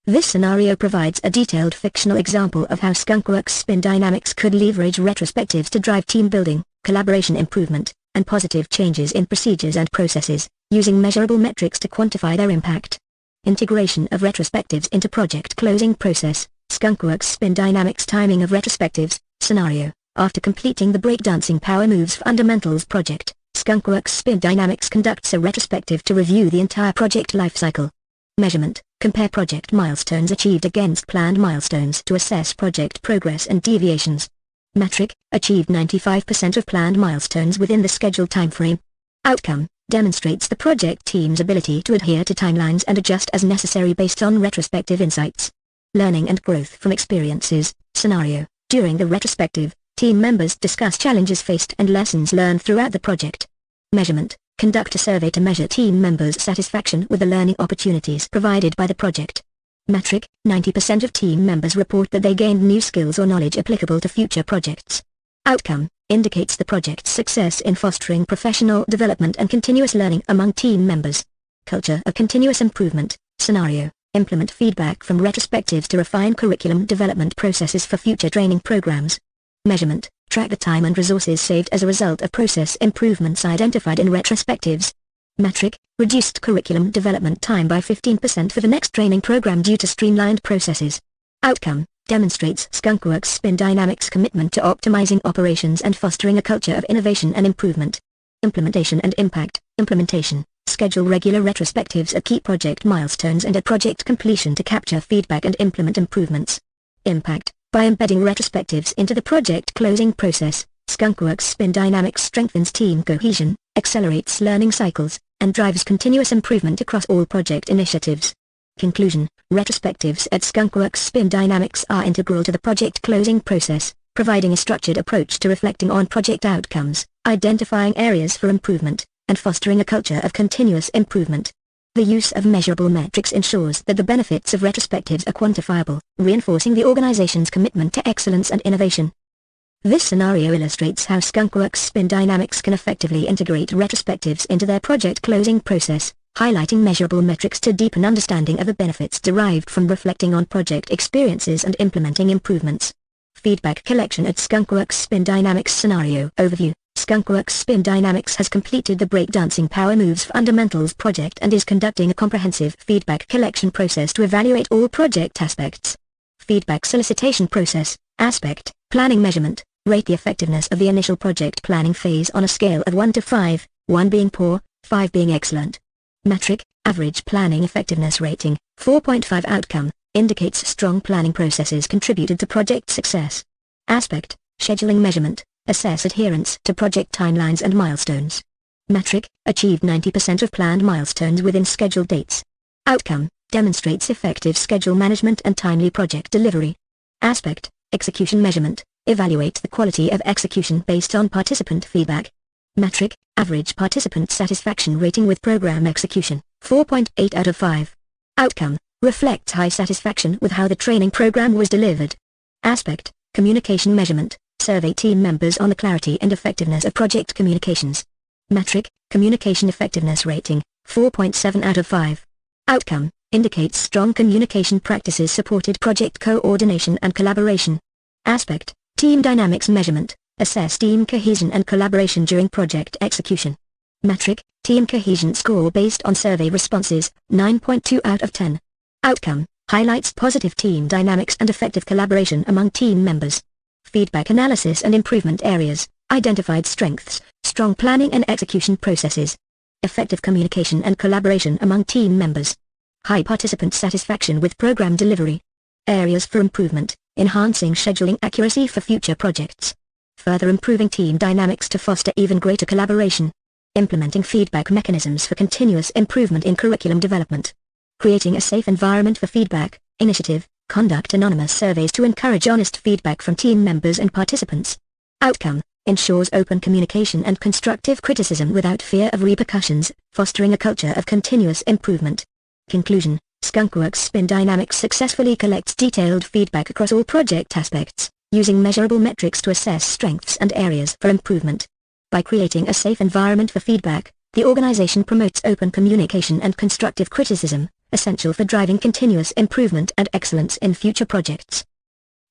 This scenario provides a detailed fictional example of how Skunkworks Spin Dynamics could leverage retrospectives to drive team building, collaboration improvement, and positive changes in procedures and processes, using measurable metrics to quantify their impact. Integration of retrospectives into project closing process. Skunkworks Spin Dynamics timing of retrospectives scenario. After completing the Breakdancing Powermoves Fundamentals project, Skunkworks Spin Dynamics conducts a retrospective to review the entire project lifecycle. Measurement. Compare project milestones achieved against planned milestones to assess project progress and deviations. Metric. Achieved 95% of planned milestones within the scheduled timeframe. Outcome. Demonstrates the project team's ability to adhere to timelines and adjust as necessary based on retrospective insights. Learning and growth from experiences. Scenario. During the retrospective, team members discuss challenges faced and lessons learned throughout the project. Measurement. Conduct a survey to measure team members' satisfaction with the learning opportunities provided by the project. Metric. 90% of team members report that they gained new skills or knowledge applicable to future projects. Outcome. Indicates the project's success in fostering professional development and continuous learning among team members. Culture of continuous improvement. Scenario. Implement feedback from retrospectives to refine curriculum development processes for future training programs. Measurement. Track the time and resources saved as a result of process improvements identified in retrospectives. Metric. Reduced curriculum development time by 15% for the next training program due to streamlined processes. Outcome. Demonstrates Skunkworks Spin Dynamics' commitment to optimizing operations and fostering a culture of innovation and improvement. Implementation and impact. Implementation. Schedule regular retrospectives at key project milestones and at project completion to capture feedback and implement improvements. Impact. By embedding retrospectives into the project closing process, Skunkworks Spin Dynamics strengthens team cohesion, accelerates learning cycles, and drives continuous improvement across all project initiatives. Conclusion. Retrospectives at Skunkworks Spin Dynamics are integral to the project closing process, providing a structured approach to reflecting on project outcomes, identifying areas for improvement, and fostering a culture of continuous improvement. The use of measurable metrics ensures that the benefits of retrospectives are quantifiable, reinforcing the organization's commitment to excellence and innovation. This scenario illustrates how Skunkworks Spin Dynamics can effectively integrate retrospectives into their project closing process, highlighting measurable metrics to deepen understanding of the benefits derived from reflecting on project experiences and implementing improvements. Feedback collection at Skunkworks Spin Dynamics Scenario Overview. Skunkworks Spin Dynamics has completed the Breakdancing Powermoves Fundamentals project and is conducting a comprehensive feedback collection process to evaluate all project aspects. Feedback solicitation process. Aspect: planning measurement. Rate the effectiveness of the initial project planning phase on a scale of 1 to 5, 1 being poor, 5 being excellent. Metric: average planning effectiveness rating, 4.5. Outcome: indicates strong planning processes contributed to project success. Aspect: scheduling measurement. Assess adherence to project timelines and milestones. Metric: achieved 90% of planned milestones within scheduled dates. Outcome: demonstrates effective schedule management and timely project delivery. Aspect: execution measurement. Evaluates the quality of execution based on participant feedback. Metric: average participant satisfaction rating with program execution, 4.8 out of 5. Outcome: reflects high satisfaction with how the training program was delivered. Aspect: communication measurement. Survey team members on the clarity and effectiveness of project communications. Metric: communication effectiveness rating, 4.7 out of 5. Outcome: indicates strong communication practices supported project coordination and collaboration. Aspect: team dynamics measurement. Assess team cohesion and collaboration during project execution. Metric: team cohesion score based on survey responses, 9.2 out of 10. Outcome: highlights positive team dynamics and effective collaboration among team members. Feedback analysis and improvement areas. Identified strengths, strong planning and execution processes. Effective communication and collaboration among team members. High participant satisfaction with program delivery. Areas for improvement: enhancing scheduling accuracy for future projects. Further improving team dynamics to foster even greater collaboration. Implementing feedback mechanisms for continuous improvement in curriculum development. Creating a safe environment for feedback. Initiative: conduct anonymous surveys to encourage honest feedback from team members and participants. Outcome: ensures open communication and constructive criticism without fear of repercussions, fostering a culture of continuous improvement. Conclusion: Skunkworks Spin Dynamics successfully collects detailed feedback across all project aspects, using measurable metrics to assess strengths and areas for improvement. By creating a safe environment for feedback, the organization promotes open communication and constructive criticism, essential for driving continuous improvement and excellence in future projects.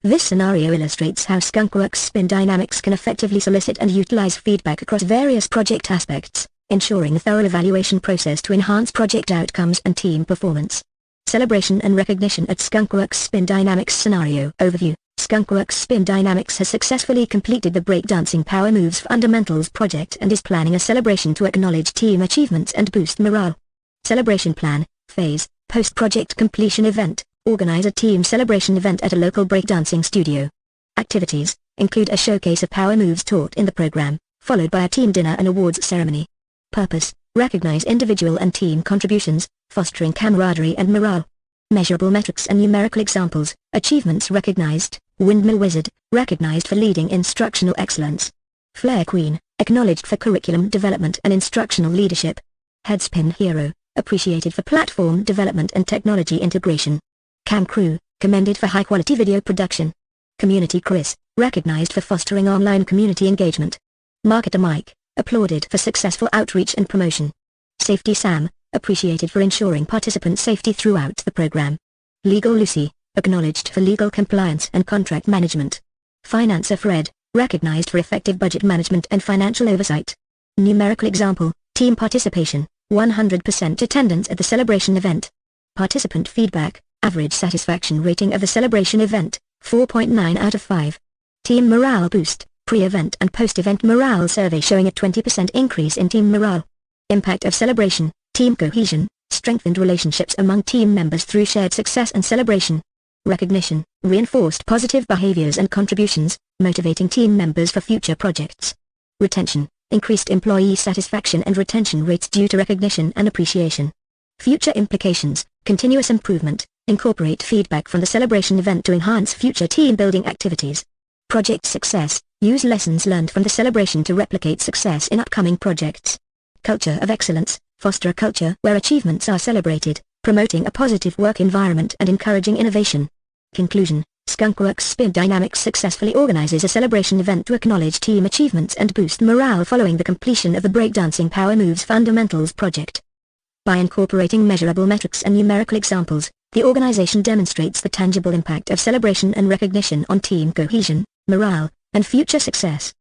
This scenario illustrates how Skunkworks Spin Dynamics can effectively solicit and utilize feedback across various project aspects, ensuring a thorough evaluation process to enhance project outcomes and team performance. Celebration and recognition at Skunkworks Spin Dynamics Scenario Overview. Skunkworks Spin Dynamics has successfully completed the Breakdancing Powermoves Fundamentals project and is planning a celebration to acknowledge team achievements and boost morale. Celebration plan, phase, post-project completion event. Organize a team celebration event at a local breakdancing studio. Activities include a showcase of power moves taught in the program, followed by a team dinner and awards ceremony. Purpose: recognize individual and team contributions, fostering camaraderie and morale. Measurable metrics and numerical examples. Achievements recognized: Windmill Wizard, recognized for leading instructional excellence. Flare Queen, acknowledged for curriculum development and instructional leadership. Headspin Hero, appreciated for platform development and technology integration. Cam Crew, commended for high-quality video production. Community Chris, recognized for fostering online community engagement. Marketer Mike, applauded for successful outreach and promotion. Safety Sam, appreciated for ensuring participant safety throughout the program. Legal Lucy, acknowledged for legal compliance and contract management. Financer Fred, recognized for effective budget management and financial oversight. Numerical example: team participation, 100% attendance at the celebration event. Participant feedback: average satisfaction rating of the celebration event, 4.9 out of 5. Team morale boost: pre-event and post-event morale survey showing a 20% increase in team morale. Impact of celebration: team cohesion, strengthened relationships among team members through shared success and celebration. Recognition: reinforced positive behaviors and contributions, motivating team members for future projects. Retention: increased employee satisfaction and retention rates due to recognition and appreciation. Future implications: continuous improvement, incorporate feedback from the celebration event to enhance future team-building activities. Project success: use lessons learned from the celebration to replicate success in upcoming projects. Culture of excellence: foster a culture where achievements are celebrated, promoting a positive work environment and encouraging innovation. Conclusion: Skunkworks Spin Dynamics successfully organizes a celebration event to acknowledge team achievements and boost morale following the completion of the Breakdancing Powermoves Fundamentals project. By incorporating measurable metrics and numerical examples, the organization demonstrates the tangible impact of celebration and recognition on team cohesion, morale, and future success.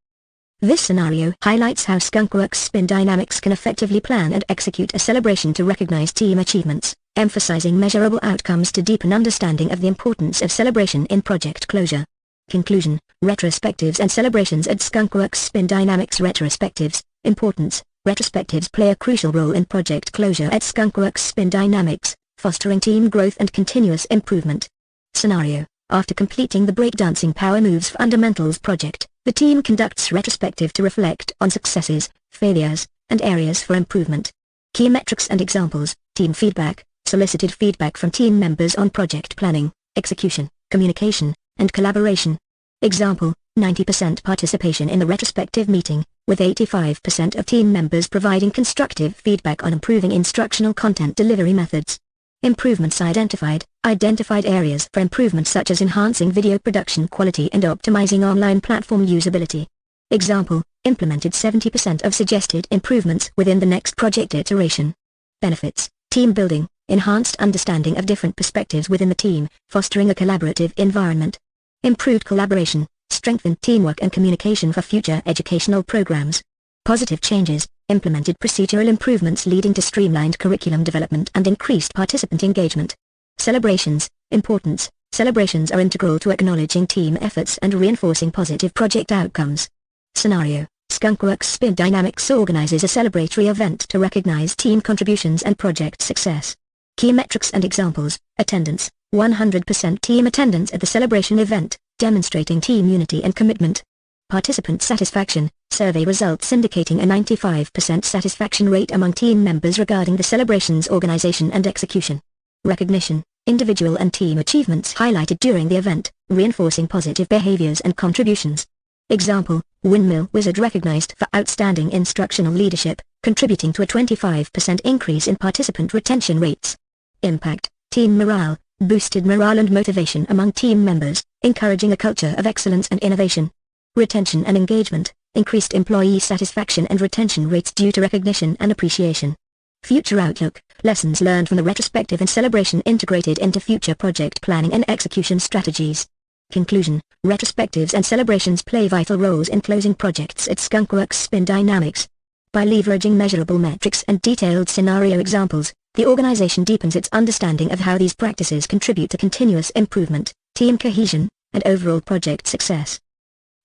This scenario highlights how Skunkworks Spin Dynamics can effectively plan and execute a celebration to recognize team achievements, emphasizing measurable outcomes to deepen understanding of the importance of celebration in project closure. Conclusion: retrospectives and celebrations at Skunkworks Spin Dynamics. Retrospectives. Importance: retrospectives play a crucial role in project closure at Skunkworks Spin Dynamics, fostering team growth and continuous improvement. Scenario: after completing the Breakdancing Powermoves Fundamentals project, the team conducts retrospective to reflect on successes, failures, and areas for improvement. Key metrics and examples: team feedback, solicited feedback from team members on project planning, execution, communication, and collaboration. Example: 90% participation in the retrospective meeting, with 85% of team members providing constructive feedback on improving instructional content delivery methods. Improvements identified: identified areas for improvement such as enhancing video production quality and optimizing online platform usability. Example: implemented 70% of suggested improvements within the next project iteration. Benefits: team building, enhanced understanding of different perspectives within the team, fostering a collaborative environment. Improved collaboration, strengthened teamwork and communication for future educational programs. Positive changes: implemented procedural improvements leading to streamlined curriculum development and increased participant engagement. Celebrations. Importance: celebrations are integral to acknowledging team efforts and reinforcing positive project outcomes. Scenario: Skunkworks Spin Dynamics organizes a celebratory event to recognize team contributions and project success. Key metrics and examples: attendance, 100% team attendance at the celebration event, demonstrating team unity and commitment. Participant satisfaction, survey results indicating a 95% satisfaction rate among team members regarding the celebration's organization and execution. Recognition, individual and team achievements highlighted during the event, reinforcing positive behaviors and contributions. Example: Windmill Wizard recognized for outstanding instructional leadership, contributing to a 25% increase in participant retention rates. Impact: team morale, boosted morale and motivation among team members, encouraging a culture of excellence and innovation. Retention and engagement, increased employee satisfaction and retention rates due to recognition and appreciation. Future outlook: lessons learned from the retrospective and celebration integrated into future project planning and execution strategies. Conclusion: retrospectives and celebrations play vital roles in closing projects at Skunkworks Spin Dynamics. By leveraging measurable metrics and detailed scenario examples, the organization deepens its understanding of how these practices contribute to continuous improvement, team cohesion, and overall project success.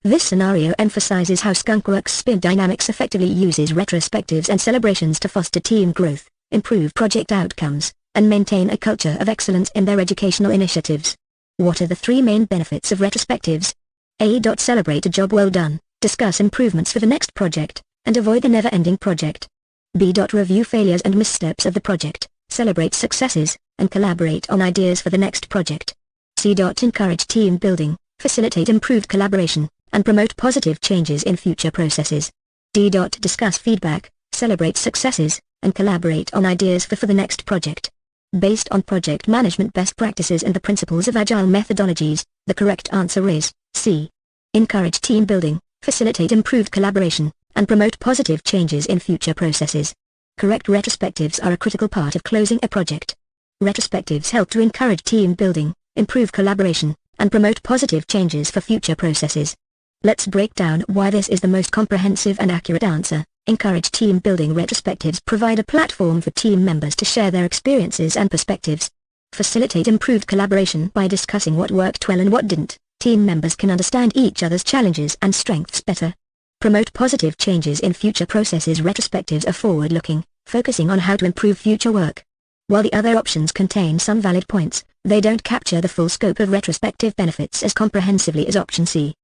This scenario emphasizes how Skunkworks Spin Dynamics effectively uses retrospectives and celebrations to foster team growth, improve project outcomes, and maintain a culture of excellence in their educational initiatives. What are the three main benefits of retrospectives? A. Celebrate a job well done, discuss improvements for the next project, and avoid the never-ending project. B. Review failures and missteps of the project, celebrate successes, and collaborate on ideas for the next project. C. Encourage team building, facilitate improved collaboration, and promote positive changes in future processes. D. Discuss feedback, celebrate successes, and collaborate on ideas for the next project. Based on project management best practices and the principles of agile methodologies, the correct answer is C. Encourage team building, facilitate improved collaboration, and promote positive changes in future processes. Correct retrospectives are a critical part of closing a project. Retrospectives help to encourage team building, improve collaboration, and promote positive changes for future processes. Let's break down why this is the most comprehensive and accurate answer. Encourage team building. Retrospectives provide a platform for team members to share their experiences and perspectives. Facilitate improved collaboration. By discussing what worked well and what didn't, team members can understand each other's challenges and strengths better. Promote positive changes in future processes. Retrospectives are forward-looking, focusing on how to improve future work. While the other options contain some valid points, they don't capture the full scope of retrospective benefits as comprehensively as option C.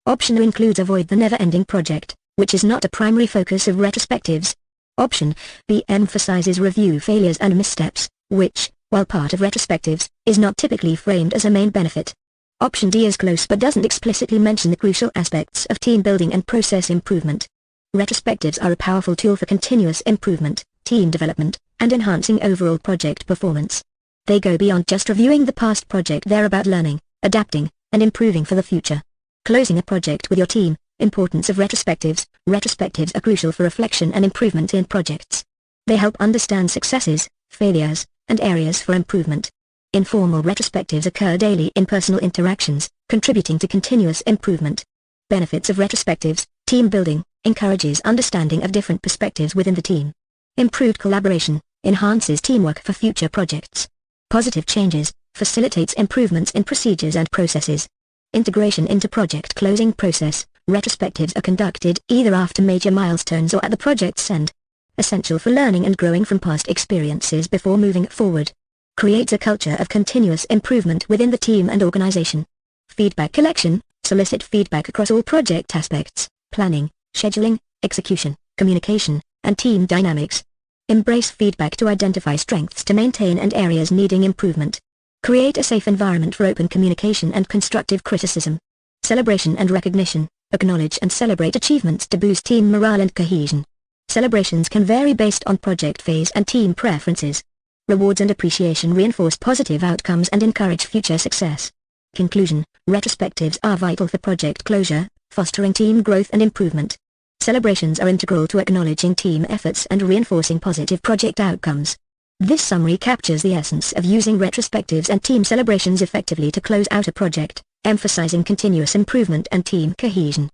Option A includes avoid the never-ending project, which is not a primary focus of retrospectives. Option B emphasizes review failures and missteps, which, while part of retrospectives, is not typically framed as a main benefit. Option D is close but doesn't explicitly mention the crucial aspects of team building and process improvement. Retrospectives are a powerful tool for continuous improvement, team development, and enhancing overall project performance. They go beyond just reviewing the past project. They're about learning, adapting, and improving for the future. Closing a project with your team. Importance of retrospectives. Retrospectives are crucial for reflection and improvement in projects. They help understand successes, failures, and areas for improvement. Informal retrospectives occur daily in personal interactions, contributing to continuous improvement. Benefits of retrospectives: team building, encourages understanding of different perspectives within the team. Improved collaboration, enhances teamwork for future projects. Positive changes, facilitates improvements in procedures and processes. Integration into project closing process, retrospectives are conducted either after major milestones or at the project's end. Essential for learning and growing from past experiences before moving forward. Creates a culture of continuous improvement within the team and organization. Feedback collection, solicit feedback across all project aspects, planning, scheduling, execution, communication, and team dynamics. Embrace feedback to identify strengths to maintain and areas needing improvement. Create a safe environment for open communication and constructive criticism. Celebration and recognition, acknowledge and celebrate achievements to boost team morale and cohesion. Celebrations can vary based on project phase and team preferences. Rewards and appreciation reinforce positive outcomes and encourage future success. Conclusion: retrospectives are vital for project closure, fostering team growth and improvement. Celebrations are integral to acknowledging team efforts and reinforcing positive project outcomes. This summary captures the essence of using retrospectives and team celebrations effectively to close out a project, emphasizing continuous improvement and team cohesion.